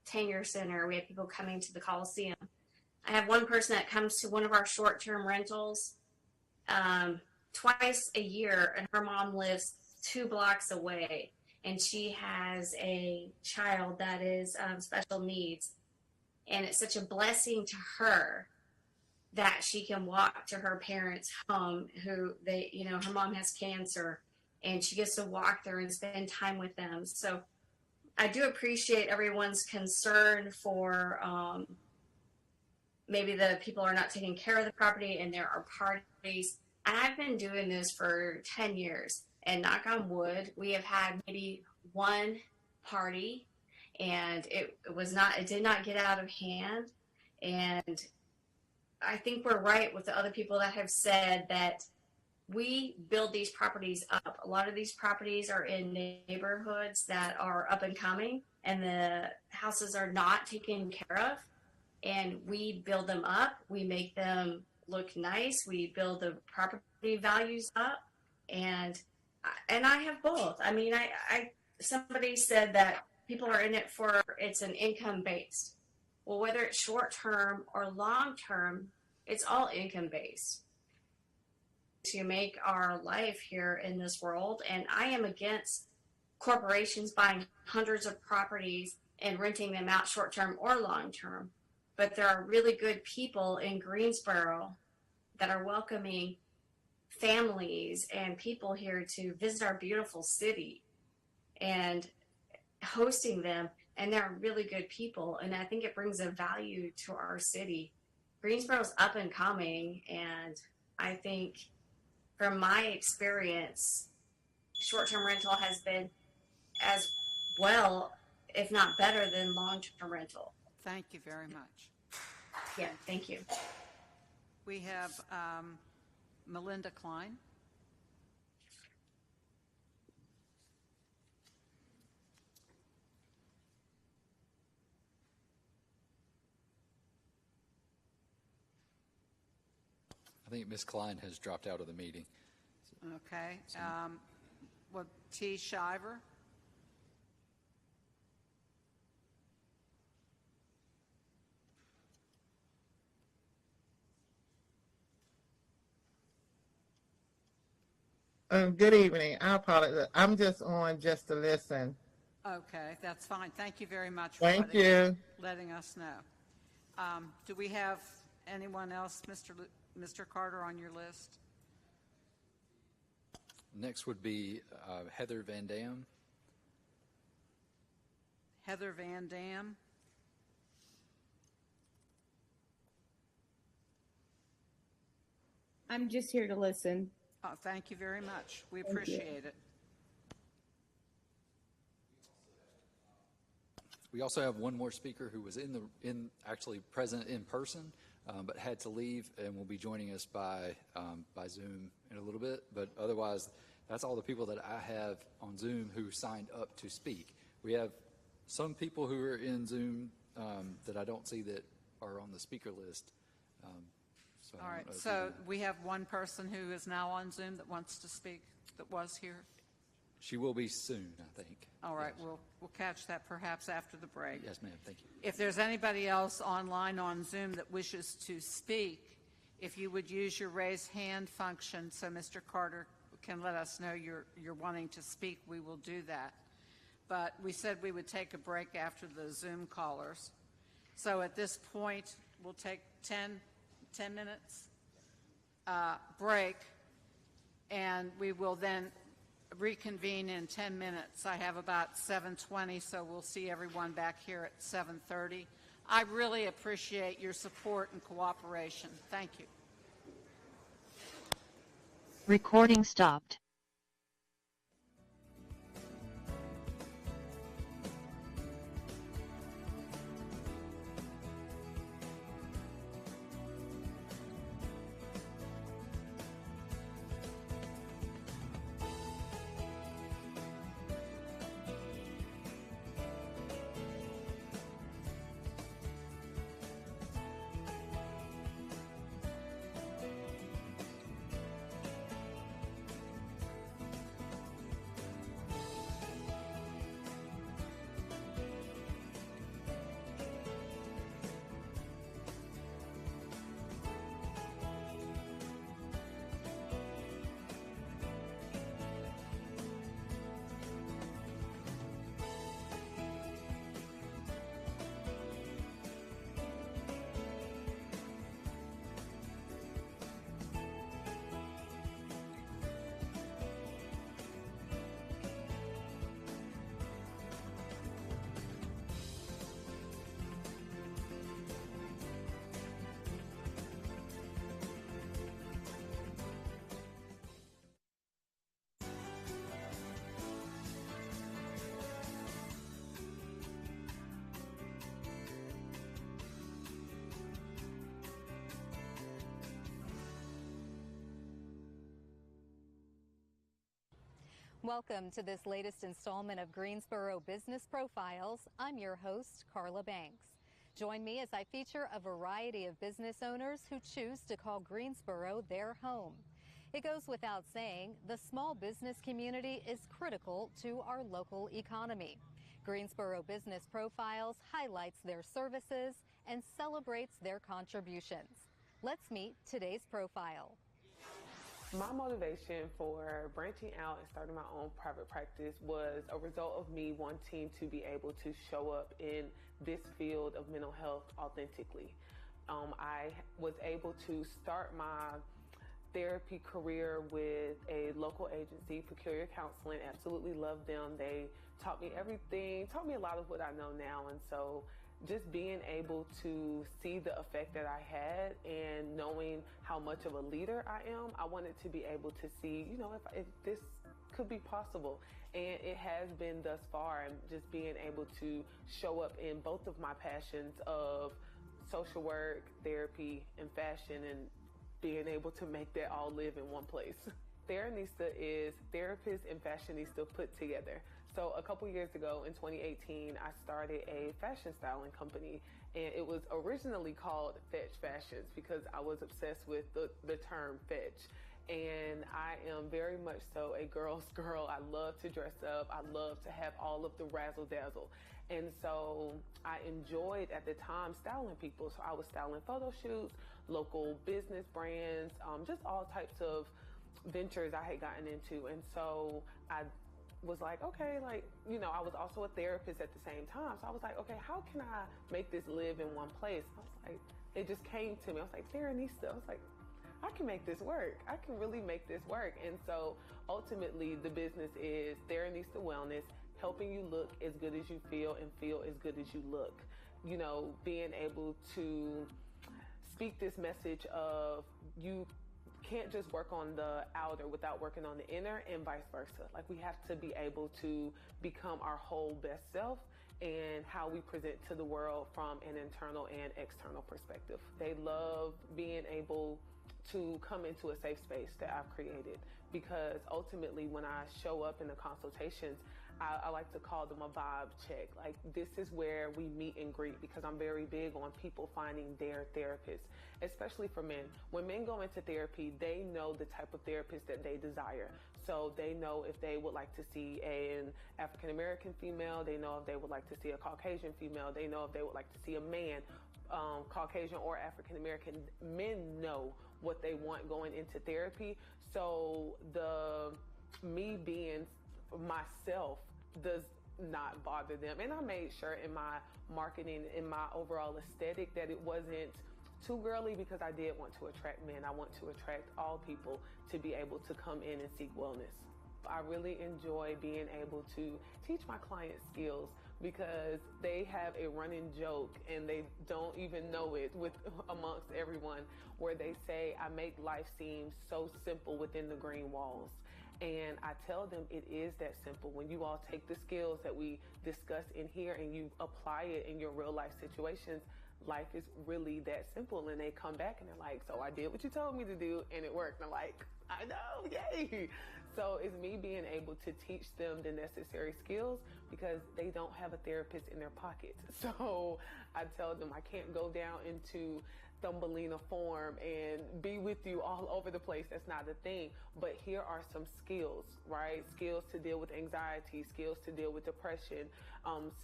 Tanger Center, we have people coming to the Coliseum. I have one person that comes to one of our short-term rentals twice a year, and her mom lives 2 blocks away, and she has a child that is special needs, and it's such a blessing to her that she can walk to her parents' home who her mom has cancer, and she gets to walk there and spend time with them. So I do appreciate everyone's concern for maybe the people are not taking care of the property and there are parties. And I've been doing this for 10 years, and knock on wood, we have had maybe one party, and it did not get out of hand. And I think we're right with the other people that have said that we build these properties up. A lot of these properties are in neighborhoods that are up and coming, and the houses are not taken care of. And we build them up. We make them look nice. We build the property values up. And I have both. I mean, somebody said that people are in it for it's an income based. Well, whether it's short term or long term, it's all income based to make our life here in this world. And I am against corporations buying hundreds of properties and renting them out short term or long term. But there are really good people in Greensboro that are welcoming families and people here to visit our beautiful city and hosting them. And they're really good people, and I think it brings a value to our city. Greensboro's up and coming, and I think from my experience, short-term rental has been as well, if not better, than long-term rental. Thank you very much. Yeah, thank you. We have Melinda Klein. I think Ms. Klein has dropped out of the meeting. Okay. T. Shiver. Good evening. I apologize. I'm just on just to listen. Okay, that's fine. Thank you very much for letting us know. Do we have anyone else, Mr. Carter, on your list? Next would be Heather Van Dam. Heather Van Dam. I'm just here to listen. Thank you very much. We appreciate it. We also have one more speaker who was actually present in person, but had to leave and will be joining us by Zoom in a little bit. But otherwise, that's all the people that I have on Zoom who signed up to speak. We have some people who are in Zoom that I don't see that are on the speaker list. All right, so we have one person who is now on Zoom that wants to speak that was here. She will be soon, I think. All right, yes. We'll catch that perhaps after the break. Yes, ma'am, thank you. If there's anybody else online on Zoom that wishes to speak, if you would use your raise hand function so Mr. Carter can let us know you're wanting to speak, we will do that. But we said we would take a break after the Zoom callers. So at this point, we'll take 10 minutes break, and we will then reconvene in 10 minutes. I have about 7:20, so we'll see everyone back here at 7:30. I really appreciate your support and cooperation. Thank you. Recording stopped. Welcome to this latest installment of Greensboro Business Profiles. I'm your host, Carla Banks. Join me as I feature a variety of business owners who choose to call Greensboro their home. It goes without saying, the small business community is critical to our local economy. Greensboro Business Profiles highlights their services and celebrates their contributions. Let's meet today's profile. My motivation for branching out and starting my own private practice was a result of me wanting to be able to show up in this field of mental health authentically. I was able to start my therapy career with a local agency, Peculiar Counseling. Absolutely loved them. They taught me everything, taught me a lot of what I know now. And so just being able to see the effect that I had and knowing how much of a leader I am, I wanted to be able to see, if this could be possible. And it has been thus far, and just being able to show up in both of my passions of social work, therapy, and fashion, and being able to make that all live in one place. Theranista is therapist and fashionista put together. So a couple years ago in 2018, I started a fashion styling company, and it was originally called Fetch Fashions because I was obsessed with the term fetch. And I am very much so a girl's girl. I love to dress up. I love to have all of the razzle dazzle. And so I enjoyed at the time styling people. So I was styling photo shoots, local business brands, just all types of ventures I had gotten into. And so I was like, okay, I was also a therapist at the same time. So I was like, okay, how can I make this live in one place? I was like, it just came to me. I was like, Theranista. I was like, I can make this work. I can really make this work. And so ultimately the business is Theranista Wellness, helping you look as good as you feel and feel as good as you look. Being able to speak this message of you can't just work on the outer without working on the inner, and vice versa. Like, we have to be able to become our whole best self and how we present to the world from an internal and external perspective. They love being able to come into a safe space that I've created, because ultimately when I show up in the consultations, I like to call them a vibe check. Like, this is where we meet and greet, because I'm very big on people finding their therapist, especially for men. When men go into therapy, they know the type of therapist that they desire. So they know if they would like to see an African-American female, they know if they would like to see a Caucasian female, they know if they would like to see a man, Caucasian or African-American. Men know what they want going into therapy. So me being myself does not bother them. And I made sure in my marketing, in my overall aesthetic, that it wasn't too girly, because I did want to attract men. I want to attract all people to be able to come in and seek wellness. I really enjoy being able to teach my clients skills, because they have a running joke, and they don't even know it amongst everyone, where they say, I make life seem so simple within the green walls. And I tell them it is that simple. When you all take the skills that we discuss in here and you apply it in your real life situations, life is really that simple. And they come back and they're like, so I did what you told me to do and it worked. And I'm like, I know, yay. So it's me being able to teach them the necessary skills, because they don't have a therapist in their pockets. So I tell them I can't go down into Thumbelina form and be with you all over the place. That's not the thing. But here are some skills, right? Skills to deal with anxiety, skills to deal with depression,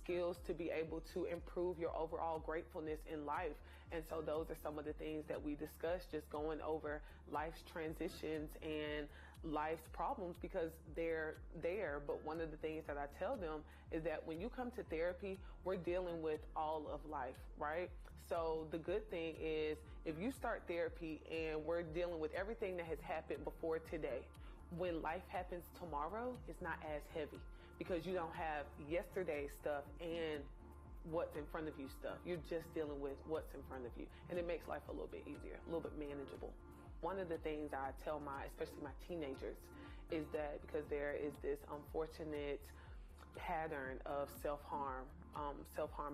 skills to be able to improve your overall gratefulness in life. And so those are some of the things that we discuss, just going over life's transitions and life's problems, because they're there. But one of the things that I tell them is that when you come to therapy, we're dealing with all of life, right? So the good thing is, if you start therapy and we're dealing with everything that has happened before today, when life happens tomorrow, it's not as heavy, because you don't have yesterday's stuff and what's in front of you stuff. You're just dealing with what's in front of you. And it makes life a little bit easier, a little bit manageable. One of the things I tell especially my teenagers, is that because there is this unfortunate pattern of self-harm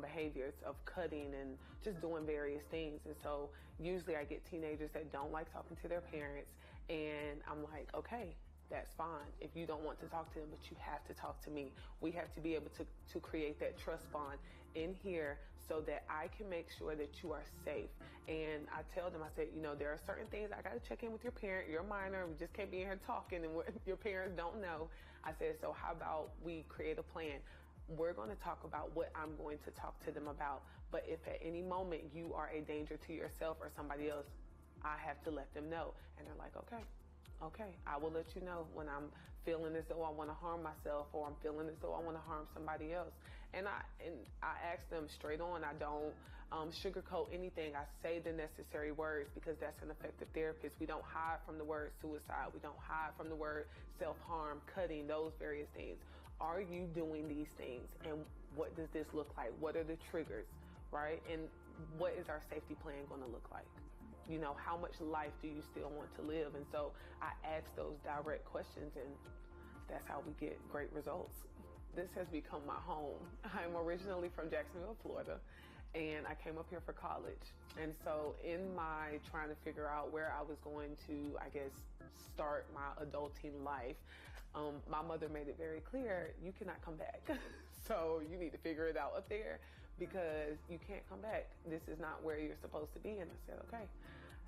behaviors, of cutting and just doing various things. And so usually I get teenagers that don't like talking to their parents, and I'm like, okay, that's fine. If you don't want to talk to them, but you have to talk to me. We have to be able to create that trust bond in here so that I can make sure that you are safe. And I tell them, I said, you know, there are certain things I got to check in with your parent. You're a minor. We just can't be in here talking and your parents don't know. I said, so how about we create a plan? We're going to talk about what I'm going to talk to them about. But if at any moment you are a danger to yourself or somebody else, I have to let them know. And they're like, okay, I will let you know when I'm feeling as though I want to harm myself or I'm feeling as though I want to harm somebody else. And I ask them straight on. I don't sugarcoat anything. I say the necessary words because that's an effective therapist. We don't hide from the word suicide. We don't hide from the word self-harm, cutting, those various things. Are you doing these things? And what does this look like? What are the triggers, right? And what is our safety plan going to look like? You know, how much life do you still want to live? And so I ask those direct questions, and that's how we get great results. This has become my home. I'm originally from Jacksonville, Florida, and I came up here for college. And so in my trying to figure out where I was going to, I guess, start my adulting life, my mother made it very clear, you cannot come back. So you need to figure it out up there because you can't come back. This is not where you're supposed to be. And I said, okay. I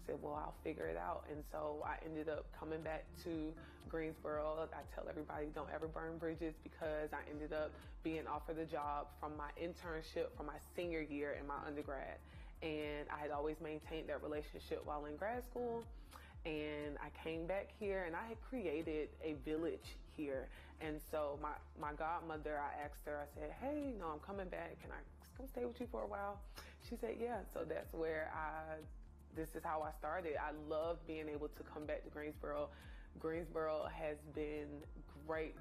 said, well, I'll figure it out. And so I ended up coming back to Greensboro. I tell everybody, don't ever burn bridges, because I ended up being offered the job from my internship from my senior year in my undergrad. And I had always maintained that relationship while in grad school. And I came back here and I had created a village here. And so my godmother, I asked her, I said, hey, you know, I'm coming back. Can I come stay with you for a while? She said, yeah. So that's where this is how I started. I love being able to come back to Greensboro. Greensboro has been great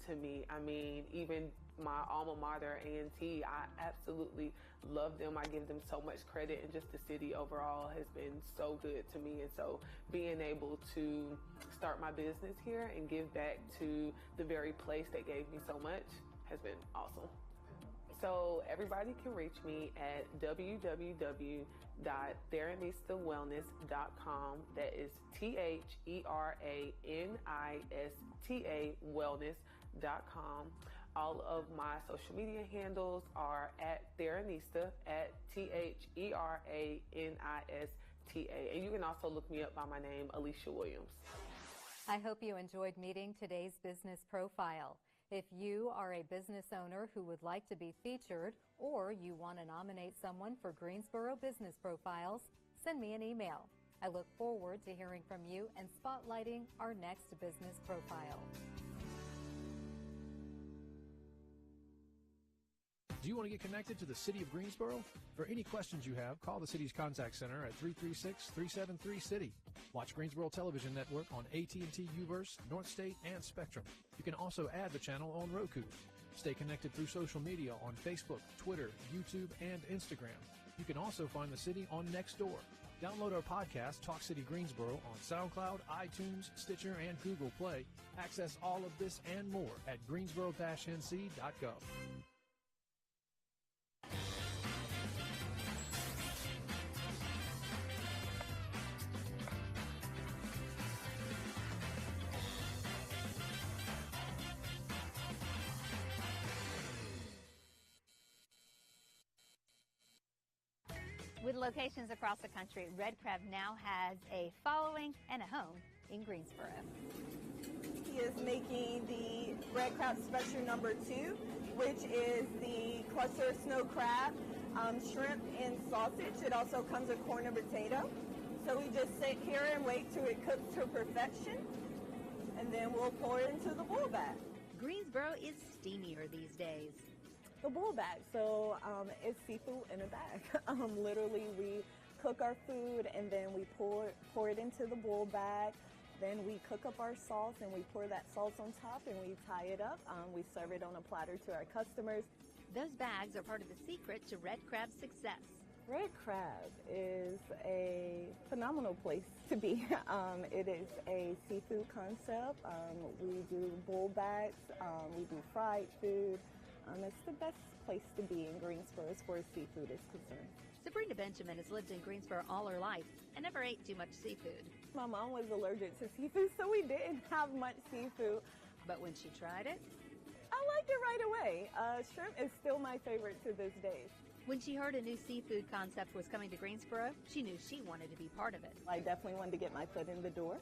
to me. I mean, even my alma mater, A&T, I absolutely love them. I give them so much credit, and just the city overall has been so good to me. And so being able to start my business here and give back to the very place that gave me so much has been awesome. So everybody can reach me at www.theranistawellness.com. That is THERANISTA wellness.com. All of my social media handles are at Theranista, at THERANISTA. And you can also look me up by my name, Alicia Williams. I hope you enjoyed meeting today's business profile. If you are a business owner who would like to be featured, or you want to nominate someone for Greensboro Business Profiles, send me an email. I look forward to hearing from you and spotlighting our next business profile. Do you want to get connected to the City of Greensboro? For any questions you have, call the city's contact center at 336-373-CITY. Watch Greensboro Television Network on AT&T Uverse, North State, and Spectrum. You can also add the channel on Roku. Stay connected through social media on Facebook, Twitter, YouTube, and Instagram. You can also find the city on Nextdoor. Download our podcast, Talk City Greensboro, on SoundCloud, iTunes, Stitcher, and Google Play. Access all of this and more at greensboro-nc.gov. With locations across the country, Red Crab now has a following and a home in Greensboro. He is making the Red Crab Special number 2, which is the cluster snow crab, shrimp, and sausage. It also comes with corn and potato. So we just sit here and wait till it cooks to perfection, and then we'll pour it into the bowl bag. Greensboro is steamier these days. The bowl bag, so it's seafood in a bag. Literally, we cook our food and then we pour it into the bowl bag. Then we cook up our sauce and we pour that sauce on top and we tie it up. We serve it on a platter to our customers. Those bags are part of the secret to Red Crab's success. Red Crab is a phenomenal place to be. It is a seafood concept. We do bowl bags. We do fried food. It's the best place to be in Greensboro as far as seafood is concerned. Sabrina Benjamin has lived in Greensboro all her life and never ate too much seafood. My mom was allergic to seafood, so we didn't have much seafood. But when she tried it, I liked it right away. Shrimp is still my favorite to this day. when she heard a new seafood concept was coming to Greensboro, she knew she wanted to be part of it. I definitely wanted to get my foot in the door.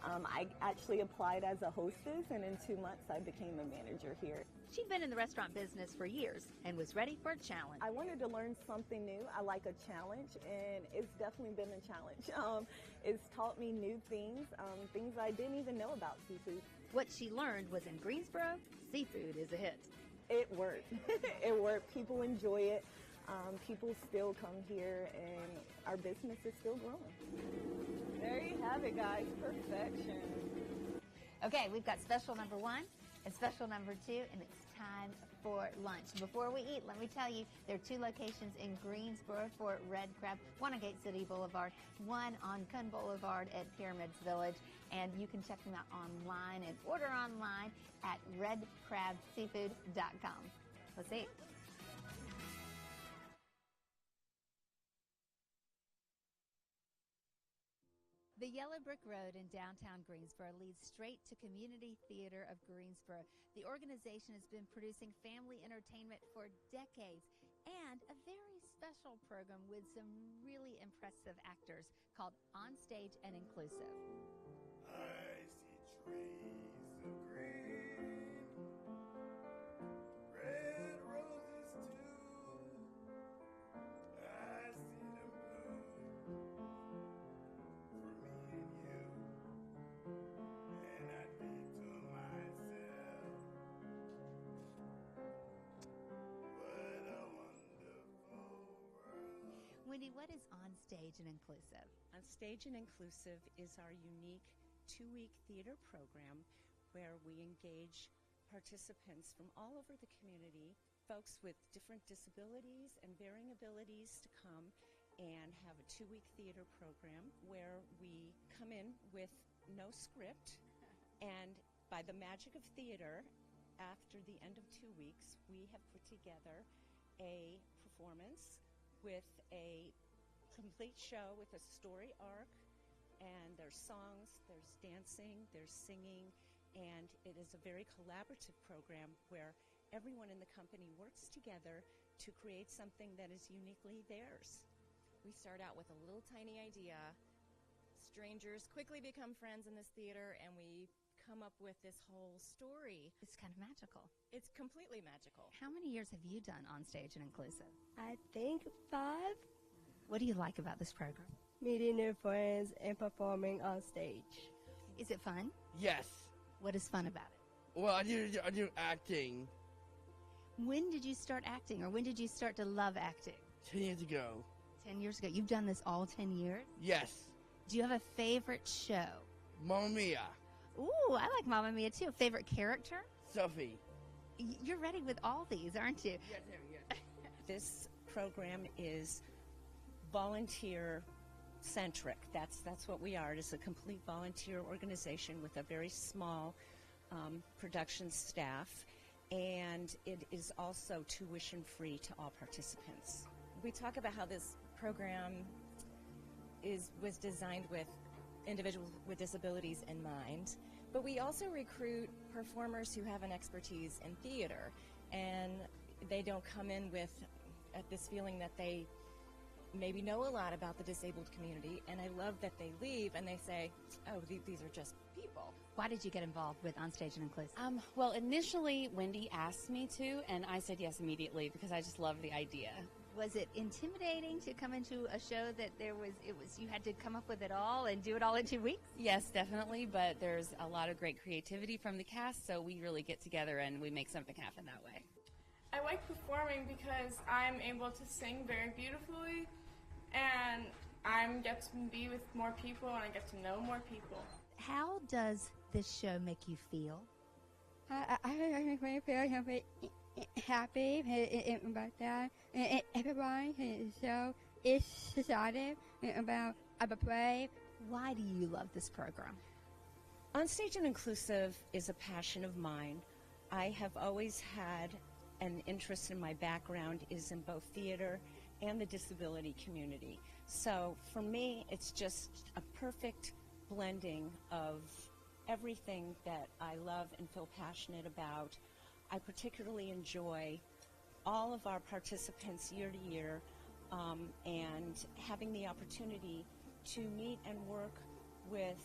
I actually applied as a hostess, and in 2 months I became a manager here. She'd been in the restaurant business for years and was ready for a challenge. I wanted to learn something new. I like a challenge, and it's definitely been a challenge. It's taught me new things, things I didn't even know about seafood. What she learned was in Greensboro, seafood is a hit. It worked. It worked. People enjoy it. People still come here, and our business is still growing. There you have it, guys. Perfection. Okay, we've got special number 1 and special number 2, and it's time for lunch. Before we eat, let me tell you, there are 2 locations in Greensboro for Red Crab, one on Gate City Boulevard, one on Kun Boulevard at Pyramids Village, and you can check them out online and order online at redcrabseafood.com. Let's eat. The Yellow Brick Road in downtown Greensboro leads straight to Community Theater of Greensboro. The organization has been producing family entertainment for decades and a very special program with some really impressive actors called On Stage and Inclusive. I see trees of green, red roses too. I see them bloom for me and you. And I think to myself, what a wonderful world. Wendy, what is On Stage and Inclusive? On Stage and Inclusive is our unique 2-week theater program where we engage participants from all over the community, folks with different disabilities and varying abilities to come and have a 2-week theater program where we come in with no script, and by the magic of theater, after the end of 2 weeks, we have put together a performance with a complete show with a story arc, and there's songs, there's dancing, there's singing, and it is a very collaborative program where everyone in the company works together to create something that is uniquely theirs. We start out with a little tiny idea. Strangers quickly become friends in this theater, and we come up with this whole story. It's kind of magical. It's completely magical. How many years have you done On Stage and Inclusive? I think 5. What do you like about this program? Meeting new friends and performing on stage. Is it fun? Yes. What is fun about it? Well, I do acting. When did you start acting, or when did you start to love acting? 10 years ago. 10 years ago. You've done this all 10 years? Yes. Do you have a favorite show? Mamma Mia. Ooh, I like Mamma Mia too. Favorite character? Sophie. You're ready with all these, aren't you? Yes, yes. This program is volunteer centric. That's what we are. It is a complete volunteer organization with a very small production staff, and it is also tuition free to all participants. We talk about how this program was designed with individuals with disabilities in mind, but we also recruit performers who have an expertise in theater, and they don't come in with this feeling that they maybe know a lot about the disabled community, and I love that they leave and they say, oh, these are just people. Why did you get involved with On Stage and Inclusive? Well, initially Wendy asked me to, and I said yes immediately because I just love the idea. Was it intimidating to come into a show that you had to come up with it all and do it all in 2 weeks? Yes, definitely, but there's a lot of great creativity from the cast, so we really get together and we make something happen that way. I like performing because I'm able to sing very beautifully, and I get to be with more people and I get to know more people. How does this show make you feel? I feel very happy about that. And everyone is so excited about play. Why do you love this program? On Stage and Inclusive is a passion of mine. I have always had an interest in my background is in both theater and the disability community. So for me, it's just a perfect blending of everything that I love and feel passionate about. I particularly enjoy all of our participants year to year, and having the opportunity to meet and work with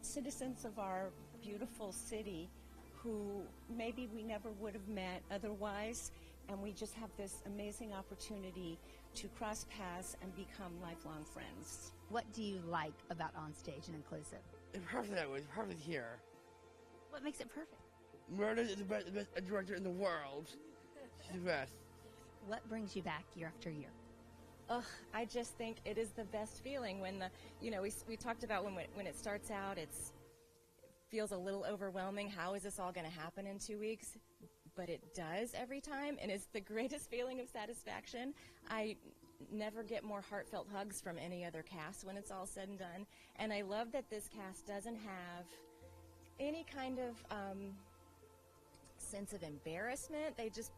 citizens of our beautiful city who maybe we never would have met otherwise, and we just have this amazing opportunity to cross paths and become lifelong friends. What do you like about Onstage and Inclusive? It's perfect that way. It's perfect here. What makes it perfect? Meredith is the best director in the world. She's the best. What brings you back year after year? Ugh, I just think it is the best feeling when we talked about when it starts out, it feels a little overwhelming. How is this all going to happen in 2 weeks? But it does every time, and it's the greatest feeling of satisfaction. I never get more heartfelt hugs from any other cast when it's all said and done. And I love that this cast doesn't have any kind of sense of embarrassment. They just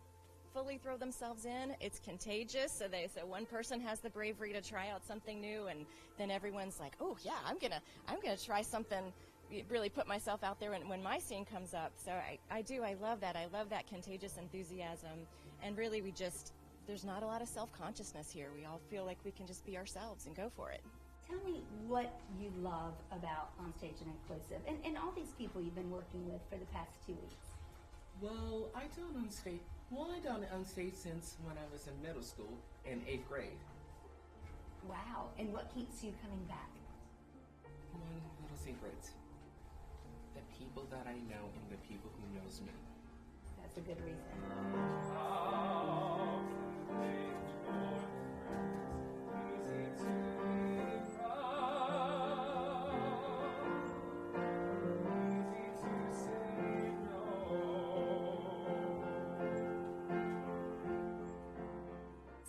fully throw themselves in. It's contagious. So one person has the bravery to try out something new, and then everyone's like, "Oh yeah, I'm gonna try something." Really put myself out there when my scene comes up. So I love that. I love that contagious enthusiasm. And really there's not a lot of self-consciousness here. We all feel like we can just be ourselves and go for it. Tell me what you love about Onstage and Inclusive and all these people you've been working with for the past 2 weeks. Well, I've done on stage since when I was in middle school in 8th grade. Wow. And what keeps you coming back? One little secret. The people that I know and the people who knows me. That's a good reason.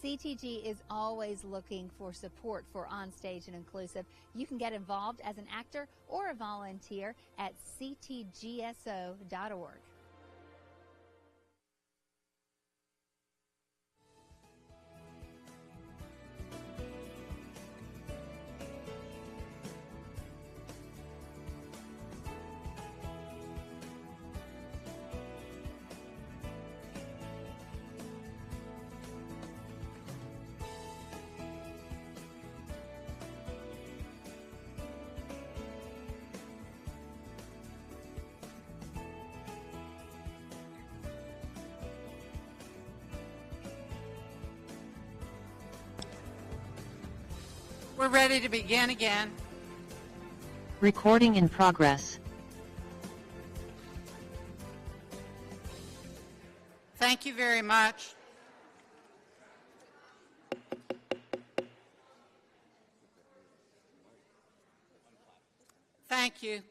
CTG is always looking for support for Onstage and Inclusive. You can get involved as an actor or a volunteer at ctgso.org. We're ready to begin again. Recording in progress. Thank you very much. Thank you.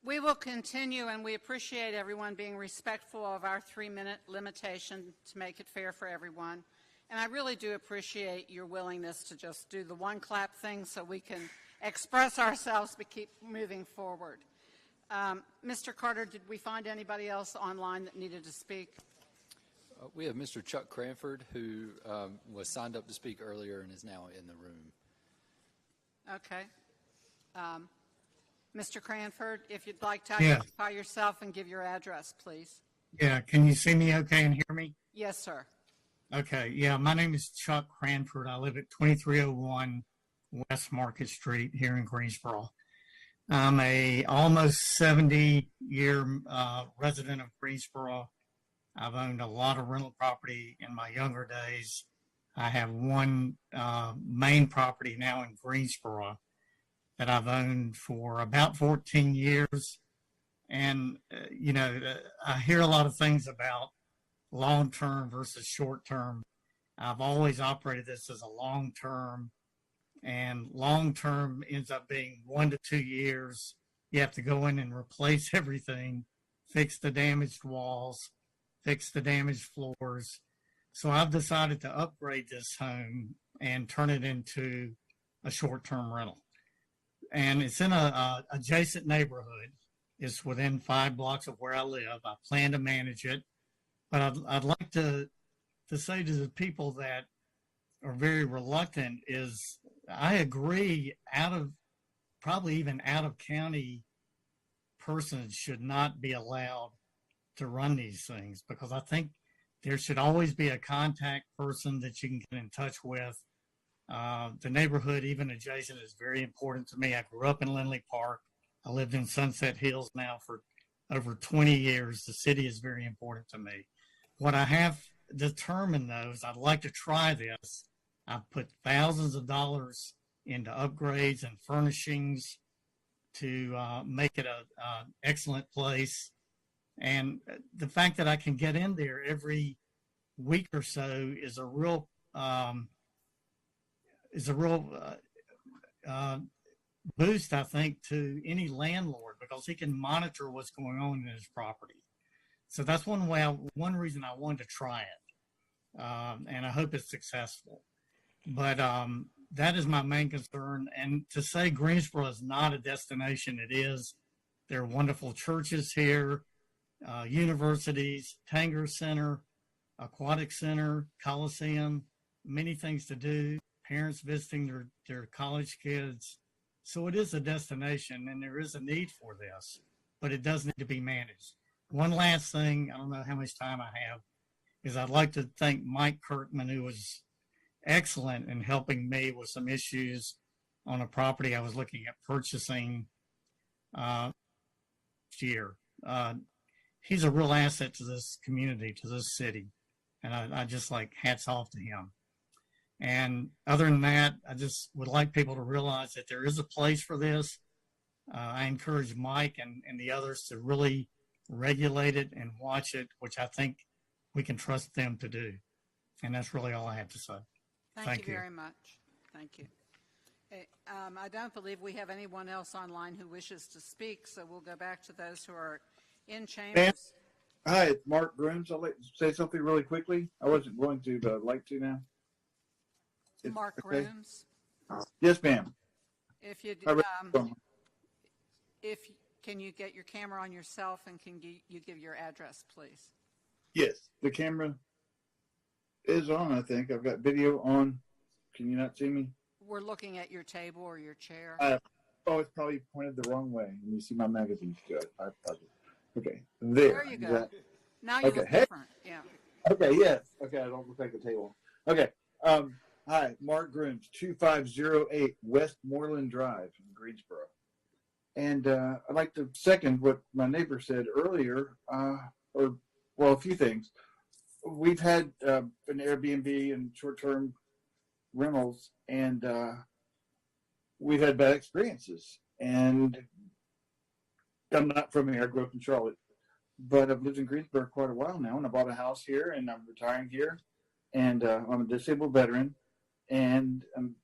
We will continue, and we appreciate everyone being respectful of our 3-minute limitation to make it fair for everyone. And I really do appreciate your willingness to just do the one clap thing so we can express ourselves but keep moving forward. Mr. Carter, did we find anybody else online that needed to speak? We have Mr. Chuck Cranford, who was signed up to speak earlier and is now in the room. Okay. Mr. Cranford, if you'd like to identify yourself and give your address, please. Yeah, can you see me okay and hear me? Yes, sir. Okay, yeah, my name is Chuck Cranford. I live at 2301 West Market Street here in Greensboro. I'm a almost 70-year resident of Greensboro. I've owned a lot of rental property in my younger days. I have one main property now in Greensboro that I've owned for about 14 years. And, I hear a lot of things about long-term versus short-term. I've always operated this as a long-term, and long-term ends up being 1 to 2 years. You have to go in and replace everything, fix the damaged walls, fix the damaged floors. So I've decided to upgrade this home and turn it into a short-term rental. And it's in a adjacent neighborhood. It's within 5 blocks of where I live. I plan to manage it. But I'd like to to say to the people that are very reluctant is I agree, probably even out of county persons should not be allowed to run these things, because I think there should always be a contact person that you can get in touch with. The neighborhood, even adjacent, is very important to me. I grew up in Lindley Park. I lived in Sunset Hills now for over 20 years. The city is very important to me. What I have determined, though, is I'd like to try this. I've put thousands of dollars into upgrades and furnishings to make it an excellent place. And the fact that I can get in there every week or so is a real boost, I think, to any landlord, because he can monitor what's going on in his property. So that's one reason I wanted to try it, and I hope it's successful. But that is my main concern. And to say Greensboro is not a destination, it is. There are wonderful churches here, universities, Tanger Center, Aquatic Center, Coliseum, many things to do, parents visiting their college kids. So it is a destination, and there is a need for this, but it does need to be managed. One last thing, I don't know how much time I have, is I'd like to thank Mike Kirkman, who was excellent in helping me with some issues on a property I was looking at purchasing last year. He's a real asset to this community, to this city, and I just hats off to him. And other than that, I just would like people to realize that there is a place for this. I encourage Mike and the others to really regulate it and watch it, which I think we can trust them to do. And that's really all I have to say. Thank you very much. Thank you. I don't believe we have anyone else online who wishes to speak, so we'll go back to those who are in chambers. Hi, it's Mark Grooms. I'd like to say something really quickly. I wasn't going to, but I'd like to now. Mark Grooms. Yes, ma'am. If can you get your camera on yourself, and can you give your address, please? Yes, the camera is on, I think. I've got video on. Can you not see me? We're looking at your table or your chair. It's probably pointed the wrong way. And you see my magazines. Good. Okay, there you go. Now you look different. Yeah. Okay, yes. Okay, I don't look like a table. Okay. Hi, Mark Grooms, 2508 Westmoreland Drive in Greensboro. And I'd like to second what my neighbor said earlier, a few things. We've had an Airbnb and short-term rentals, and we've had bad experiences. And I'm not from here. I grew up in Charlotte, but I've lived in Greensboro quite a while now, and I bought a house here, and I'm retiring here, and I'm a disabled veteran, and I'm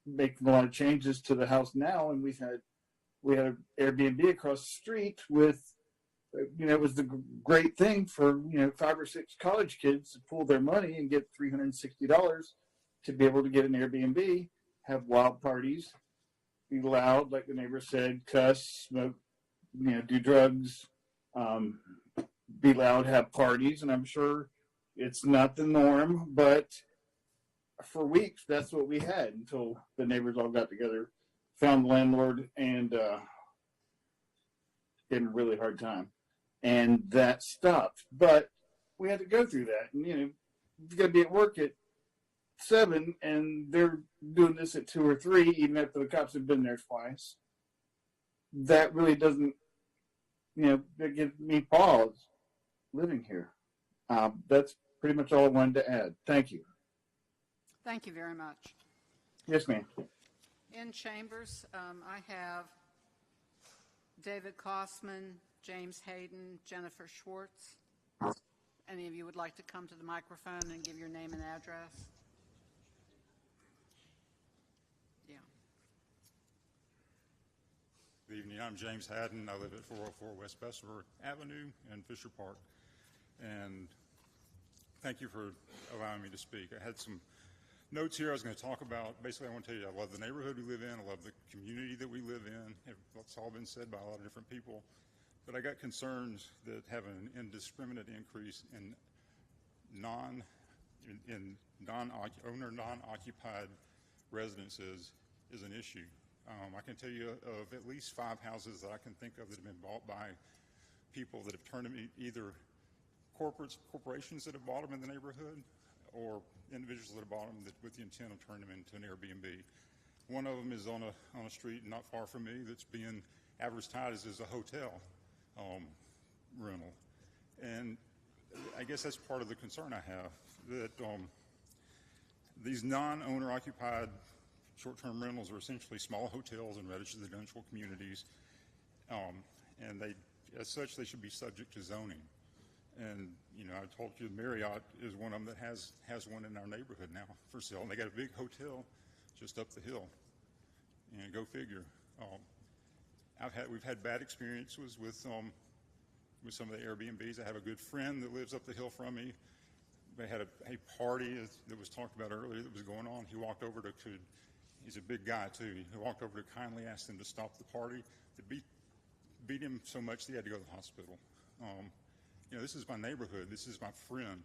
making a lot of changes to the house now, and we had an Airbnb across the street with, it was the great thing for, 5 or 6 college kids to pool their money and get $360 to be able to get an Airbnb, have wild parties, be loud, like the neighbor said, cuss, smoke, do drugs, be loud, have parties. And I'm sure it's not the norm, but for weeks, that's what we had until the neighbors all got together, found the landlord, and gave him a really hard time. And that stopped. But we had to go through that. And, you got to be at work at 7, and they're doing this at 2 or 3, even after the cops have been there twice. That really doesn't, that gives me pause living here. That's pretty much all I wanted to add. Thank you. Thank you very much. Yes, ma'am. In chambers, I have David Kossman, James Hayden, Jennifer Schwartz. Any of you would like to come to the microphone and give your name and address? Yeah. Good evening. I'm James Haddon. I live at 404 West Bessemer Avenue in Fisher Park. And thank you for allowing me to speak. I had some notes here I was going to talk about. Basically, I want to tell you I love the neighborhood we live in. I love the community that we live in. It's all been said by a lot of different people. But I got concerns that have an indiscriminate increase in in non-occupied residences is an issue. I can tell you of at least 5 houses that I can think of that have been bought by people that have turned them either corporations that have bought them in the neighborhood or individuals that have bought them with the intent of turning them into an Airbnb. One of them is on a street not far from me that's being advertised as a hotel rental. And I guess that's part of the concern I have, that these non-owner occupied short-term rentals are essentially small hotels in residential communities, and they, as such, they should be subject to zoning. And you know, I told you Marriott is one of them that has one in our neighborhood now for sale, and they got a big hotel just up the hill. And go figure. We've had bad experiences with some of the Airbnbs. I have a good friend that lives up the hill from me. They had a party that was talked about earlier that was going on. He walked over to he's a big guy too. He walked over to kindly ask them to stop the party. They beat him so much that he had to go to the hospital. You know, this is my neighborhood. This is my friend,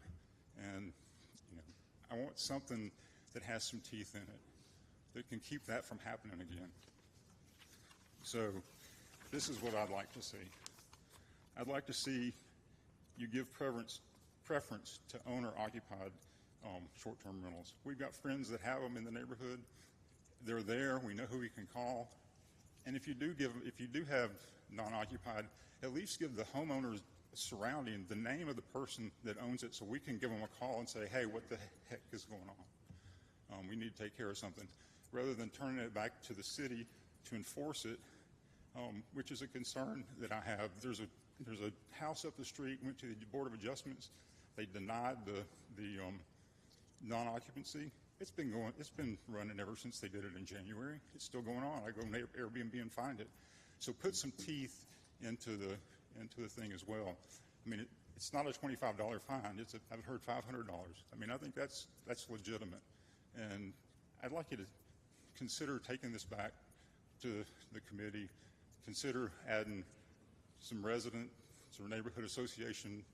and you know, I want something that has some teeth in it that can keep that from happening again. So this is what I'd like to see. I'd like to see you give preference to owner-occupied short-term rentals. We've got friends that have them in the neighborhood. They're there. We know who we can call. And if you do have non-occupied, at least give the homeowners surrounding the name of the person that owns it, so we can give them a call and say, hey, what the heck is going on? We need to take care of something, rather than turning it back to the city to enforce it, which is a concern that I have. There's a house up the street, went to the Board of Adjustments. They denied the non-occupancy. It's been running ever since they did it in January. It's still going on. I go on Airbnb and find it. So put some teeth into the thing as well. I mean, it's not a $25 fine. I've heard $500. I mean, I think that's legitimate. And I'd like you to consider taking this back to the committee, consider adding some neighborhood association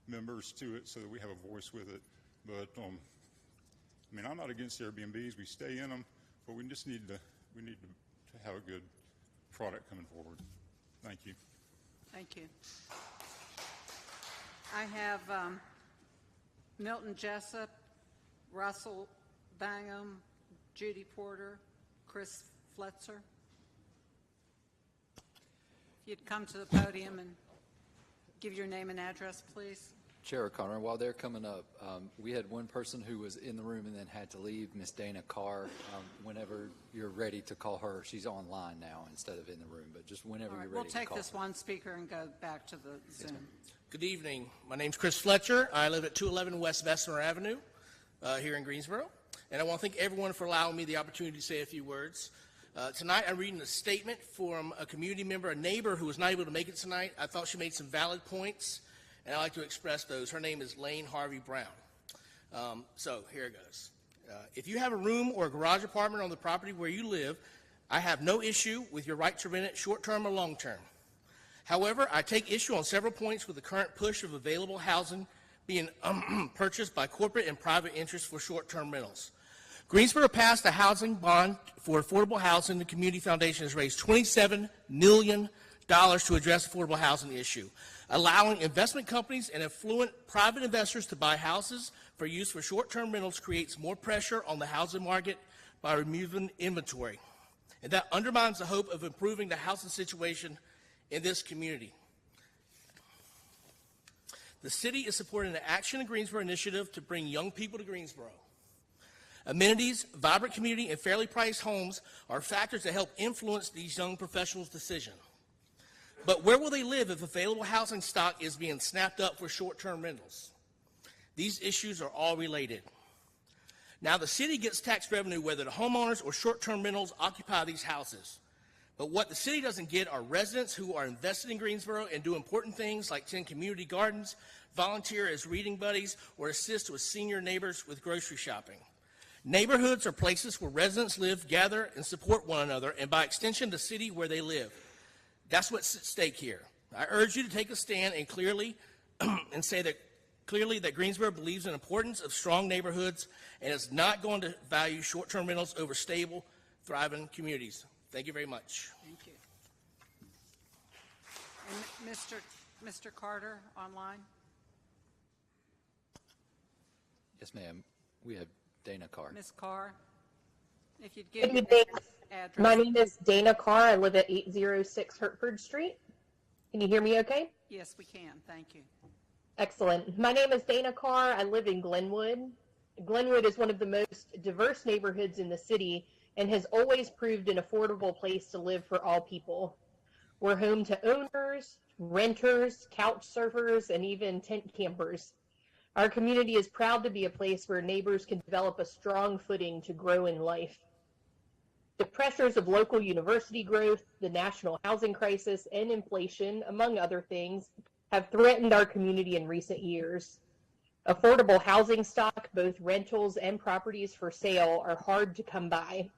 members to it so that we have a voice with it. But, I mean, I'm not against Airbnbs. We stay in them, but we just need to have a good product coming forward. Thank you. Thank you. I have Milton Jessup, Russell Bangham, Judy Porter, Chris Fletcher. If you'd come to the podium and give your name and address, please. Chair O'Connor, while they're coming up, we had one person who was in the room and then had to leave, Miss Dana Carr. Whenever you're ready to call her, she's online now instead of in the room, but just whenever you're ready to call her. We'll take this one speaker and go back to the Zoom. Good evening. My name's Chris Fletcher. I live at 211 West Bessemer Avenue here in Greensboro. And I want to thank everyone for allowing me the opportunity to say a few words. Tonight I'm reading a statement from a community member, a neighbor who was not able to make it tonight. I thought she made some valid points, and I'd like to express those. Her name is Lane Harvey Brown. So here it goes. If you have a room or a garage apartment on the property where you live, I have no issue with your right to rent it short-term or long-term. However, I take issue on several points with the current push of available housing being purchased by corporate and private interests for short-term rentals. Greensboro passed a housing bond for affordable housing. The Community Foundation has raised $27 million to address the affordable housing issue, allowing investment companies and affluent private investors to buy houses for use for short-term rentals creates more pressure on the housing market by removing inventory. And that undermines the hope of improving the housing situation in this community. The city is supporting the Action in Greensboro initiative to bring young people to Greensboro. Amenities, vibrant community, and fairly priced homes are factors that help influence these young professionals' decision. But where will they live if available housing stock is being snapped up for short-term rentals? These issues are all related. Now, the city gets tax revenue whether the homeowners or short-term rentals occupy these houses. But what the city doesn't get are residents who are invested in Greensboro and do important things like tend community gardens, volunteer as reading buddies, or assist with senior neighbors with grocery shopping. Neighborhoods are places where residents live, gather, and support one another, and by extension, the city where they live. That's what's at stake here. I urge you to take a stand and clearly and say that clearly that Greensboro believes in the importance of strong neighborhoods and is not going to value short-term rentals over stable, thriving communities. Thank you very much. Thank you. And Mr. Carter, online? Yes, ma'am. We have Dana Carr. Ms. Carr, if you'd give Good me evening. the address. My name is Dana Carr. I live at 806 Hertford Street. Can you hear me okay? Yes, we can. Thank you. Excellent. My name is Dana Carr. I live in Glenwood. Glenwood is one of the most diverse neighborhoods in the city and has always proved an affordable place to live for all people. We're home to owners, renters, couch surfers, and even tent campers. Our community is proud to be a place where neighbors can develop a strong footing to grow in life. The pressures of local university growth, the national housing crisis, and inflation, among other things, have threatened our community in recent years. Affordable housing stock, both rentals and properties for sale, are hard to come by.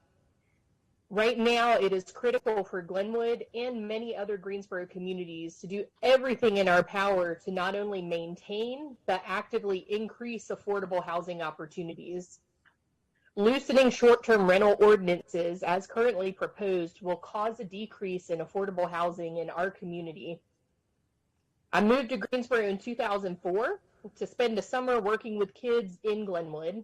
Right now, it is critical for Glenwood and many other Greensboro communities to do everything in our power to not only maintain, but actively increase affordable housing opportunities. Loosening short-term rental ordinances, as currently proposed, will cause a decrease in affordable housing in our community. I moved to Greensboro in 2004 to spend a summer working with kids in Glenwood.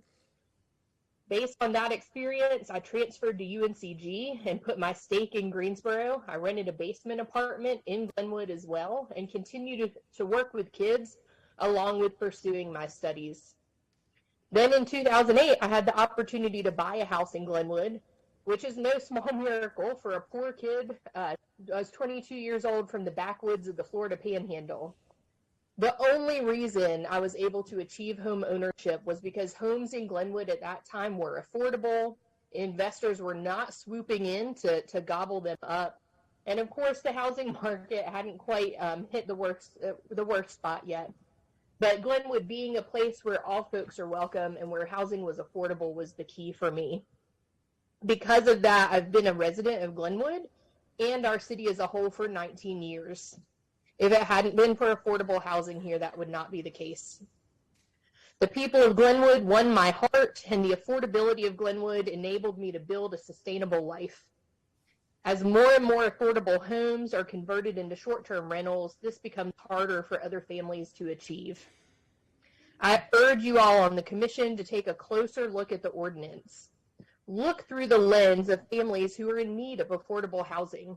Based on that experience, I transferred to UNCG and put my stake in Greensboro. I rented a basement apartment in Glenwood as well and continue to work with kids along with pursuing my studies. Then in 2008, I had the opportunity to buy a house in Glenwood, which is no small miracle for a poor kid. I was 22 years old from the backwoods of the Florida Panhandle. The only reason I was able to achieve home ownership was because homes in Glenwood at that time were affordable, investors were not swooping in to gobble them up, and of course the housing market hadn't quite hit the worst spot yet. But Glenwood being a place where all folks are welcome and where housing was affordable was the key for me. Because of that, I've been a resident of Glenwood and our city as a whole for 19 years. If it hadn't been for affordable housing here, that would not be the case. The people of Glenwood won my heart, and the affordability of Glenwood enabled me to build a sustainable life. As more and more affordable homes are converted into short-term rentals, this becomes harder for other families to achieve. I urge you all on the commission to take a closer look at the ordinance. Look through the lens of families who are in need of affordable housing.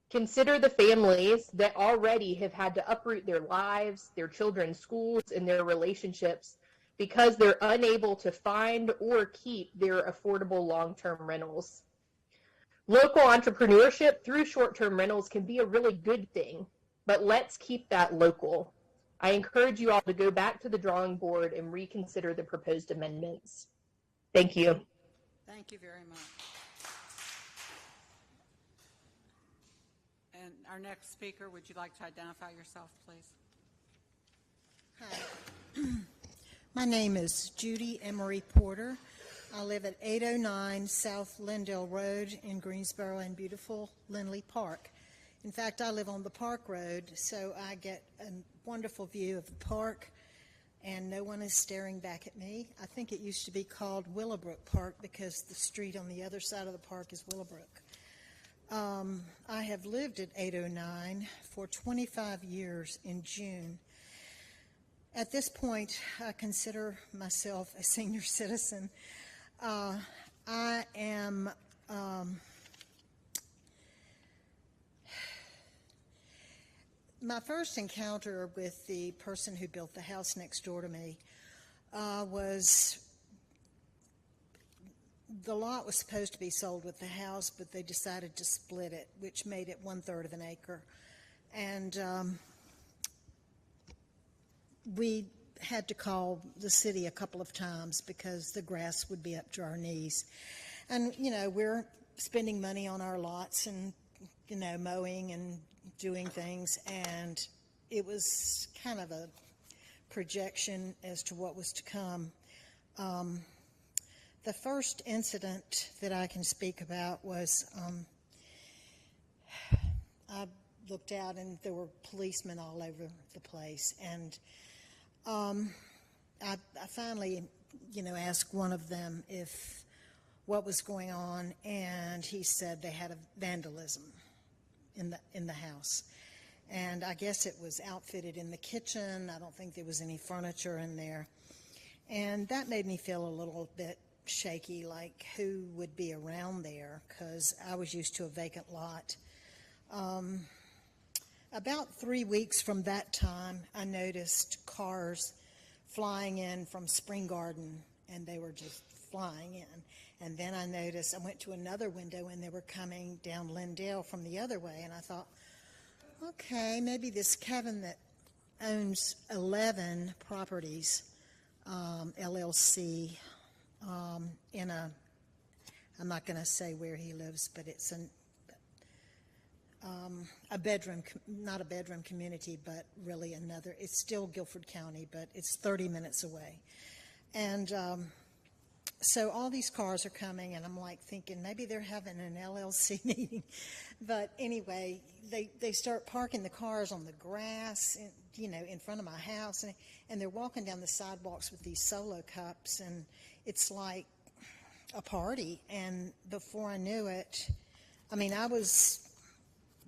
Consider the families that already have had to uproot their lives, their children's schools, and their relationships because they're unable to find or keep their affordable long-term rentals. Local entrepreneurship through short-term rentals can be a really good thing, but let's keep that local. I encourage you all to go back to the drawing board and reconsider the proposed amendments. Thank you. Thank you very much. And our next speaker, would you like to identify yourself, please? Hi. My name is Judy Emery Porter. I live at 809 South Lindale Road in Greensboro and beautiful Lindley Park. In fact, I live on the Park Road, so I get a wonderful view of the park, and no one is staring back at me. I think it used to be called Willowbrook Park because the street on the other side of the park is Willowbrook. I have lived at 809 for 25 years in June. At this point, I consider myself a senior citizen. I am my first encounter with the person who built the house next door to me was the lot was supposed to be sold with the house, but they decided to split it, which made it 1/3 of an acre. And we had to call the city a couple of times because the grass would be up to our knees. And, you know, we're spending money on our lots and, you know, mowing and doing things, and it was kind of a projection as to what was to come. The first incident that I can speak about was I looked out and there were policemen all over the place, and I finally, asked one of them what was going on, and he said they had a vandalism in the house. And I guess it was outfitted in the kitchen. I don't think there was any furniture in there. And that made me feel a little bit shaky, like who would be around there, because I was used to a vacant lot. About 3 weeks from that time, I noticed cars flying in from Spring Garden, and they were just flying in. And then I went to another window, and they were coming down Lindale from the other way, and I thought, okay, maybe this Kevin that owns 11 properties, LLC, I'm not going to say where he lives, but it's a bedroom, not a bedroom community, but really another. It's still Guilford County, but it's 30 minutes away. And so all these cars are coming, and I'm like thinking maybe they're having an LLC meeting. But anyway, they start parking the cars on the grass, in front of my house, and they're walking down the sidewalks with these Solo cups, and it's like a party. And before I knew it, I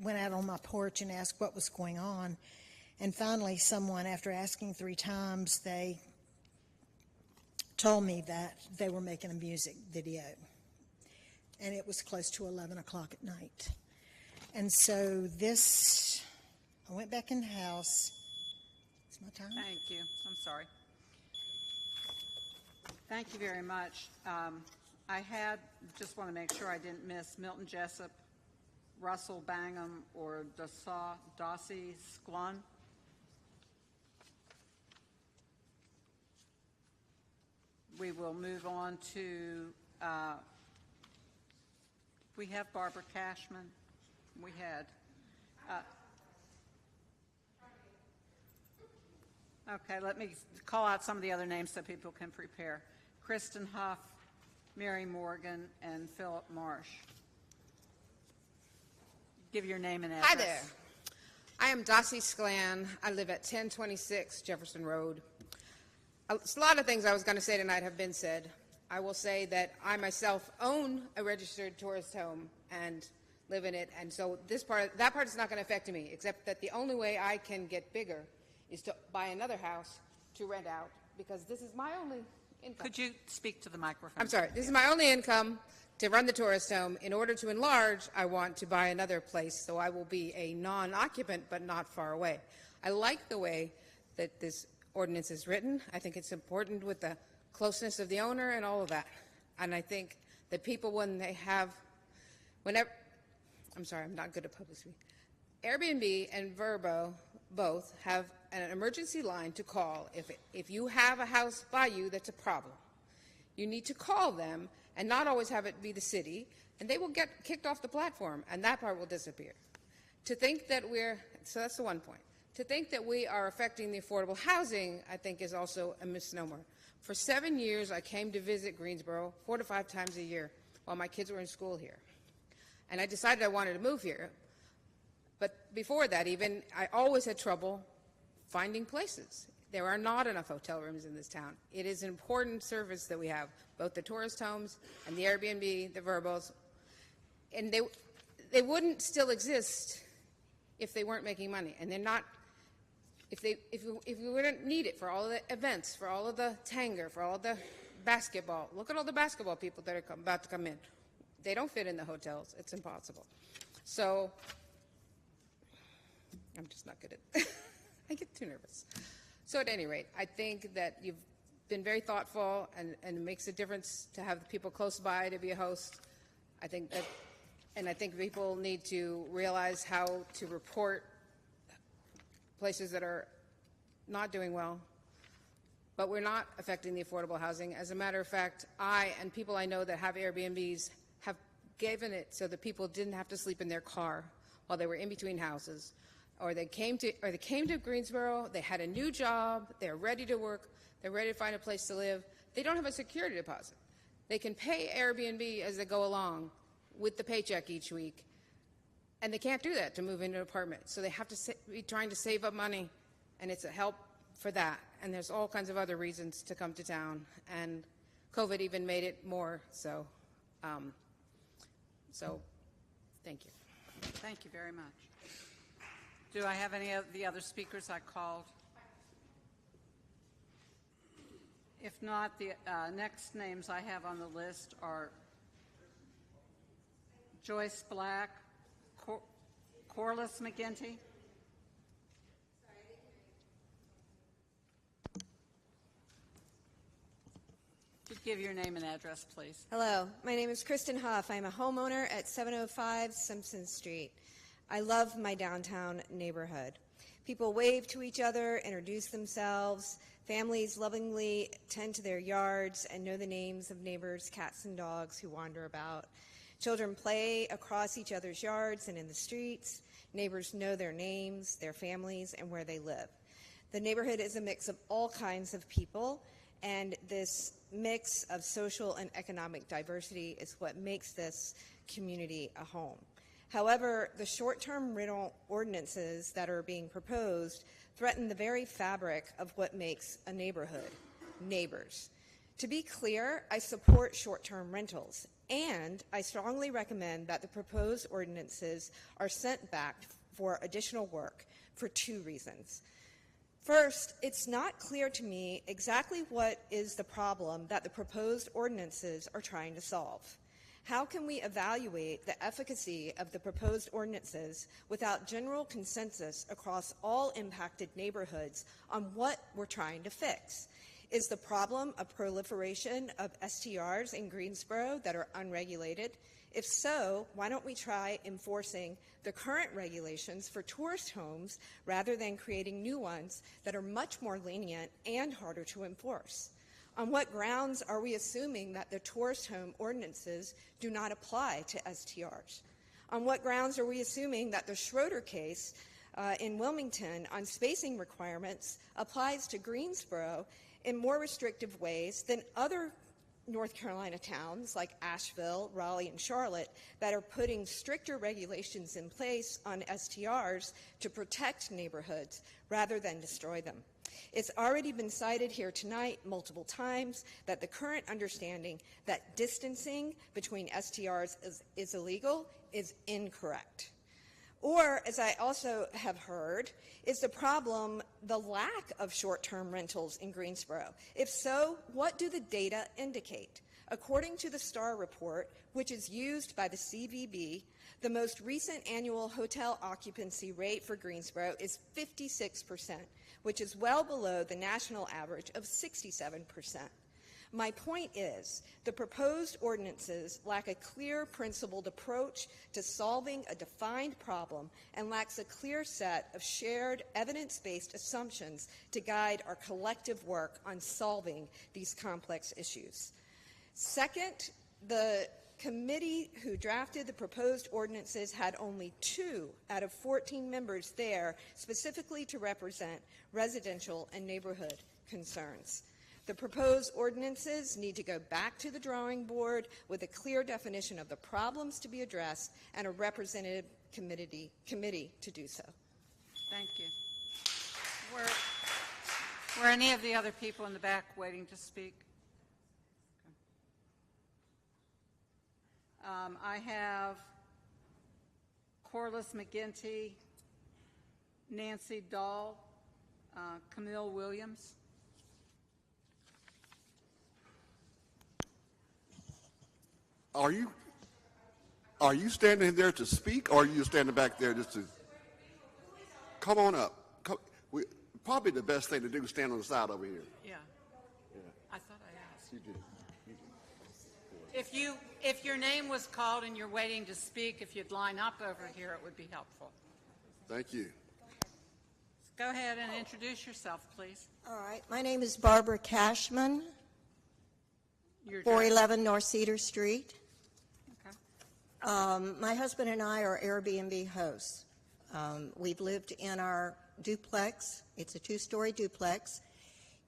went out on my porch and asked what was going on. And finally, someone, after asking 3 times, they told me that they were making a music video. And it was close to 11 o'clock at night. And so I went back in the house. It's my time. Thank you. I'm sorry. Thank you very much. Just want to make sure I didn't miss Milton Jessup, Russell Bangham, or Dossie Sklun. We will move on to, we have Barbara Cashman. We had. Okay, let me call out some of the other names so people can prepare. Kristen Huff, Mary Morgan, and Philip Marsh. Give your name and address. Hi there. I am Dossie Sklan. I live at 1026 Jefferson Road. A lot of things I was going to say tonight have been said. I will say that I myself own a registered tourist home and live in it, and so that part is not going to affect me, except that the only way I can get bigger is to buy another house to rent out, because this is my only income. Could you speak to the microphone? I'm sorry. This is my only income to run the tourist home. In order to enlarge, I want to buy another place, so I will be a non-occupant, but not far away. I like the way that this ordinance is written. I think it's important with the closeness of the owner and all of that. And I think that people, I'm sorry, I'm not good at public speaking. Airbnb and Vrbo both have an emergency line to call if you have a house by you that's a problem. You need to call them and not always have it be the city, and they will get kicked off the platform, and that part will disappear. To think that so that's the one point. To think that we are affecting the affordable housing, I think, is also a misnomer. For 7 years, I came to visit Greensboro 4 to 5 times a year while my kids were in school here. And I decided I wanted to move here. But before that, even, I always had trouble finding places. There are not enough hotel rooms in this town. It is an important service that we have, both the tourist homes and the Airbnb, the Verbos. And they wouldn't still exist if they weren't making money. And they're not, if we wouldn't need it for all of the events, for all of the Tanger, for all of the basketball. Look at all the basketball people that are about to come in. They don't fit in the hotels. It's impossible. So I'm just not good at I get too nervous. So at any rate, I think that you've been very thoughtful, and it makes a difference to have the people close by to be a host. I think people need to realize how to report places that are not doing well. But we're not affecting the affordable housing. As a matter of fact, I and people I know that have Airbnbs have given it so that people didn't have to sleep in their car while they were in between houses. Or they came to Greensboro, they had a new job, they're ready to work, they're ready to find a place to live. They don't have a security deposit. They can pay Airbnb as they go along with the paycheck each week, and they can't do that to move into an apartment. So they have to be trying to save up money, and it's a help for that. and there's all kinds of other reasons to come to town, and COVID even made it more so. So, thank you. Thank you very much. Do I have any of the other speakers I called? If not, the next names I have on the list are Joyce Black, Corliss McGinty. Could you give your name and address, please? Hello, my name is Kristen Huff. I'm a homeowner at 705 Simpson Street. I love my downtown neighborhood. People wave to each other, introduce themselves. Families lovingly tend to their yards and know the names of neighbors, cats, and dogs who wander about. Children play across each other's yards and in the streets. Neighbors know their names, their families, and where they live. The neighborhood is a mix of all kinds of people, and this mix of social and economic diversity is what makes this community a home. However, the short-term rental ordinances that are being proposed threaten the very fabric of what makes a neighborhood, neighbors. To be clear, I support short-term rentals, and I strongly recommend that the proposed ordinances are sent back for additional work for two reasons. First, it's not clear to me exactly what is the problem that the proposed ordinances are trying to solve. How can we evaluate the efficacy of the proposed ordinances without general consensus across all impacted neighborhoods on what we're trying to fix? Is the problem a proliferation of STRs in Greensboro that are unregulated? If so, why don't we try enforcing the current regulations for tourist homes rather than creating new ones that are much more lenient and harder to enforce? On what grounds are we assuming that the tourist home ordinances do not apply to STRs? On what grounds are we assuming that the Schroeder case in Wilmington on spacing requirements applies to Greensboro in more restrictive ways than other North Carolina towns like Asheville, Raleigh, and Charlotte that are putting stricter regulations in place on STRs to protect neighborhoods rather than destroy them? It's already been cited here tonight multiple times that the current understanding that distancing between STRs is illegal is incorrect. Or, as I also have heard, is the problem the lack of short-term rentals in Greensboro? If so, what do the data indicate? According to the STAR report, which is used by the CVB, the most recent annual hotel occupancy rate for Greensboro is 56%, which is well below the national average of 67%. My point is, the proposed ordinances lack a clear principled approach to solving a defined problem and lacks a clear set of shared evidence-based assumptions to guide our collective work on solving these complex issues. Second, the committee who drafted the proposed ordinances had only 2 out of 14 members there specifically to represent residential and neighborhood concerns. The proposed ordinances need to go back to the drawing board with a clear definition of the problems to be addressed and a representative committee to do so. Thank you. Were any of the other people in the back waiting to speak? I have Corliss McGinty, Nancy Dahl, Camille Williams. Are you standing there to speak, or are you standing back there just to come on up? Probably the best thing to do is stand on the side over here. Yeah. I thought I asked. You did. If your name was called and you're waiting to speak, if you'd line up over here, it would be helpful. Thank you. Go ahead and introduce yourself, please. All right. My name is Barbara Cashman, 411 North Cedar Street. Okay. My husband and I are Airbnb hosts. We've lived in our duplex. It's a 2-story duplex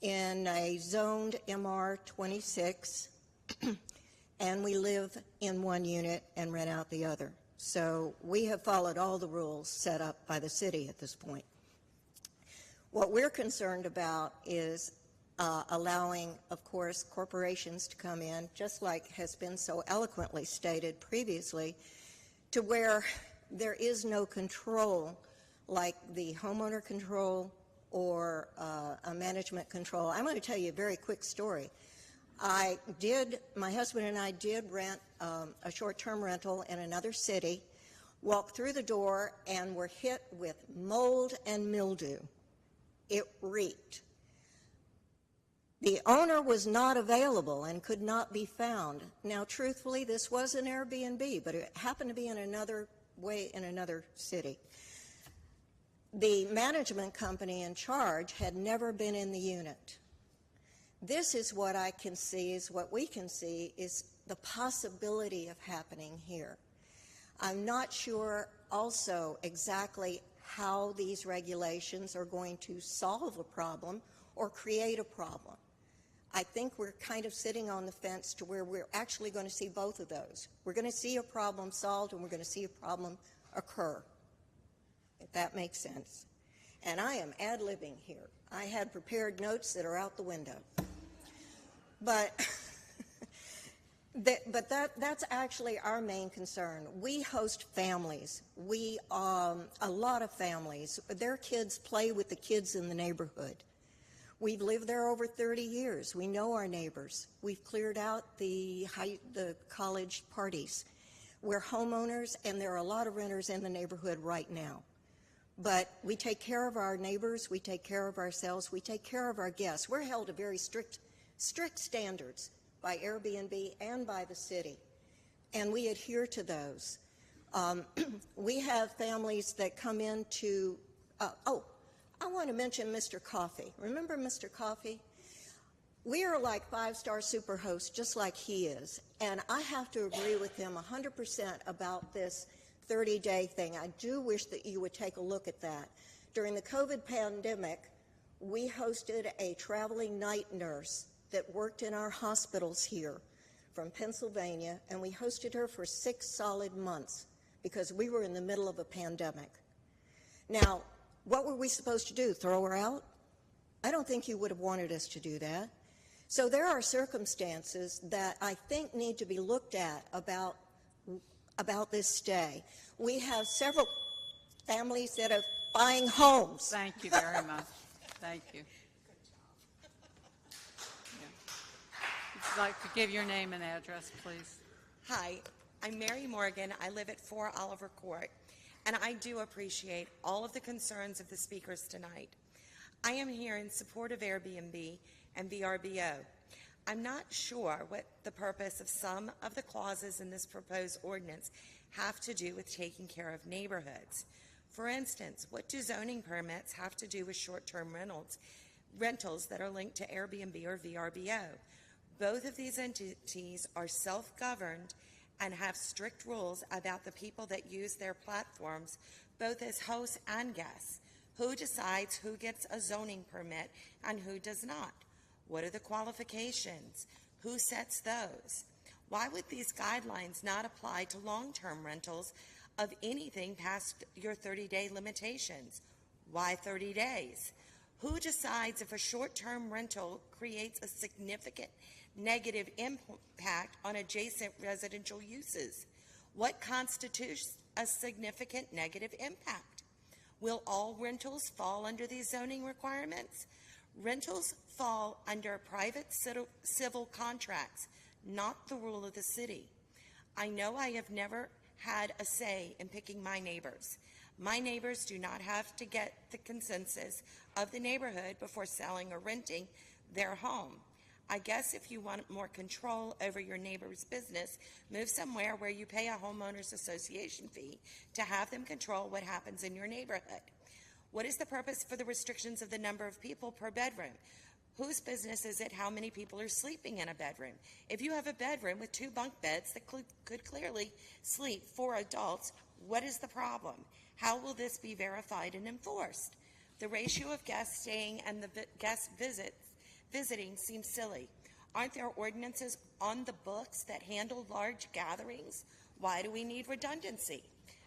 in a zoned MR 26. And we live in one unit and rent out the other. So we have followed all the rules set up by the city at this point. What we're concerned about is allowing, of course, corporations to come in, just like has been so eloquently stated previously, to where there is no control like the homeowner control or a management control. I'm going to tell you a very quick story. My husband and I did rent a short-term rental in another city, walked through the door, and were hit with mold and mildew. It reeked. The owner was not available and could not be found. Now, truthfully, this was an Airbnb, but it happened to be in another city. The management company in charge had never been in the unit. This is what I can see, is what we can see, is the possibility of happening here. I'm not sure also exactly how these regulations are going to solve a problem or create a problem. I think we're kind of sitting on the fence to where we're actually going to see both of those. We're going to see a problem solved and we're going to see a problem occur, if that makes sense. And I am ad-libbing here. I had prepared notes that are out the window. But that's actually our main concern. We host families. A lot of families. Their kids play with the kids in the neighborhood. We've lived there over 30 years. We know our neighbors. We've cleared out the college parties. We're homeowners, and there are a lot of renters in the neighborhood right now. But we take care of our neighbors. We take care of ourselves. We take care of our guests. We're held to very strict standards by Airbnb and by the city, and we adhere to those. We have families that come in to, I want to mention Mr. Coffee. Remember Mr. Coffee? We are like 5-star super hosts, just like he is, and I have to agree with him 100% about this 30-day thing. I do wish that you would take a look at that. During the COVID pandemic, we hosted a traveling night nurse that worked in our hospitals here from Pennsylvania, and we hosted her for 6 solid months because we were in the middle of a pandemic. Now, what were we supposed to do, throw her out? I don't think you would have wanted us to do that. So there are circumstances that I think need to be looked at about this stay. We have several families that are buying homes. Thank you very much. Thank you. Would you like to give your name and address, please? Hi, I'm Mary Morgan. I live at 4 Oliver Court, and I do appreciate all of the concerns of the speakers tonight. I am here in support of Airbnb and VRBO. I'm not sure what the purpose of some of the clauses in this proposed ordinance have to do with taking care of neighborhoods. For instance, what do zoning permits have to do with short-term rentals that are linked to Airbnb or VRBO? Both of these entities are self-governed and have strict rules about the people that use their platforms, both as hosts and guests. Who decides who gets a zoning permit and who does not? What are the qualifications? Who sets those? Why would these guidelines not apply to long-term rentals of anything past your 30-day limitations? Why 30 days? Who decides if a short-term rental creates a significant negative impact on adjacent residential uses? What constitutes a significant negative impact? Will all rentals fall under these zoning requirements? Rentals fall under private civil contracts, not the rule of the city. I know I have never had a say in picking my neighbors. My neighbors do not have to get the consensus of the neighborhood before selling or renting their home. I guess if you want more control over your neighbor's business, move somewhere where you pay a homeowners association fee to have them control what happens in your neighborhood. What is the purpose for the restrictions of the number of people per bedroom? Whose business is it how many people are sleeping in a bedroom? If you have a bedroom with 2 bunk beds that could clearly sleep 4 adults, what is the problem? How will this be verified and enforced? The ratio of guests staying and the guest visiting seems silly. Aren't there ordinances on the books that handle large gatherings? Why do we need redundancy?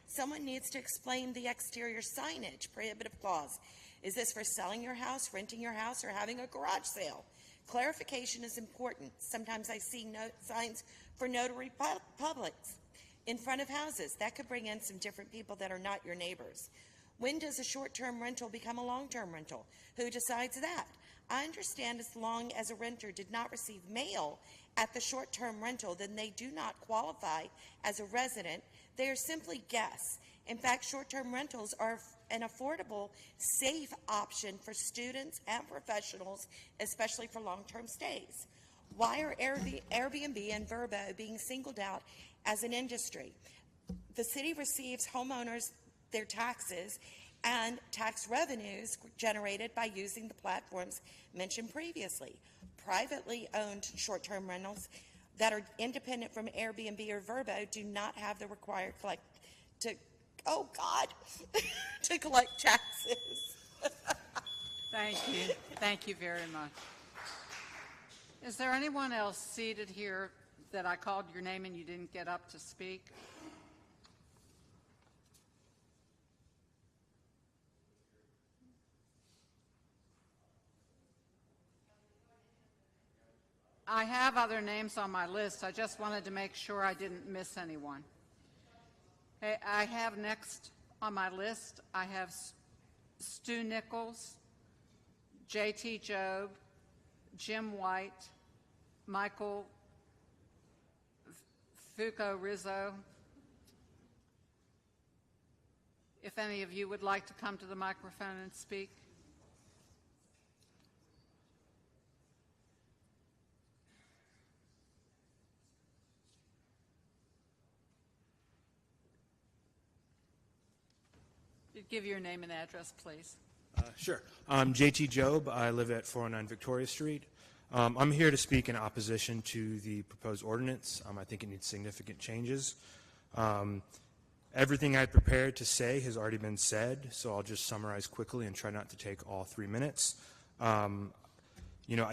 Someone needs to explain the exterior signage prohibitive clause. Is this for selling your house, renting your house, or having a garage sale? Clarification is important. Sometimes I see signs for notary publics in front of houses. That could bring in some different people that are not your neighbors. When does a short-term rental become a long-term rental? Who decides that? I understand as long as a renter did not receive mail at the short-term rental, then they do not qualify as a resident. They are simply guests. In fact, short-term rentals are an affordable, safe option for students and professionals, especially for long-term stays. Why are Airbnb and Vrbo being singled out as an industry? The city receives homeowners their taxes and tax revenues generated by using the platforms mentioned previously. Privately owned short-term rentals that are independent from Airbnb or Vrbo do not have the required to collect taxes. Thank you. Thank you very much. Is there anyone else seated here that I called your name and you didn't get up to speak? I have other names on my list. I just wanted to make sure I didn't miss anyone. Okay, I have next on my list, I have Stu Nichols, J.T. Job, Jim White, Michael Fuco Rizzo. If any of you would like to come to the microphone and speak. Give your name and address, please. Sure. I'm J.T. Job. I live at 409 Victoria Street. I'm here to speak in opposition to the proposed ordinance. I think it needs significant changes. Everything I prepared to say has already been said, so I'll just summarize quickly and try not to take all 3 minutes. I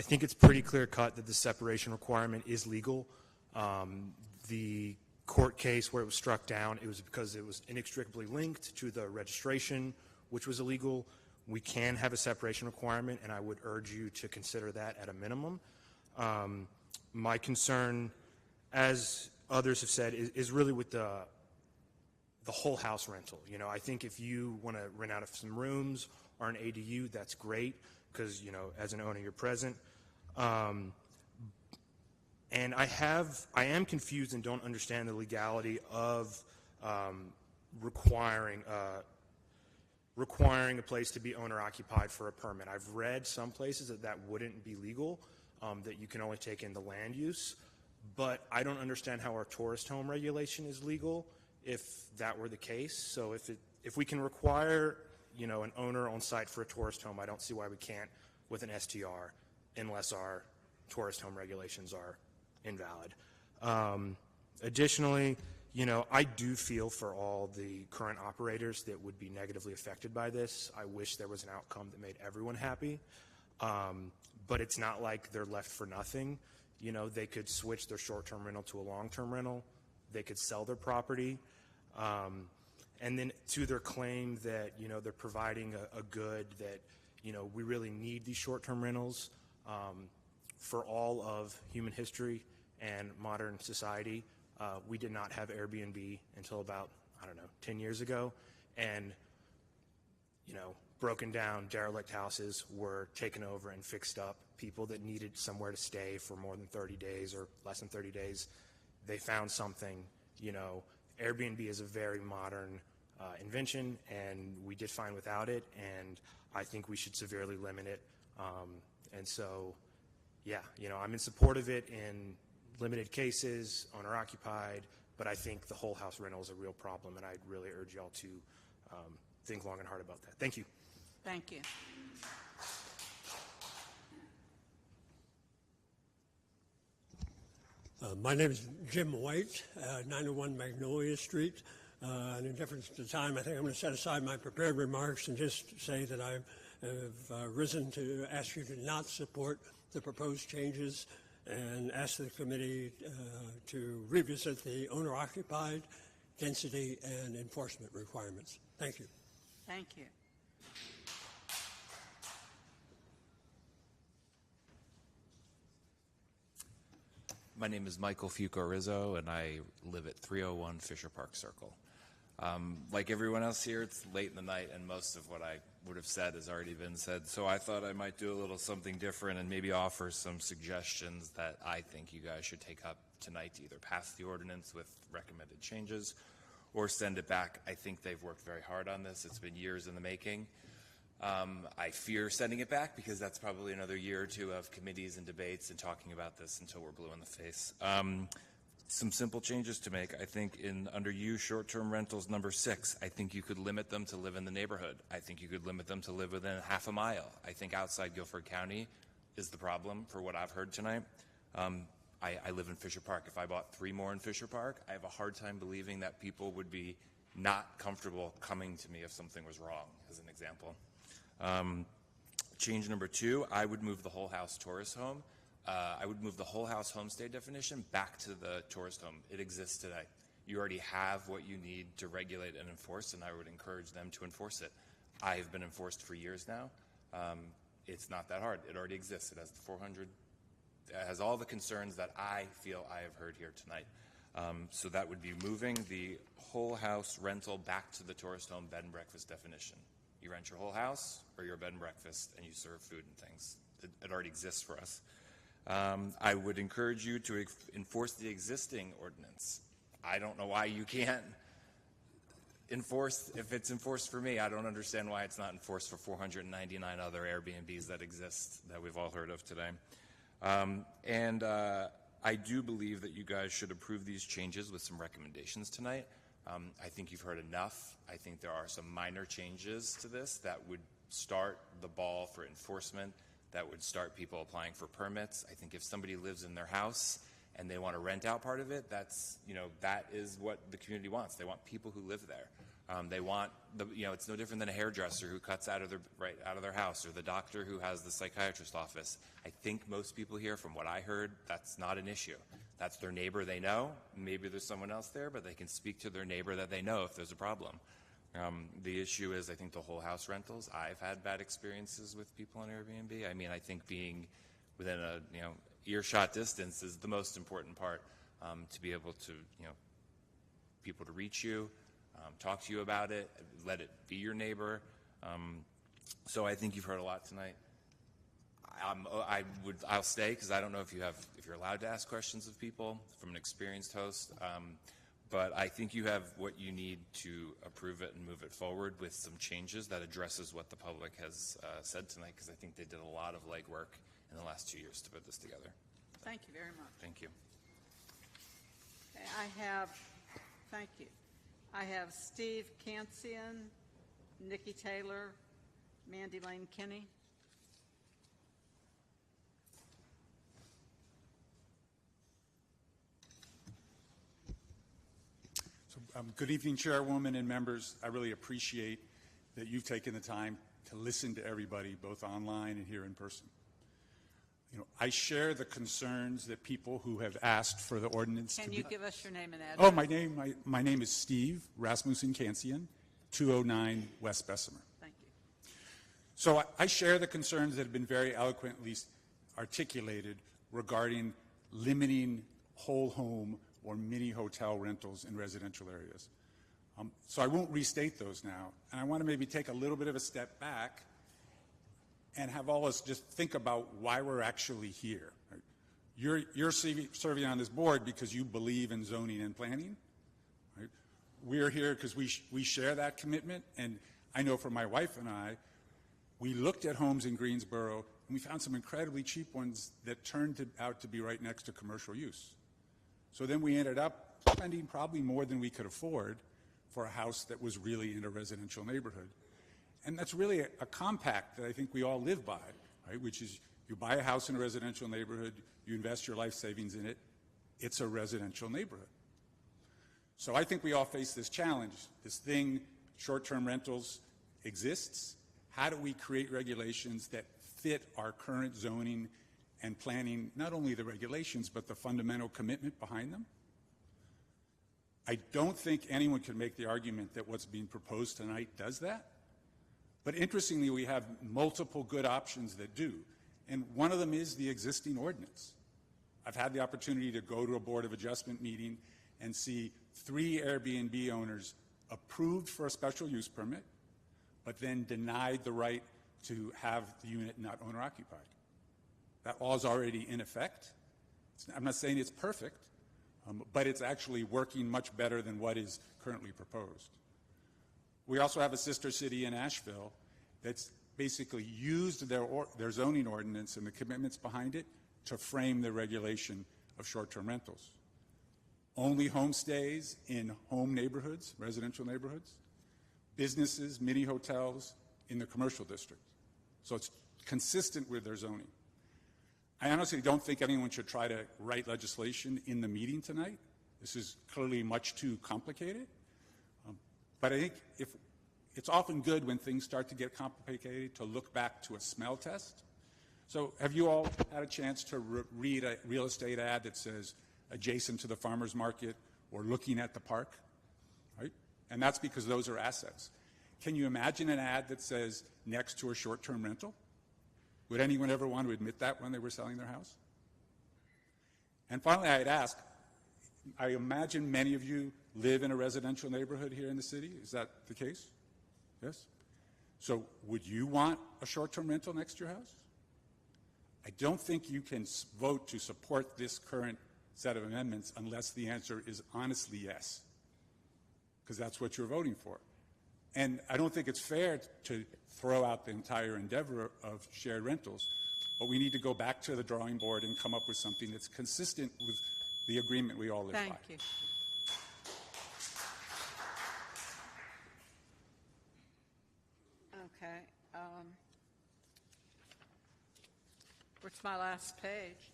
think it's pretty clear cut that the separation requirement is legal. The court case where it was struck down, it was because it was inextricably linked to the registration, which was illegal. We can have a separation requirement, and I would urge you to consider that at a minimum. My concern, as others have said, is really with the whole house rental. I think if you want to rent out of some rooms or an ADU, that's great because, as an owner, you're present. And I am confused and don't understand the legality of requiring a place to be owner-occupied for a permit. I've read some places that wouldn't be legal, that you can only take in the land use, but I don't understand how our tourist home regulation is legal if that were the case. So if we can require, an owner on site for a tourist home, I don't see why we can't with an STR unless our tourist home regulations are invalid. Additionally, I do feel for all the current operators that would be negatively affected by this. I wish there was an outcome that made everyone happy, but it's not like they're left for nothing. They could switch their short-term rental to a long-term rental. They could sell their property. And then to their claim that, they're providing a good that, we really need these short-term rentals for all of human history and modern society. We did not have Airbnb until about, 10 years ago. And, broken down, derelict houses were taken over and fixed up. People that needed somewhere to stay for more than 30 days or less than 30 days, they found something. Airbnb is a very modern invention, and we did fine without it, and I think we should severely limit it. And so, yeah, I'm in support of it in limited cases, owner-occupied, but I think the whole house rental is a real problem, and I'd really urge y'all to think long and hard about that. Thank you. Thank you. My name is Jim White, 901 Magnolia Street. And in deference to time, I think I'm going to set aside my prepared remarks and just say that I have risen to ask you to not support the proposed changes and ask the committee to revisit the owner-occupied density and enforcement requirements. Thank you. Thank you. My name is Michael Fuco Rizzo, and I live at 301 Fisher Park Circle. Like everyone else here, it's late in the night, and most of what I would have said has already been said. So I thought I might do a little something different and maybe offer some suggestions that I think you guys should take up tonight to either pass the ordinance with recommended changes or send it back. I think they've worked very hard on this. It's been years in the making. I fear sending it back because that's probably another year or two of committees and debates and talking about this until we're blue in the face. Some simple changes to make. I think under U, short-term rentals number 6, I think you could limit them to live in the neighborhood. I think you could limit them to live within half a mile. I think outside Guilford County is the problem for what I've heard tonight. I live in Fisher Park. If I bought 3 more in Fisher Park, I have a hard time believing that people would be not comfortable coming to me if something was wrong, as an example. Change number 2, I would move the whole house tourist home. I would move the whole house homestay definition back to the tourist home. It exists today. You already have what you need to regulate and enforce, and I would encourage them to enforce it. I have been enforced for years now. It's not that hard. It already exists. It has the 400, it has all the concerns that I feel I have heard here tonight. So that would be moving the whole house rental back to the tourist home bed and breakfast definition. You rent your whole house or your bed and breakfast and you serve food and things. It already exists for us. I would encourage you to enforce the existing ordinance. I don't know why you can't enforce, if it's enforced for me, I don't understand why it's not enforced for 499 other Airbnbs that exist that we've all heard of today. I do believe that you guys should approve these changes with some recommendations tonight. I think you've heard enough. I think there are some minor changes to this that would start the ball for enforcement, that would start people applying for permits. I think if somebody lives in their house and they want to rent out part of it, that's, that is what the community wants. They want people who live there. They want it's no different than a hairdresser who cuts out of their house, or the doctor who has the psychiatrist office. I think most people here, from what I heard, that's not an issue. That's their neighbor they know. Maybe there's someone else there, but they can speak to their neighbor that they know if there's a problem. The issue is, I think, the whole house rentals. I've had bad experiences with people on Airbnb. I mean, I think being within a earshot distance is the most important part, to be able to people to reach you, talk to you about it, let it be your neighbor. So I think you've heard a lot tonight. I'll stay because I don't know if you're allowed to ask questions of people from an experienced host. But I think you have what you need to approve it and move it forward with some changes that addresses what the public has said tonight, because I think they did a lot of legwork in the last 2 years to put this together. Thank you very much. Thank you. Thank you. I have Steve Kansian, Nikki Taylor, Mandy Lane Kinney. Good evening, Chairwoman and members. I really appreciate that you've taken the time to listen to everybody, both online and here in person. I share the concerns that people who have asked for the ordinance Can you give us your name and address? Oh, my name is Steve Rasmussen Kansian, 209 West Bessemer. Thank you. So I share the concerns that have been very eloquently articulated regarding limiting whole home or mini hotel rentals in residential areas. So I won't restate those now, and I want to maybe take a little bit of a step back and have all of us just think about why we're actually here. Right? You're serving on this board because you believe in zoning and planning. Right? We're here because we share that commitment, and I know for my wife and I, we looked at homes in Greensboro, and we found some incredibly cheap ones that turned out to be right next to commercial use. So then we ended up spending probably more than we could afford for a house that was really in a residential neighborhood. And that's really a compact that I think we all live by, right? Which is, you buy a house in a residential neighborhood, you invest your life savings in it, it's a residential neighborhood. So I think we all face this challenge. This thing, short-term rentals, exists. How do we create regulations that fit our current zoning and planning, not only the regulations, but the fundamental commitment behind them? I don't think anyone can make the argument that what's being proposed tonight does that. But interestingly, we have multiple good options that do. And one of them is the existing ordinance. I've had the opportunity to go to a Board of Adjustment meeting and see 3 Airbnb owners approved for a special use permit, but then denied the right to have the unit not owner occupied. That law is already in effect. I'm not saying it's perfect, but it's actually working much better than what is currently proposed. We also have a sister city in Asheville that's basically used their zoning ordinance and the commitments behind it to frame the regulation of short-term rentals. Only homestays in home neighborhoods, residential neighborhoods, businesses, mini hotels in the commercial district. So it's consistent with their zoning. I honestly don't think anyone should try to write legislation in the meeting tonight. This is clearly much too complicated. But I think it's often good when things start to get complicated to look back to a smell test. So have you all had a chance to read a real estate ad that says adjacent to the farmer's market or looking at the park? Right? And that's because those are assets. Can you imagine an ad that says next to a short-term rental? Would anyone ever want to admit that when they were selling their house? And finally, I'd ask, I imagine many of you live in a residential neighborhood here in the city. Is that the case? Yes? So would you want a short-term rental next to your house? I don't think you can vote to support this current set of amendments unless the answer is honestly yes, because that's what you're voting for. And I don't think it's fair to throw out the entire endeavor of shared rentals, but we need to go back to the drawing board and come up with something that's consistent with the agreement we all live by. Thank you. Okay. Where's my last page?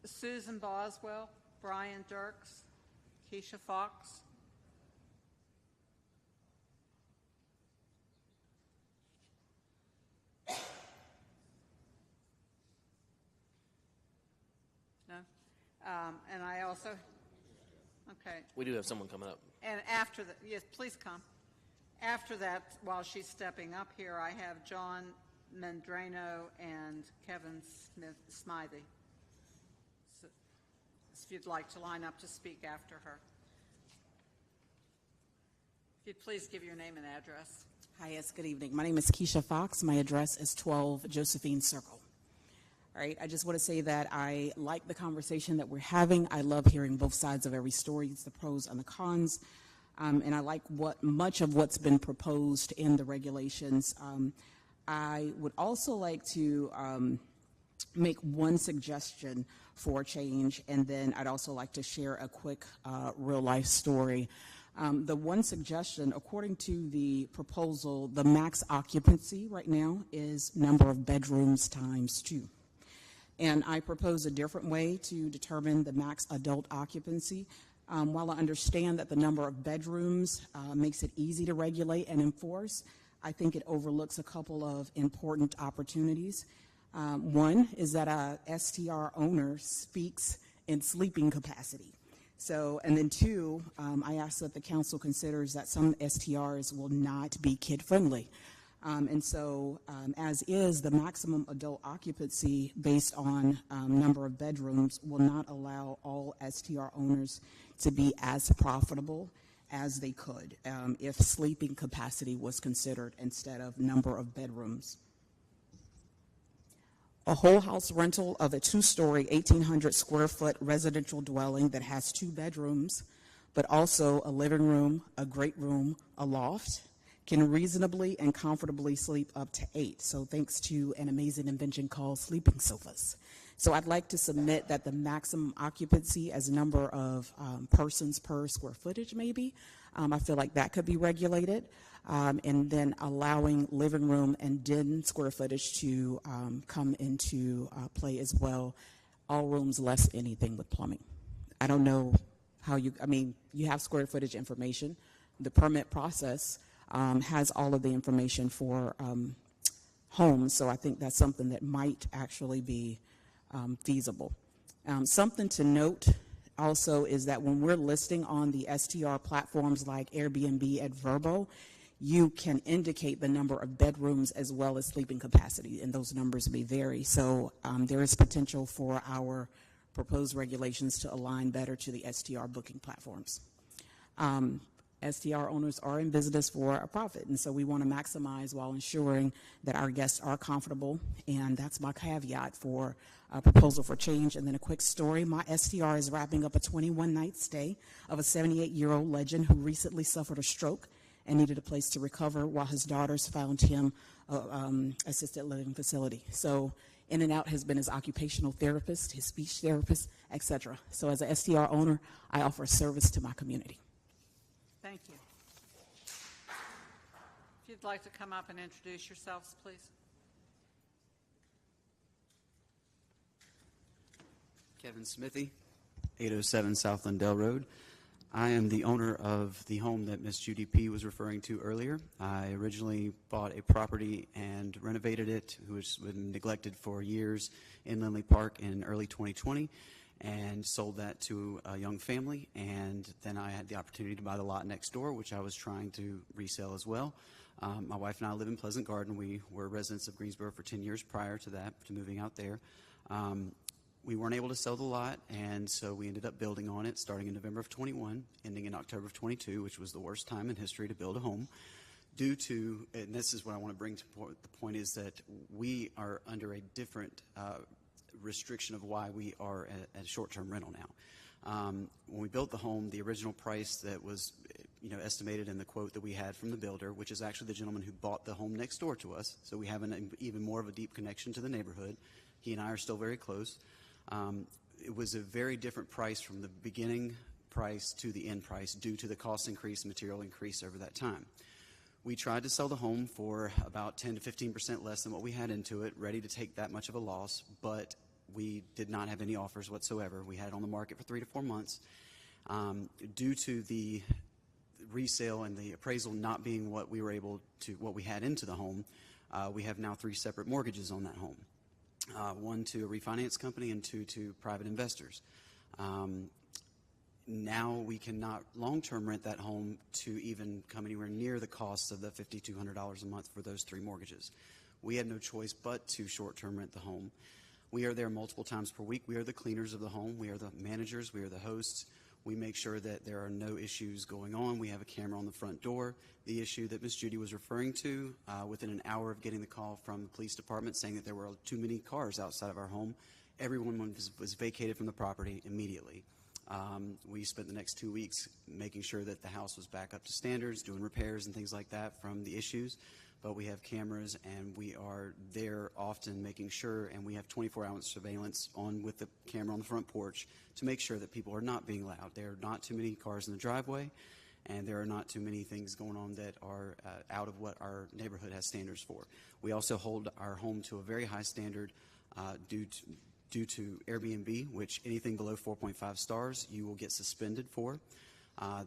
Susan Boswell, Brian Dirks, Keisha Fox. No? And I also, okay. We do have someone coming up. And after that, yes, please come. After that, while she's stepping up here, I have John Mendrano and Kevin Smythe. So, if you'd like to line up to speak after her. If you'd please give your name and address. Hi, yes, good evening. My name is Keisha Fox. My address is 12 Josephine Circle. All right, I just want to say that I like the conversation that we're having. I love hearing both sides of every story, it's the pros and the cons. And I like much of what's been proposed in the regulations. I would also like to make one suggestion for change, and then I'd also like to share a quick real-life story. The one suggestion, according to the proposal, the max occupancy right now is number of bedrooms times 2. And I propose a different way to determine the max adult occupancy. While I understand that the number of bedrooms makes it easy to regulate and enforce, I think it overlooks a couple of important opportunities. One is that a STR owner speaks in sleeping capacity. So, and then 2, I ask that the council considers that some STRs will not be kid-friendly. And so, as is, the maximum adult occupancy based on number of bedrooms will not allow all STR owners to be as profitable as they could if sleeping capacity was considered instead of number of bedrooms. A whole house rental of a 2-story, 1,800 square foot residential dwelling that has 2 bedrooms, but also a living room, a great room, a loft, can reasonably and comfortably sleep up to 8. So thanks to an amazing invention called sleeping sofas. So I'd like to submit that the maximum occupancy as number of persons per square footage maybe, I feel like that could be regulated. And then allowing living room and den square footage to come into play as well. All rooms less anything with plumbing. I don't know how you have square footage information. The permit process has all of the information for homes, so I think that's something that might actually be feasible. Something to note also is that when we're listing on the STR platforms like Airbnb and Vrbo, you can indicate the number of bedrooms as well as sleeping capacity, and those numbers may vary. So there is potential for our proposed regulations to align better to the STR booking platforms. STR owners are in business for a profit, and so we want to maximize while ensuring that our guests are comfortable, and that's my caveat for a proposal for change. And then a quick story: my STR is wrapping up a 21-night stay of a 78-year-old legend who recently suffered a stroke and needed a place to recover while his daughters found him assisted living facility. So in and out has been his occupational therapist, his speech therapist, etc. So as a STR owner, I offer a service to my community. Thank you. If you'd like to come up and introduce yourselves, please. Kevin Smithy, 807 South Lindell Road. I am the owner of the home that Miss Judy P. was referring to earlier. I originally bought a property and renovated it, which was neglected for years in Lindley Park in early 2020, and sold that to a young family. And then I had the opportunity to buy the lot next door, which I was trying to resell as well. My wife and I live in Pleasant Garden. We were residents of Greensboro for 10 years prior to that, to moving out there. We weren't able to sell the lot, and so we ended up building on it starting in November of 21, ending in October of 22, which was the worst time in history to build a home. Due to, and this is what I want to bring to the point, is that we are under a different restriction of why we are at a short-term rental now. When we built the home, the original price that was estimated in the quote that we had from the builder, which is actually the gentleman who bought the home next door to us, so we have even more of a deep connection to the neighborhood. He and I are still very close. It was a very different price from the beginning price to the end price due to the cost increase and material increase over that time. We tried to sell the home for about 10 to 15% less than what we had into it, ready to take that much of a loss, but we did not have any offers whatsoever. We had it on the market for 3 to 4 months. Due to the resale and the appraisal not being what we were able to, what we had into the home, we have now 3 separate mortgages on that home. 1 to a refinance company and 2 to private investors. Now we cannot long-term rent that home to even come anywhere near the cost of the $5,200 a month for those 3 mortgages. We had no choice but to short-term rent the home. We are there multiple times per week. We are the cleaners of the home. We are the managers. We are the hosts. We make sure that there are no issues going on. We have a camera on the front door. The issue that Ms. Judy was referring to, within an hour of getting the call from the police department saying that there were too many cars outside of our home, everyone was vacated from the property immediately. We spent the next 2 weeks making sure that the house was back up to standards, doing repairs and things like that from the issues. But we have cameras, and we are there often making sure, and we have 24-hour surveillance on with the camera on the front porch to make sure that people are not being loud. There are not too many cars in the driveway, and there are not too many things going on that are out of what our neighborhood has standards for. We also hold our home to a very high standard due to Airbnb, which anything below 4.5 stars you will get suspended for.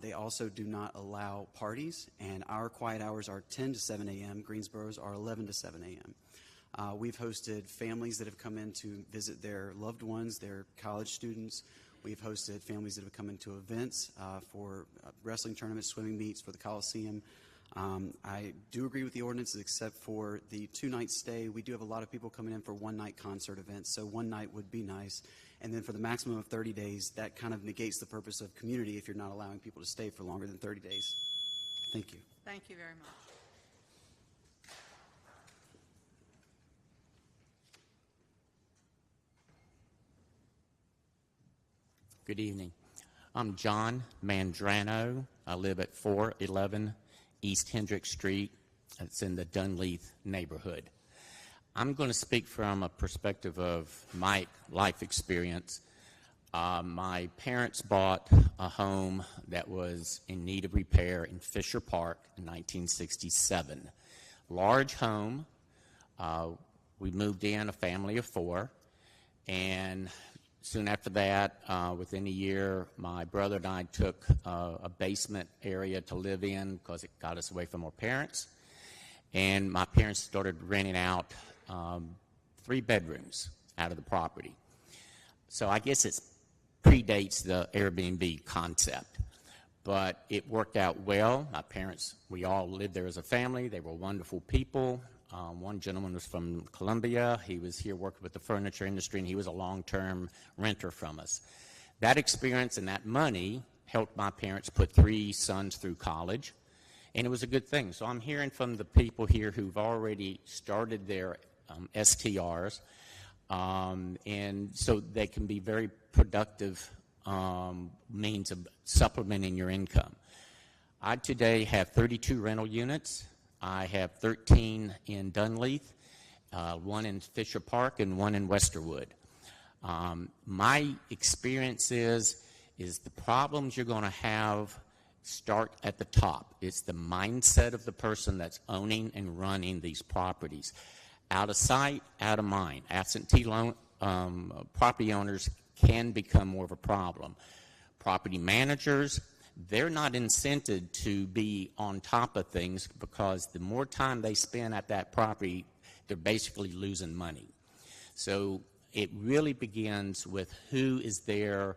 They also do not allow parties, and our quiet hours are 10 to 7 a.m. Greensboro's are 11 to 7 a.m. We've hosted families that have come in to visit their loved ones, their college students. We've hosted families that have come into events for wrestling tournaments, swimming meets, for the Coliseum. I do agree with the ordinances except for the 2-night stay. We do have a lot of people coming in for 1-night concert events, so 1 night would be nice. And then for the maximum of 30 days, that kind of negates the purpose of community if you're not allowing people to stay for longer than 30 days. Thank you. Thank you very much. Good evening. I'm John Mandrano. I live at 411 East Hendrick Street. It's in the Dunleith neighborhood. I'm going to speak from a perspective of my life experience. My parents bought a home that was in need of repair in Fisher Park in 1967. Large home. We moved in, a family of 4, and soon after that, within a year, my brother and I took a basement area to live in because it got us away from our parents. And my parents started renting out 3 bedrooms out of the property. So I guess it predates the Airbnb concept. but it worked out well. My parents, we all lived there as a family. They were wonderful people. One gentleman was from Colombia. He was here working with the furniture industry, and he was a long-term renter from us. That experience and that money helped my parents put 3 sons through college, and it was a good thing. So I'm hearing from the people here who've already started their STRs, and so they can be very productive means of supplementing your income. I today have 32 rental units. I have 13 in Dunleith, 1 in Fisher Park, and 1 in Westerwood. My experience is the problems you're going to have start at the top. It's the mindset of the person that's owning and running these properties. Out of sight, out of mind. Absentee loan property owners can become more of a problem. Property managers, they're not incented to be on top of things because the more time they spend at that property, they're basically losing money. So it really begins with who is there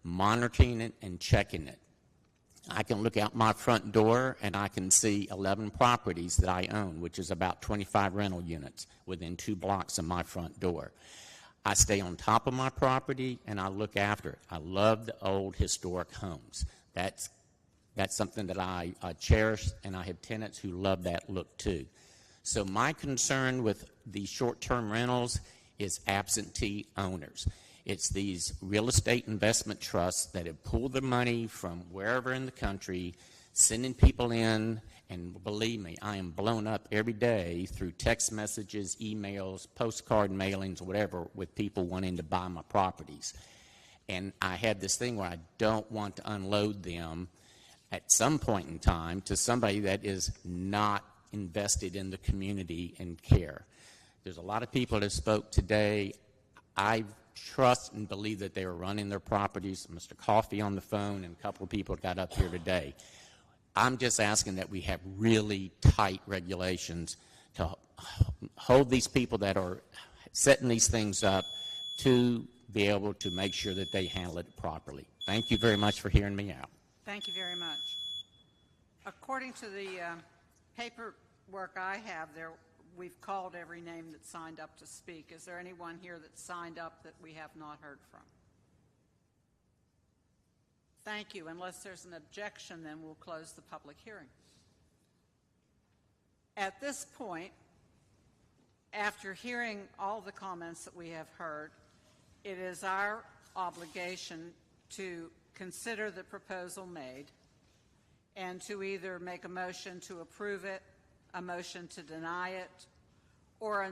monitoring it and checking it. I can look out my front door and I can see 11 properties that I own, which is about 25 rental units within 2 blocks of my front door. I stay on top of my property and I look after it. I love the old historic homes. That's something that I cherish, and I have tenants who love that look too. So my concern with these short-term rentals is absentee owners. It's these real estate investment trusts that have pulled their money from wherever in the country, sending people in, and believe me, I am blown up every day through text messages, emails, postcard mailings, whatever, with people wanting to buy my properties. And I had this thing where I don't want to unload them at some point in time to somebody that is not invested in the community and care. There's a lot of people that spoke today. I trust and believe that they are running their properties. Mr. Coffey on the phone and a couple of people got up here today. I'm just asking that we have really tight regulations to hold these people that are setting these things up to be able to make sure that they handle it properly. Thank you very much for hearing me out. Thank you very much. According to the paperwork I have there, we've called every name that signed up to speak. Is there anyone here that signed up that we have not heard from? Thank you. Unless there's an objection, then we'll close the public hearing. At this point, after hearing all the comments that we have heard, it is our obligation to consider the proposal made and to either make a motion to approve it, a motion to deny it, or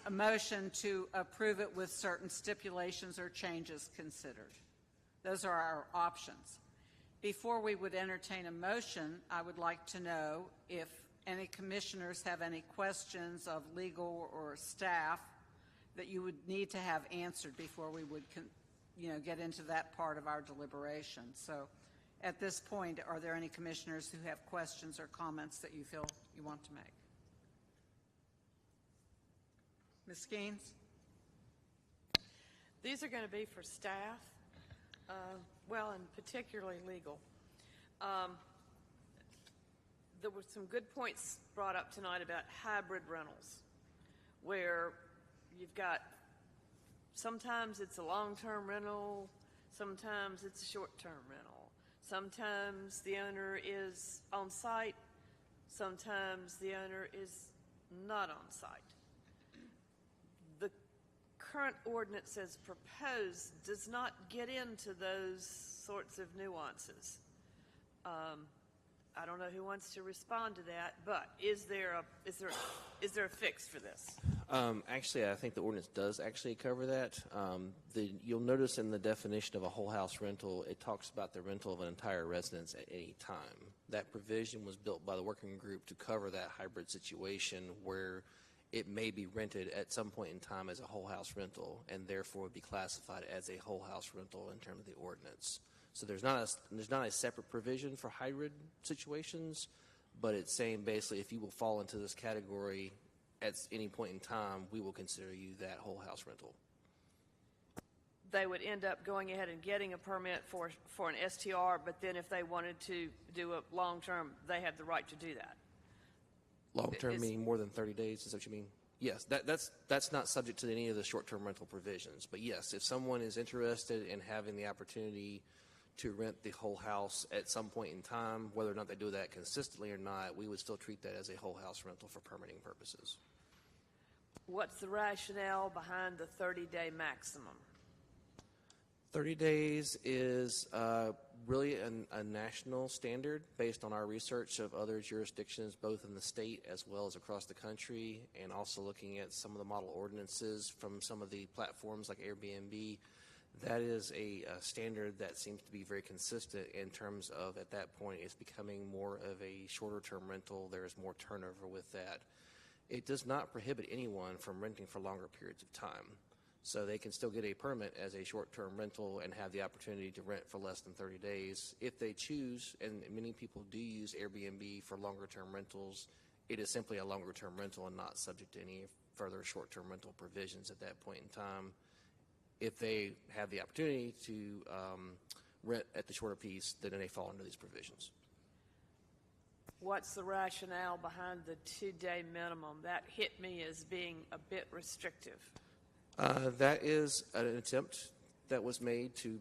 a motion to approve it with certain stipulations or changes considered. Those are our options. Before we would entertain a motion, I would like to know if any commissioners have any questions of legal or staff that you would need to have answered before we would get into that part of our deliberation. So at this point, are there any commissioners who have questions or comments that you feel you want to make? Ms. Gaines? These are going to be for staff, and particularly legal. There were some good points brought up tonight about hybrid rentals, where you've got sometimes it's a long-term rental, sometimes it's a short-term rental, sometimes the owner is on site, sometimes the owner is not on site. The current ordinance as proposed does not get into those sorts of nuances. I don't know who wants to respond to that, but is there a fix for this? Actually, I think the ordinance does actually cover that. You'll notice in the definition of a whole house rental, it talks about the rental of an entire residence at any time. That provision was built by the working group to cover that hybrid situation where it may be rented at some point in time as a whole house rental and therefore would be classified as a whole house rental in terms of the ordinance. So there's not a separate provision for hybrid situations, but it's saying basically if you will fall into this category at any point in time, we will consider you that whole house rental. they would end up going ahead and getting a permit for an STR, but then if they wanted to do a long-term, they have the right to do that. Long-term meaning more than 30 days, is that what you mean? Yes, that's not subject to any of the short-term rental provisions. But yes, if someone is interested in having the opportunity to rent the whole house at some point in time, whether or not they do that consistently or not, we would still treat that as a whole house rental for permitting purposes. What's the rationale behind the 30-day maximum? 30 days is really a national standard based on our research of other jurisdictions, both in the state as well as across the country, and also looking at some of the model ordinances from some of the platforms like Airbnb. That is a standard that seems to be very consistent in terms of, at that point, it's becoming more of a shorter-term rental. There is more turnover with that. It does not prohibit anyone from renting for longer periods of time. So they can still get a permit as a short-term rental and have the opportunity to rent for less than 30 days. If they choose, and many people do use Airbnb for longer-term rentals, it is simply a longer-term rental and not subject to any further short-term rental provisions at that point in time. If they have the opportunity to rent at the shorter piece, then they fall under these provisions. What's the rationale behind the 2-day minimum? That hit me as being a bit restrictive. That is an attempt that was made to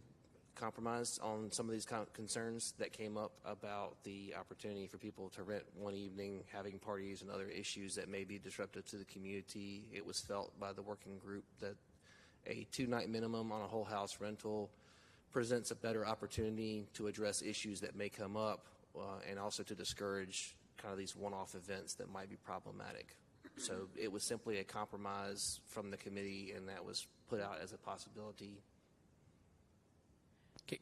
compromise on some of these concerns that came up about the opportunity for people to rent one evening, having parties and other issues that may be disruptive to the community. It was felt by the working group that a 2-night minimum on a whole house rental presents a better opportunity to address issues that may come up and also to discourage kind of these one-off events that might be problematic. So it was simply a compromise from the committee, and that was put out as a possibility.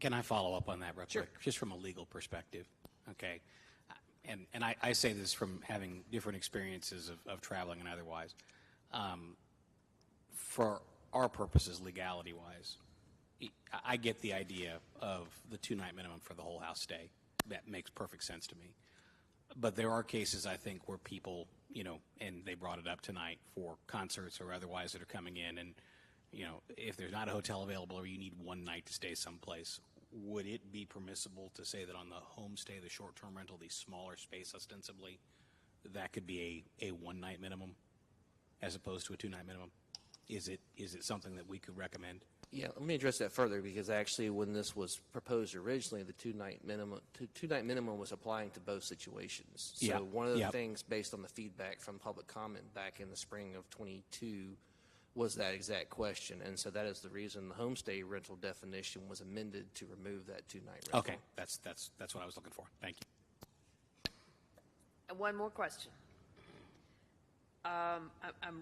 Can I follow up on that real quick? Just from a legal perspective, okay? And I say this from having different experiences of traveling and otherwise. For our purposes, legality-wise, I get the idea of the 2-night minimum for the whole house stay. That makes perfect sense to me. But there are cases, I think, where people, and they brought it up tonight for concerts or otherwise that are coming in, and, if there's not a hotel available or you need one night to stay someplace, would it be permissible to say that on the homestay, the short-term rental, the smaller space ostensibly, that could be a 1-night minimum as opposed to a 2-night minimum? Is it something that we could recommend? Yeah, let me address that further, because actually when this was proposed originally, the 2-night minimum was applying to both situations. So one of the things based on the feedback from public comment back in the spring of 22 was that exact question. And so that is the reason the homestay rental definition was amended to remove that 2-night rental. Okay, that's what I was looking for. Thank you. And one more question. I'm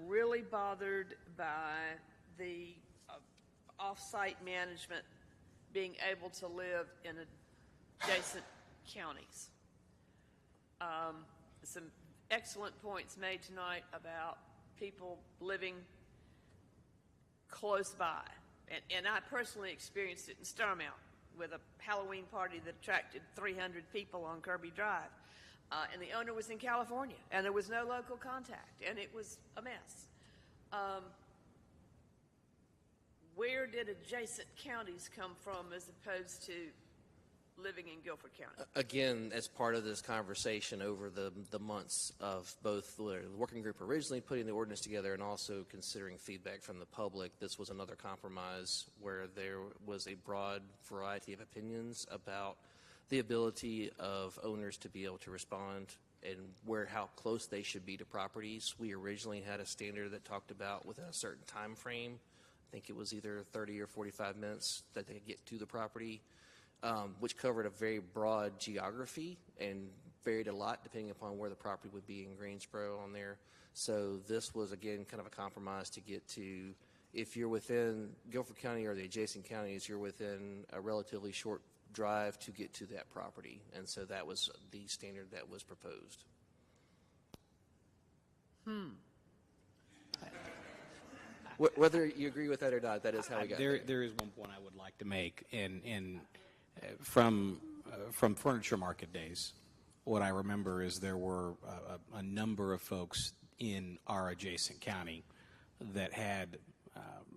really bothered by the off-site management being able to live in adjacent counties. Some excellent points made tonight about people living close by. And I personally experienced it in Starmount with a Halloween party that attracted 300 people on Kirby Drive. And the owner was in California, and there was no local contact, and it was a mess. Where did adjacent counties come from as opposed to living in Guilford County? Again, as part of this conversation over the months of both the working group originally putting the ordinance together and also considering feedback from the public, this was another compromise where there was a broad variety of opinions about the ability of owners to be able to respond and how close they should be to properties. We originally had a standard that talked about within a certain time frame. I think it was either 30 or 45 minutes that they could get to the property, which covered a very broad geography and varied a lot depending upon where the property would be in Greensboro on there. So this was, again, kind of a compromise to get to, if you're within Guilford County or the adjacent counties, you're within a relatively short drive to get to that property. And so that was the standard that was proposed. Whether you agree with that or not, that is how we got there. There is one point I would like to make, and from furniture market days, what I remember is there were a number of folks in our adjacent county that had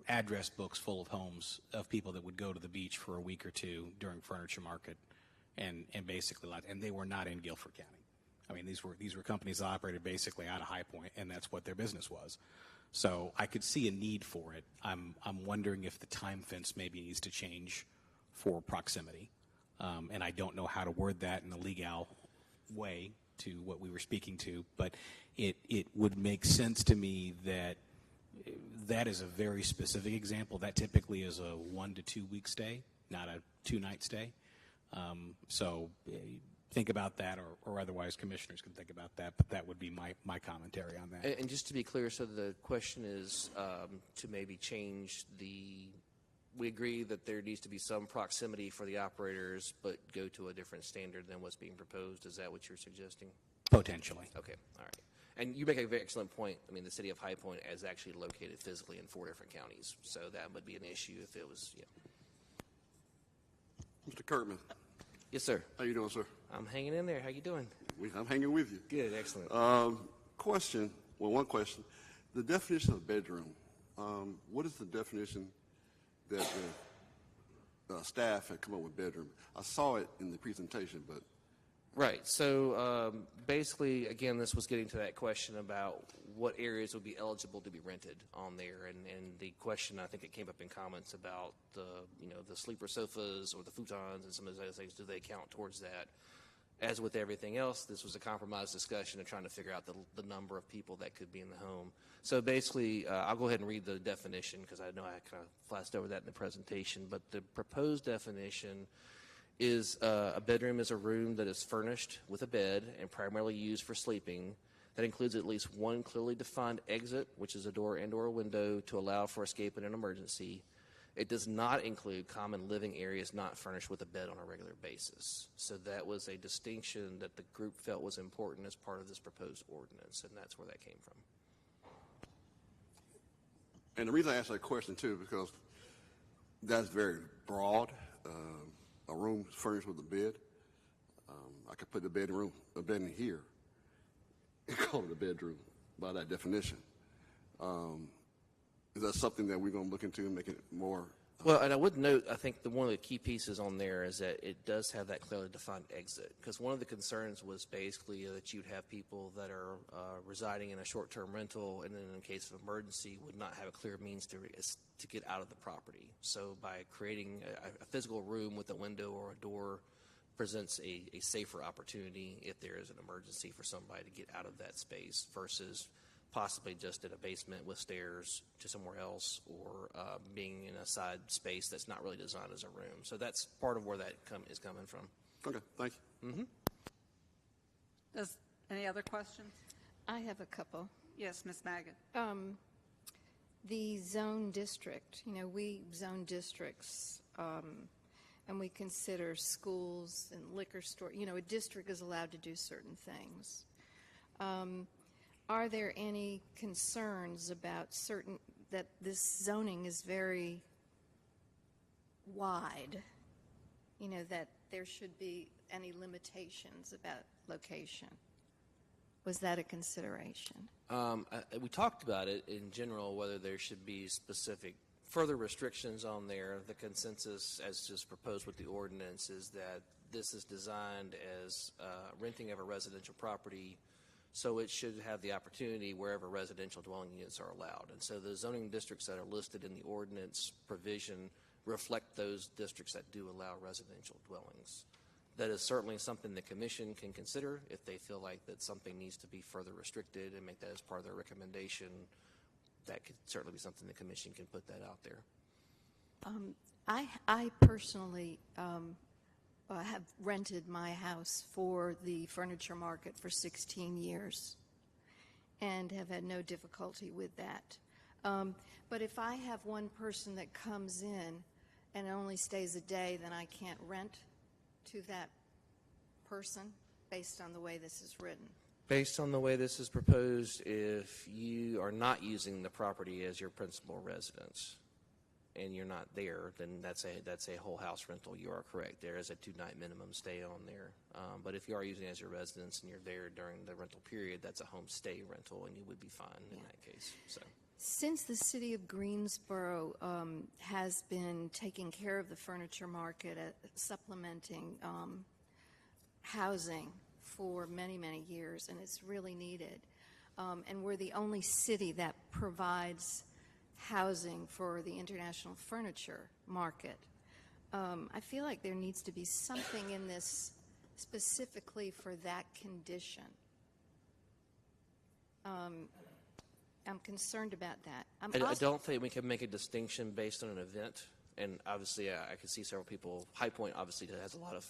address books full of homes of people that would go to the beach for a week or two during furniture market, and basically, and they were not in Guilford County. I mean, these were companies that operated basically out of High Point, and that's what their business was. So I could see a need for it. I'm wondering if the time fence maybe needs to change for proximity, and I don't know how to word that in a legal way to what we were speaking to, but it would make sense to me that that is a very specific example. That typically is a 1 to 2 week stay, not a 2-night stay. So think about that, or otherwise commissioners can think about that, but that would be my commentary on that. And just to be clear, so the question is to maybe change we agree that there needs to be some proximity for the operators, but go to a different standard than what's being proposed. Is that what you're suggesting? Potentially. Okay, all right. And you make a very excellent point. I mean, the city of High Point is actually located physically in 4 different counties, so that would be an issue if it was, Mr. Kirkman. Yes, sir. How you doing, sir? I'm hanging in there. How you doing? I'm hanging with you. Good, excellent. Question. Well, one question. The definition of bedroom. What is the definition that the staff had come up with bedroom? I saw it in the presentation, but. Right. So basically, again, this was getting to that question about what areas would be eligible to be rented on there, and the question, I think it came up in comments about the sleeper sofas or the futons and some of those other things. Do they count towards that? As with everything else, this was a compromise discussion of trying to figure out the number of people that could be in the home. So basically, I'll go ahead and read the definition because I know I kind of flashed over that in the presentation, but the proposed definition is a bedroom is a room that is furnished with a bed and primarily used for sleeping that includes at least one clearly defined exit, which is a door and/or a window to allow for escape in an emergency. It does not include common living areas not furnished with a bed on a regular basis. So that was a distinction that the group felt was important as part of this proposed ordinance, and that's where that came from. And the reason I asked that question, too, because that's very broad. A room furnished with a bed. I could put a bed in here and call it a bedroom by that definition. Is that something that we're going to look into and make it more? Well, and I would note, I think one of the key pieces on there is that it does have that clearly defined exit, because one of the concerns was basically that you'd have people that are residing in a short-term rental and then in case of emergency would not have a clear means to get out of the property. So by creating a physical room with a window or a door presents a safer opportunity if there is an emergency for somebody to get out of that space versus possibly just in a basement with stairs to somewhere else, or being in a side space that's not really designed as a room. So that's part of where that is coming from. Okay, thank you. Mm-hmm. Any other questions? I have a couple. Yes, Ms. Maggott. The zone district, we zone districts, and we consider schools and liquor store, a district is allowed to do certain things. Are there any concerns about that this zoning is very wide, that there should be any limitations about location? Was that a consideration? We talked about it in general, whether there should be specific further restrictions on there. The consensus, as just proposed with the ordinance, is that this is designed as renting of a residential property, so it should have the opportunity wherever residential dwelling units are allowed. And so the zoning districts that are listed in the ordinance provision reflect those districts that do allow residential dwellings. That is certainly something the commission can consider if they feel like that something needs to be further restricted and make that as part of their recommendation. That could certainly be something the commission can put that out there. I personally have rented my house for the furniture market for 16 years and have had no difficulty with that. But if I have one person that comes in and only stays a day, then I can't rent to that person based on the way this is written. Based on the way this is proposed, if you are not using the property as your principal residence and you're not there, then that's a whole house rental. You are correct. There is a 2-night minimum stay on there. But if you are using it as your residence and you're there during the rental period, that's a home stay rental, and you would be fine in that case. So Since the city of Greensboro has been taking care of the furniture market, supplementing housing for many, many years, and it's really needed, and we're the only city that provides housing for the international furniture market, I feel like there needs to be something in this specifically for that condition. I'm concerned about that. I don't think we can make a distinction based on an event. And obviously, I can see several people. High Point obviously has a lot of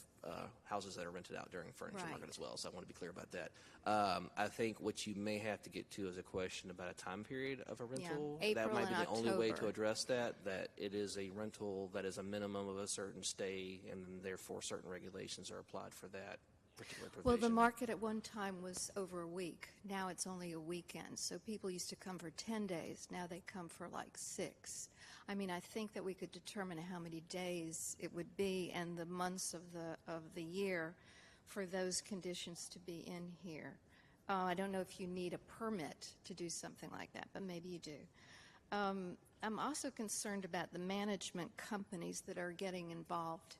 houses that are rented out during furniture market as well. So I want to be clear about that. I think what you may have to get to is a question about a time period of a rental. Yeah, April that might be the and only way to October. address that. That it is a rental that is a minimum of a certain stay, and therefore certain regulations are applied for that particular provision. Well, the market at one time was over a week. Now it's only a weekend. So people used to come for 10 days. Now they come for like 6. I mean, I think that we could determine how many days it would be and the months of the year for those conditions to be in here. I don't know if you need a permit to do something like that, but maybe you do. I'm also concerned about the management companies that are getting involved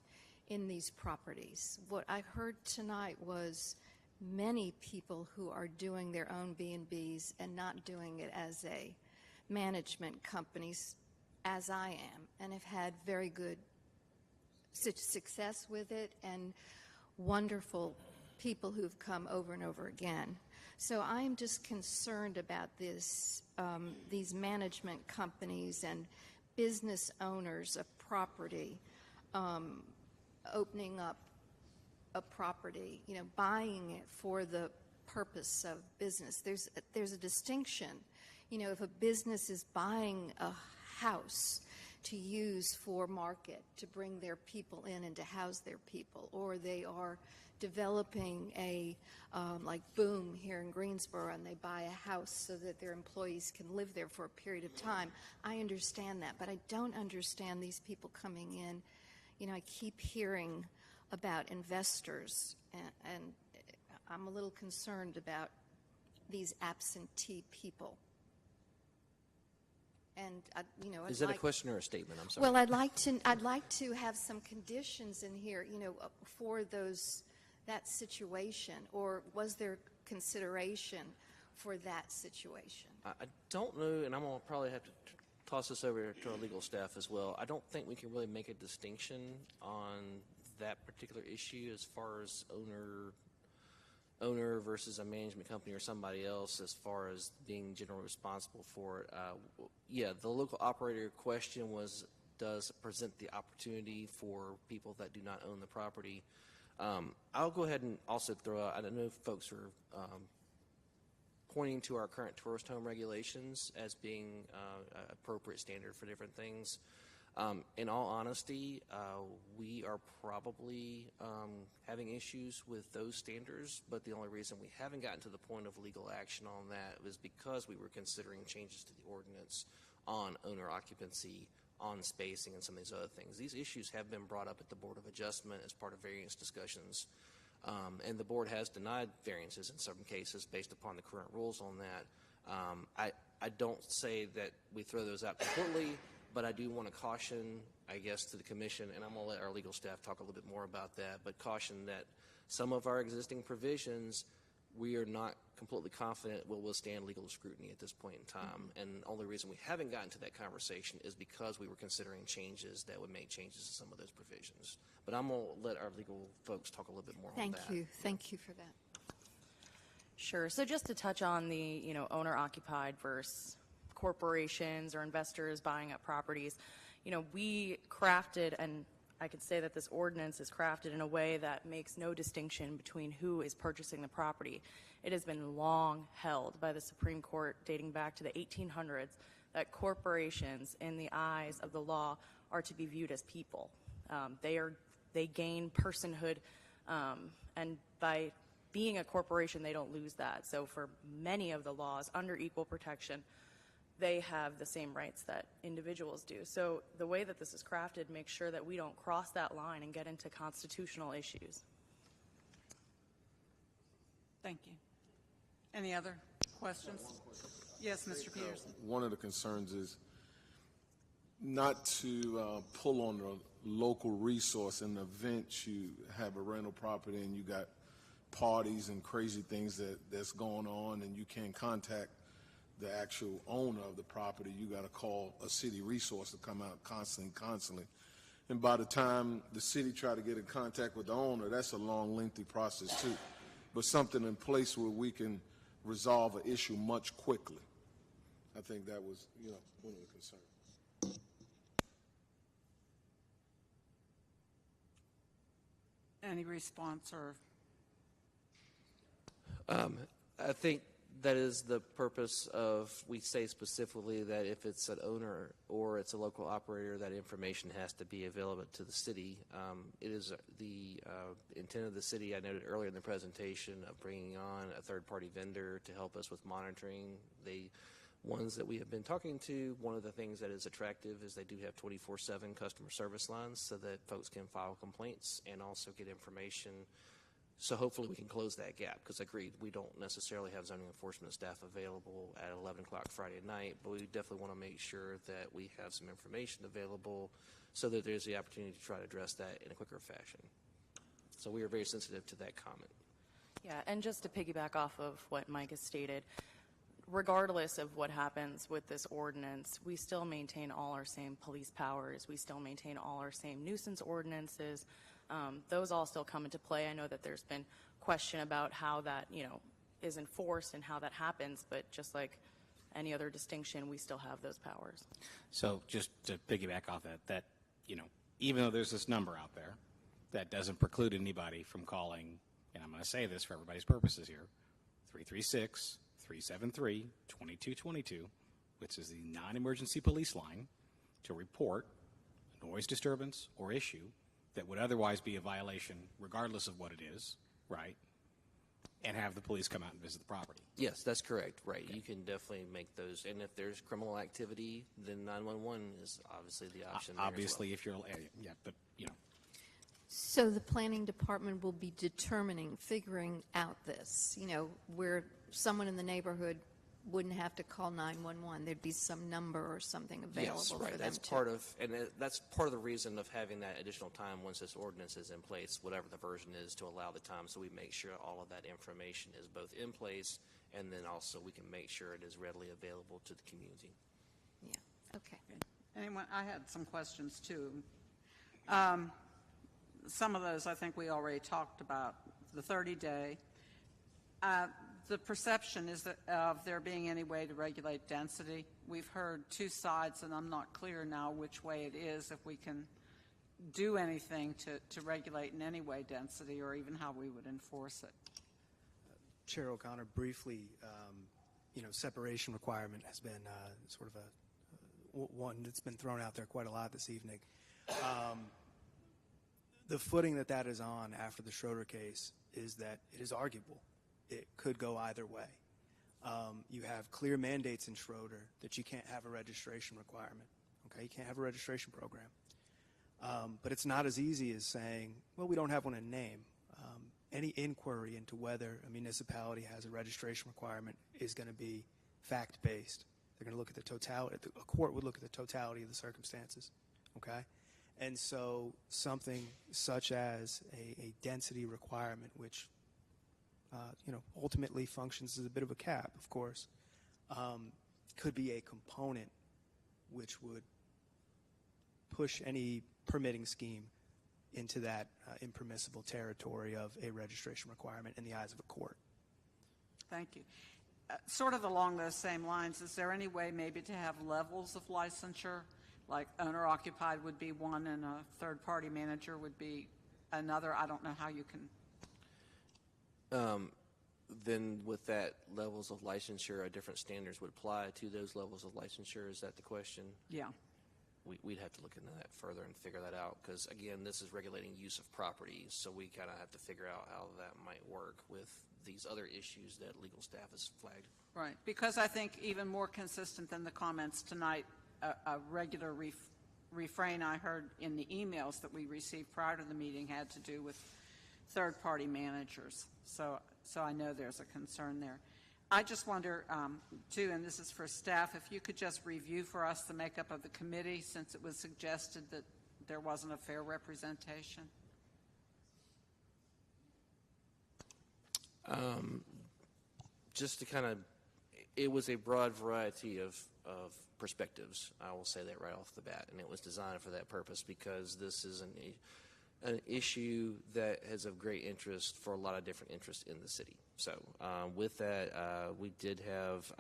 in these properties. What I heard tonight was many people who are doing their own B&Bs and not doing it as a management companies, as I am, and have had very good success with it and wonderful people who've come over and over again. So I'm just concerned about this, these management companies and business owners of property opening up a property, buying it for the purpose of business. There's a distinction. If a business is buying a house to use for market, to bring their people in and to house their people, or they are developing a like Boom here in Greensboro, and they buy a house so that their employees can live there for a period of time. I understand that, but I don't understand these people coming in. I keep hearing about investors, and I'm a little concerned about these absentee people. And Is that a question or a statement? I'm sorry. Well, I'd like to have some conditions in here, for that situation, or was there consideration for that situation? I don't know, and I'm going to probably have to toss this over to our legal staff as well. I don't think we can really make a distinction on that particular issue as far as owner versus a management company or somebody else as far as being generally responsible for it. Yeah, the local operator question does present the opportunity for people that do not own the property. I'll go ahead and also throw out, I don't know if folks are pointing to our current tourist home regulations as being appropriate standard for different things. In all honesty, we are probably having issues with those standards, but the only reason we haven't gotten to the point of legal action on that was because we were considering changes to the ordinance on owner occupancy, on spacing, and some of these other things. These issues have been brought up at the Board of Adjustment as part of various discussions. And the board has denied variances in some cases based upon the current rules on that. I don't say that we throw those out completely, but I do want to caution, I guess, to the commission, and I'm going to let our legal staff talk a little bit more about that, but caution that some of our existing provisions, we are not completely confident will withstand legal scrutiny at this point in time. And the only reason we haven't gotten to that conversation is because we were considering changes that would make changes to some of those provisions. But I'm going to let our legal folks talk a little bit more on that. Thank you for that. Sure. So just to touch on the, owner-occupied versus corporations or investors buying up properties, we crafted, and I could say that this ordinance is crafted in a way that makes no distinction between who is purchasing the property. It has been long held by the Supreme Court dating back to the 1800s that corporations, in the eyes of the law, are to be viewed as people. They gain personhood, and by being a corporation, they don't lose that. So for many of the laws under equal protection, they have the same rights that individuals do. So the way that this is crafted makes sure that we don't cross that line and get into constitutional issues. Thank you. Any other questions? Yes, Mr. Peterson. One of the concerns is not to pull on the local resource in the event you have a rental property and you got parties and crazy things that's going on and you can't contact the actual owner of the property. You got to call a city resource to come out constantly. And by the time the city try to get in contact with the owner, that's a long, lengthy process too. But something in place where we can resolve an issue much quickly. I think that was, one of the concerns. Any response or? I think that is the purpose of, we say specifically that if it's an owner or it's a local operator, that information has to be available to the city. It is the intent of the city, I noted earlier in the presentation, of bringing on a third-party vendor to help us with monitoring. The ones that we have been talking to, one of the things that is attractive is they do have 24/7 customer service lines so that folks can file complaints and also get information. So hopefully we can close that gap, because agreed, we don't necessarily have zoning enforcement staff available at 11 o'clock Friday night, but we definitely want to make sure that we have some information available so that there's the opportunity to try to address that in a quicker fashion. So we are very sensitive to that comment. Yeah, and just to piggyback off of what Mike has stated, regardless of what happens with this ordinance, we still maintain all our same police powers. We still maintain all our same nuisance ordinances. Those all still come into play. I know that there's been question about how that, is enforced and how that happens, but just like any other distinction, we still have those powers. So just to piggyback off that, even though there's this number out there, that doesn't preclude anybody from calling, and I'm going to say this for everybody's purposes here, 336-373-2222, which is the non-emergency police line, to report a noise disturbance or issue that would otherwise be a violation regardless of what it is, right? And have the police come out and visit the property. Yes, that's correct, right. Okay. You can definitely make those, and if there's criminal activity, then 911 is obviously the option there obviously, as well. if you're, yeah, but, So the planning department will be figuring out this, where someone in the neighborhood wouldn't have to call 911. There'd be some number or something available yes, right. for them That's to. That's part of the reason of having that additional time once this ordinance is in place, whatever the version is, to allow the time so we make sure all of that information is both in place, and then also we can make sure it is readily available to the community. Yeah, okay. Anyone? I had some questions too. Some of those I think we already talked about. The 30-day. The perception is that of there being any way to regulate density. We've heard two sides, and I'm not clear now which way it is, if we can do anything to regulate in any way density, or even how we would enforce it. Chair O'Connor, briefly, separation requirement has been sort of one that's been thrown out there quite a lot this evening. The footing that is on after the Schroeder case is that it is arguable. It could go either way. You have clear mandates in Schroeder that you can't have a registration requirement. Okay, you can't have a registration program. But it's not as easy as saying, well, we don't have one in name. Any inquiry into whether a municipality has a registration requirement is going to be fact-based. They're going to look at the totality. A court would look at the totality of the circumstances. Okay, and so something such as a density requirement, which ultimately functions as a bit of a cap, of course, could be a component which would push any permitting scheme into that impermissible territory of a registration requirement in the eyes of a court. Thank you. Sort of along those same lines, is there any way maybe to have levels of licensure, like owner-occupied would be one and a third-party manager would be another? I don't know how you can... Then with that levels of licensure, different standards would apply to those levels of licensure. Is that the question? Yeah. We'd have to look into that further and figure that out, because, again, this is regulating use of property, so we kind of have to figure out how that might work with these other issues that legal staff has flagged. Right, because I think even more consistent than the comments tonight, a regular refrain I heard in the emails that we received prior to the meeting had to do with third-party managers. So I know there's a concern there. I just wonder, too, and this is for staff, if you could just review for us the makeup of the committee, since it was suggested that there wasn't a fair representation. Just to kind of, it was a broad variety of perspectives. I will say that right off the bat, and it was designed for that purpose because this is an issue that is of great interest for a lot of different interests in the city. So with that, we did have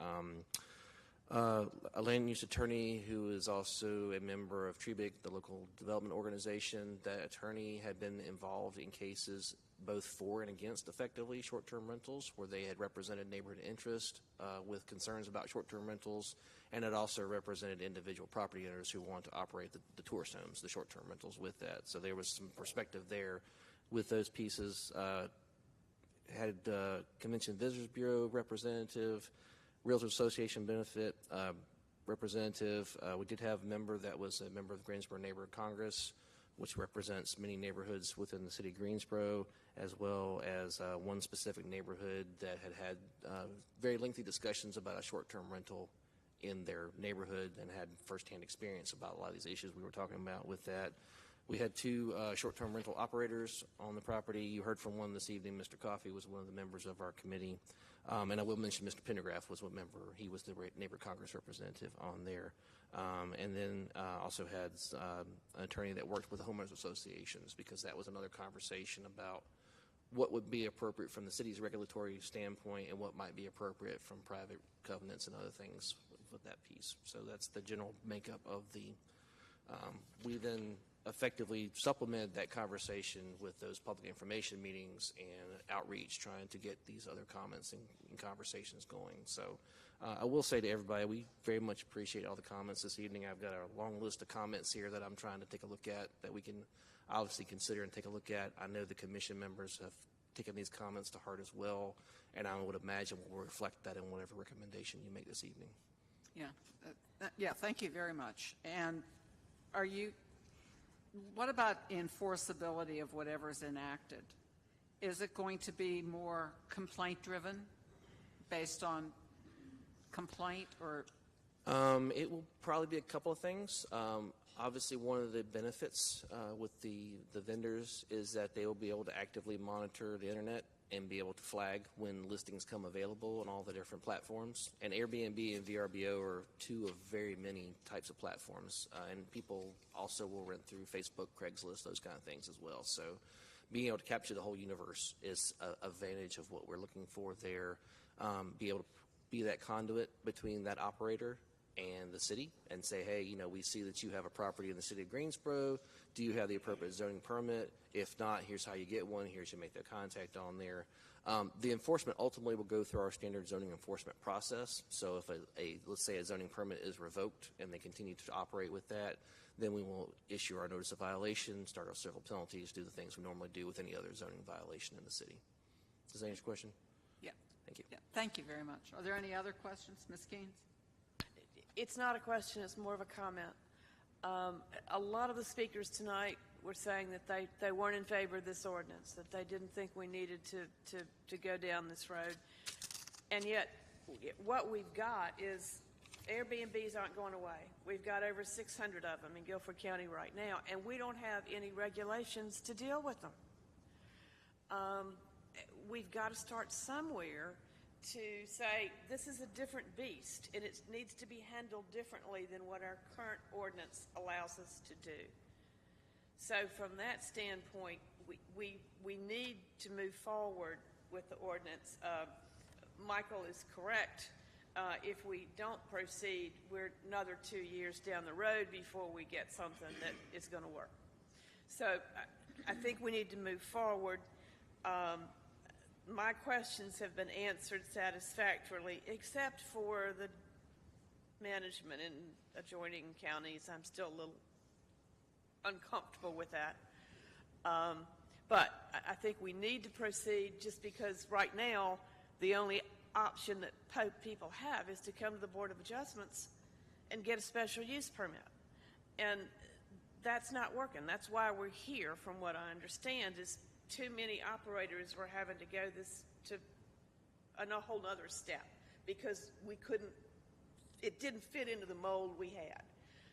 a land use attorney who is also a member of TREBIC, the local development organization. That attorney had been involved in cases both for and against effectively short-term rentals, where they had represented neighborhood interest with concerns about short-term rentals, and it also represented individual property owners who want to operate the tourist homes, the short-term rentals with that. So there was some perspective there with those pieces. Had Convention Visitors Bureau representative, Realtor Association benefit representative. We did have a member that was a member of the Greensboro Neighborhood Congress, which represents many neighborhoods within the city of Greensboro, as well as one specific neighborhood that had very lengthy discussions about a short-term rental in their neighborhood and had firsthand experience about a lot of these issues we were talking about with that. We had two short-term rental operators on the property. You heard from one this evening. Mr. Coffey was one of the members of our committee. And I will mention Mr. Pendergraft was one member. He was the Neighbor Congress representative on there. And then also had an attorney that worked with the homeowners associations, because that was another conversation about what would be appropriate from the city's regulatory standpoint and what might be appropriate from private covenants and other things with that piece. So that's the general makeup of the, we then effectively supplemented that conversation with those public information meetings and outreach, trying to get these other comments and conversations going. So I will say to everybody, we very much appreciate all the comments this evening. I've got a long list of comments here that I'm trying to take a look at, that we can obviously consider and take a look at. I know the commission members have taken these comments to heart as well, and I would imagine we'll reflect that in whatever recommendation you make this evening. Yeah, thank you very much. And what about enforceability of whatever's enacted? Is it going to be more complaint-driven, based on complaint, or? It will probably be a couple of things. Obviously, one of the benefits with the vendors is that they will be able to actively monitor the internet and be able to flag when listings come available on all the different platforms. And Airbnb and VRBO are two of very many types of platforms. And people also will rent through Facebook, Craigslist, those kind of things as well. So being able to capture the whole universe is an advantage of what we're looking for there. Be able to be that conduit between that operator and the city and say, hey, we see that you have a property in the city of Greensboro. Do you have the appropriate zoning permit? If not, here's how you get one. Here's how you make that contact on there. The enforcement ultimately will go through our standard zoning enforcement process. So if let's say a zoning permit is revoked and they continue to operate with that, then we will issue our notice of violation, start our civil penalties, do the things we normally do with any other zoning violation in the city. Does that answer your question? Yeah. Thank you. Yeah. Thank you very much. Are there any other questions, Ms. Keynes? It's not a question, it's more of a comment. A lot of the speakers tonight were saying that they weren't in favor of this ordinance, that they didn't think we needed to go down this road. And yet, what we've got is Airbnbs aren't going away. We've got over 600 of them in Guilford County right now, and we don't have any regulations to deal with them. We've got to start somewhere to say this is a different beast, and it needs to be handled differently than what our current ordinance allows us to do. So from that standpoint, we need to move forward with the ordinance. Michael is correct. If we don't proceed, we're another 2 years down the road before we get something that is going to work. So I think we need to move forward. My questions have been answered satisfactorily, except for the management in adjoining counties. I'm still a little uncomfortable with that. But I think we need to proceed, just because right now the only option that people have is to come to the Board of Adjustments and get a special use permit. And that's not working. That's why we're here, from what I understand, is too many operators were having to go to a whole other step. because it didn't fit into the mold we had.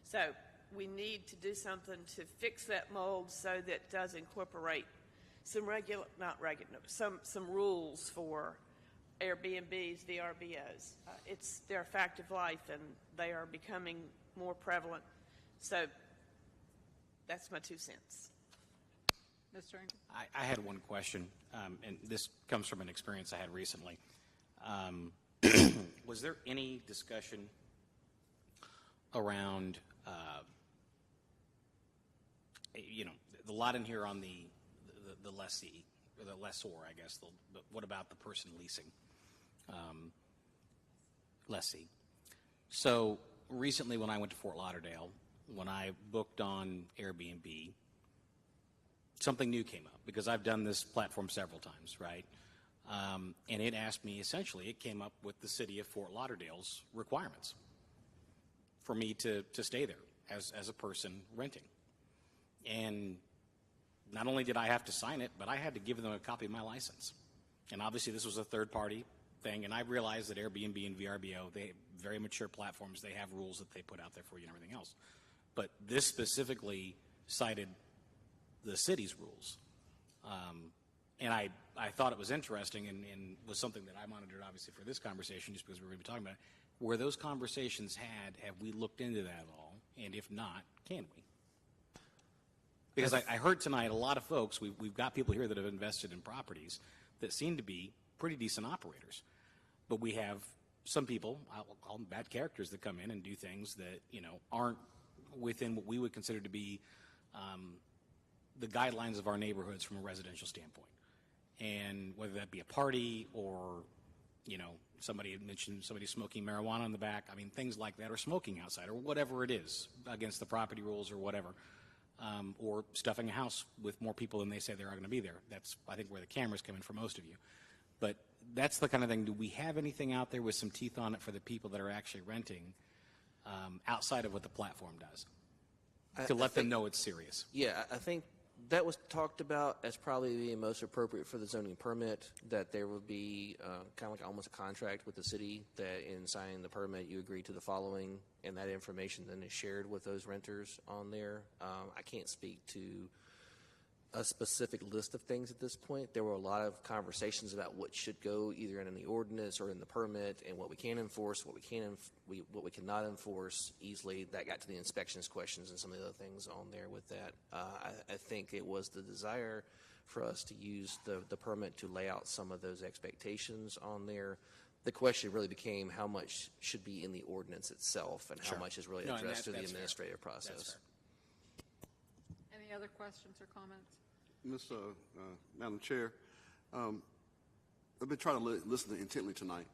So we need to do something to fix that mold so that it does incorporate some some rules for Airbnbs, VRBOs. They're a fact of life, and they are becoming more prevalent. So that's my 2 cents. Mr. Ingram? I had one question, and this comes from an experience I had recently. Was there any discussion around, the lot in here on the lessee, or the lessor, I guess, but what about the person leasing? Lessee. So recently when I went to Fort Lauderdale, when I booked on Airbnb, something new came up, because I've done this platform several times, right? And it asked me, essentially, it came up with the city of Fort Lauderdale's requirements for me to stay there as a person renting. And not only did I have to sign it, but I had to give them a copy of my license. And obviously this was a third-party thing, and I realized that Airbnb and VRBO, they have very mature platforms. They have rules that they put out there for you and everything else. But this specifically cited the city's rules. And I thought it was interesting and was something that I monitored, obviously, for this conversation, just because we're going to be talking about it. Were those conversations had? Have we looked into that at all? And if not, can we? Because I heard tonight a lot of folks, we've got people here that have invested in properties that seem to be pretty decent operators. But we have some people, I'll call them bad characters, that come in and do things that, aren't within what we would consider to be the guidelines of our neighborhoods from a residential standpoint. And whether that be a party or, somebody had mentioned somebody smoking marijuana in the back, things like that, or smoking outside, or whatever it is, against the property rules or whatever, or stuffing a house with more people than they say there are going to be there. That's, I think, where the cameras come in for most of you. But that's the kind of thing. Do we have anything out there with some teeth on it for the people that are actually renting outside of what the platform does to let them know it's serious? Yeah, I think that was talked about as probably being most appropriate for the zoning permit, that there would be kind of like almost a contract with the city that in signing the permit you agree to the following, and that information then is shared with those renters on there. I can't speak to a specific list of things at this point. There were a lot of conversations about what should go either in the ordinance or in the permit, and what we can enforce, what we cannot enforce easily. That got to the inspections questions and some of the other things on there with that. I think it was the desire for us to use the permit to lay out some of those expectations on there. The question really became how much should be in the ordinance itself, and how much is really addressed through the administrative process. Any other questions or comments? Madam Chair, I've been trying to listen intently tonight,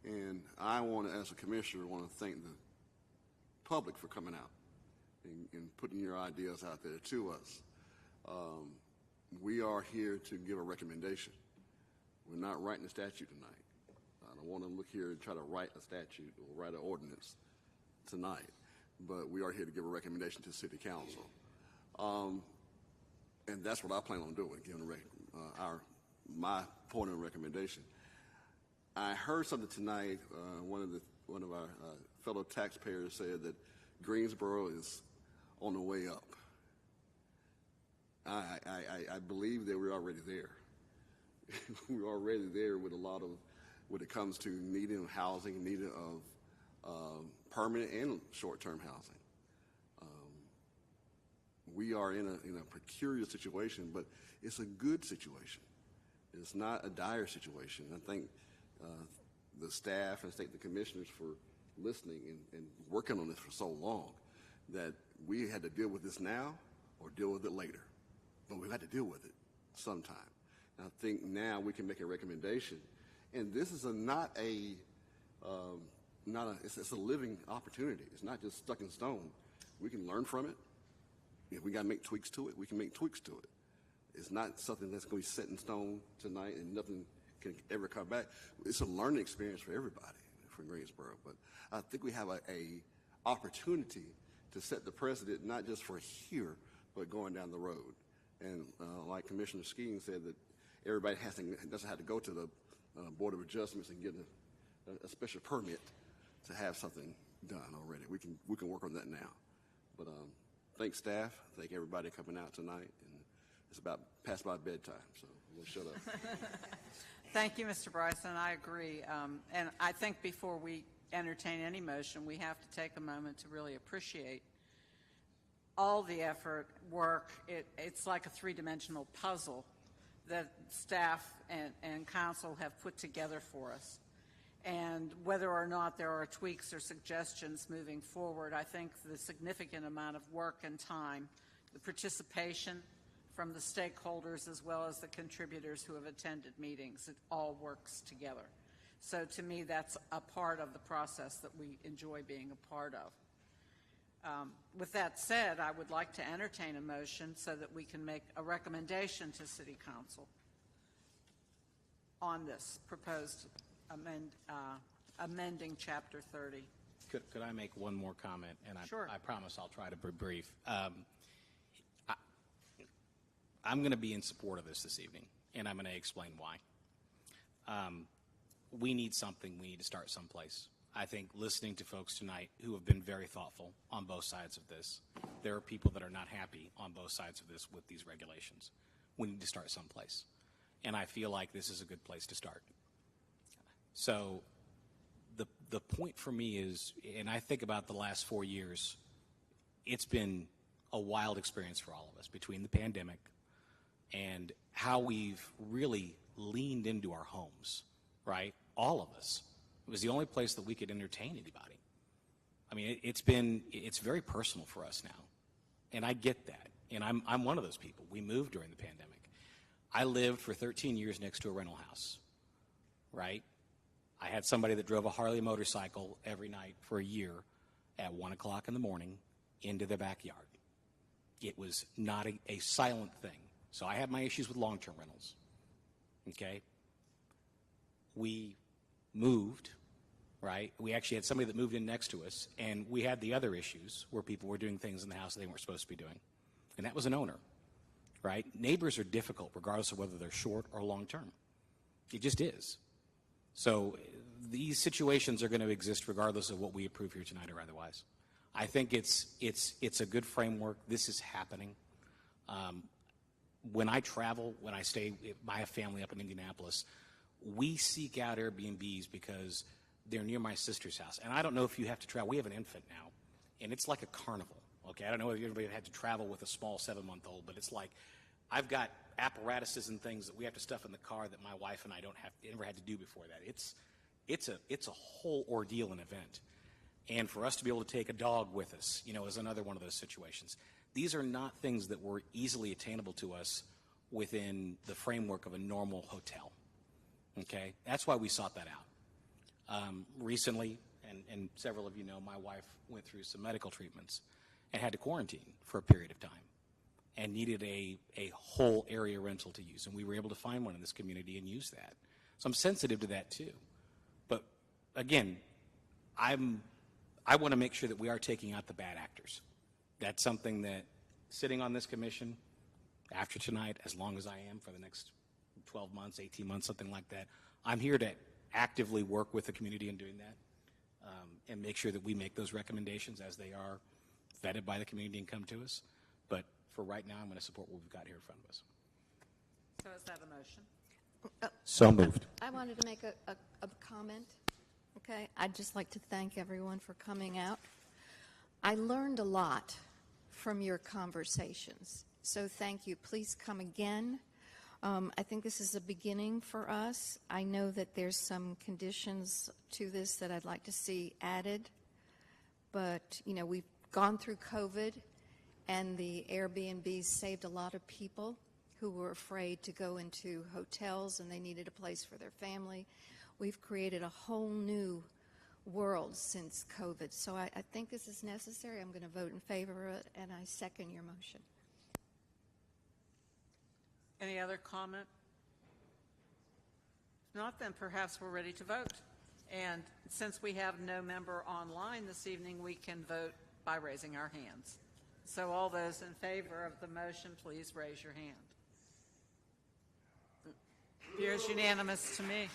and I want to, as a commissioner, want to thank the public for coming out and putting your ideas out there to us. We are here to give a recommendation. We're not writing a statute tonight. I don't want to look here and try to write a statute or write an ordinance tonight, but we are here to give a recommendation to City Council. And that's what I plan on doing, giving my point of recommendation. I heard something tonight. One of our fellow taxpayers said that Greensboro is on the way up. I believe that we're already there. We're already there with a lot of, when it comes to needing housing, needing of permanent and short-term housing. We are in a peculiar situation, but it's a good situation. It's not a dire situation. I thank the staff and the commissioners for listening and working on this for so long, that we had to deal with this now or deal with it later. But we had to deal with it sometime. And I think now we can make a recommendation. And this is it's a living opportunity. It's not just stuck in stone. We can learn from it. If we got to make tweaks to it, we can make tweaks to it. It's not something that's going to be set in stone tonight and nothing can ever come back. It's a learning experience for everybody from Greensboro. But I think we have a opportunity to set the precedent, not just for here, but going down the road. And like Commissioner Skeen said, that everybody doesn't have to go to the Board of Adjustments and get a special permit to have something done already. We can work on that now. But thanks staff, thank everybody coming out tonight, and it's about past my bedtime, so we'll shut up. Thank you, Mr. Bryson. I agree. And I think before we entertain any motion, we have to take a moment to really appreciate all the effort, work. It's like a three-dimensional puzzle that staff and council have put together for us. And whether or not there are tweaks or suggestions moving forward, I think the significant amount of work and time, the participation from the stakeholders as well as the contributors who have attended meetings, it all works together. So to me, that's a part of the process that we enjoy being a part of. With that said, I would like to entertain a motion so that we can make a recommendation to City Council on this proposed amending Chapter 30. Could I make one more comment? And Sure. I promise I'll try to be brief. I'm going to be in support of this evening, and I'm going to explain why. We need something. We need to start someplace. I think listening to folks tonight who have been very thoughtful on both sides of this, there are people that are not happy on both sides of this with these regulations. We need to start someplace. And I feel like this is a good place to start. So the point for me is, and I think about the last 4 years, it's been a wild experience for all of us between the pandemic and how we've really leaned into our homes, right? All of us. It was the only place that we could entertain anybody. I mean, it's very personal for us now. And I get that. And I'm one of those people. We moved during the pandemic. I lived for 13 years next to a rental house, right? I had somebody that drove a Harley motorcycle every night for a year at 1 o'clock in the morning into the backyard. It was not a silent thing. So I had my issues with long-term rentals, okay? We moved, right? We actually had somebody that moved in next to us, and we had the other issues where people were doing things in the house that they weren't supposed to be doing. And that was an owner, right? Neighbors are difficult regardless of whether they're short or long-term. It just is. So these situations are going to exist regardless of what we approve here tonight or otherwise. I think it's a good framework. This is happening. When I travel, when I stay, I have family up in Indianapolis, we seek out Airbnbs because they're near my sister's house. And I don't know if you have to travel. We have an infant now, and it's like a carnival, okay? I don't know if anybody had to travel with a small 7-month-old, but it's like I've got apparatuses and things that we have to stuff in the car that my wife and I never had to do before that. It's a whole ordeal and event. And for us to be able to take a dog with us, is another one of those situations. These are not things that were easily attainable to us within the framework of a normal hotel. Okay? That's why we sought that out. Recently, and several of you know, my wife went through some medical treatments and had to quarantine for a period of time and needed a whole area rental to use. And we were able to find one in this community and use that. So I'm sensitive to that too. But again, I want to make sure that we are taking out the bad actors. That's something that sitting on this commission after tonight, as long as I am for the next 12 months, 18 months, something like that, I'm here to actively work with the community in doing that and make sure that we make those recommendations as they are vetted by the community and come to us. But for right now, I'm going to support what we've got here in front of us. So is that a motion? So moved. I wanted to make a comment. Okay, I'd just like to thank everyone for coming out. I learned a lot from your conversations, so thank you. Please come again. I think this is a beginning for us. I know that there's some conditions to this that I'd like to see added, but we've gone through COVID, and the Airbnbs saved a lot of people who were afraid to go into hotels and they needed a place for their family. We've created a whole new world since COVID. So I think this is necessary. I'm going to vote in favor of it, and I second your motion. Any other comment? If not, then perhaps we're ready to vote. And since we have no member online this evening, we can vote by raising our hands. So all those in favor of the motion, please raise your hand. It appears unanimous to me.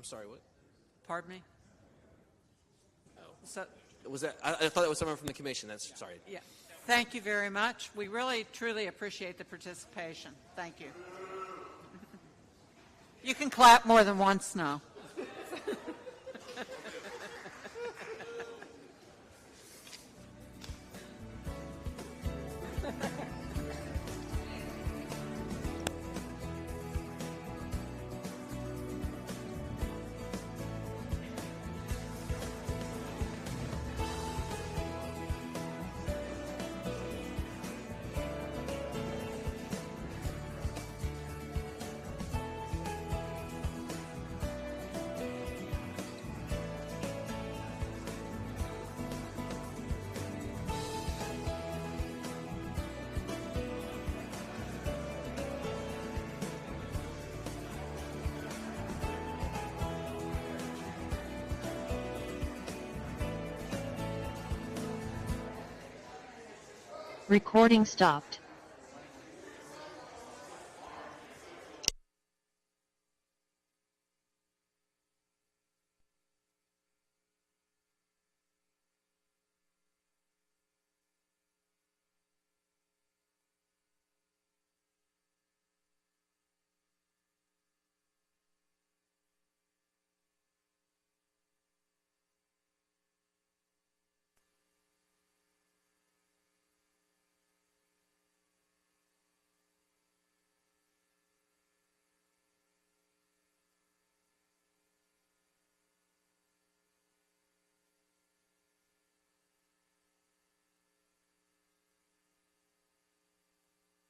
I'm sorry, what? Pardon me? So, Was that, I thought that was someone from the commission. That's, sorry. yeah. Thank you very much. We really, truly appreciate the participation. Thank you. You can clap more than once now. Recording stopped.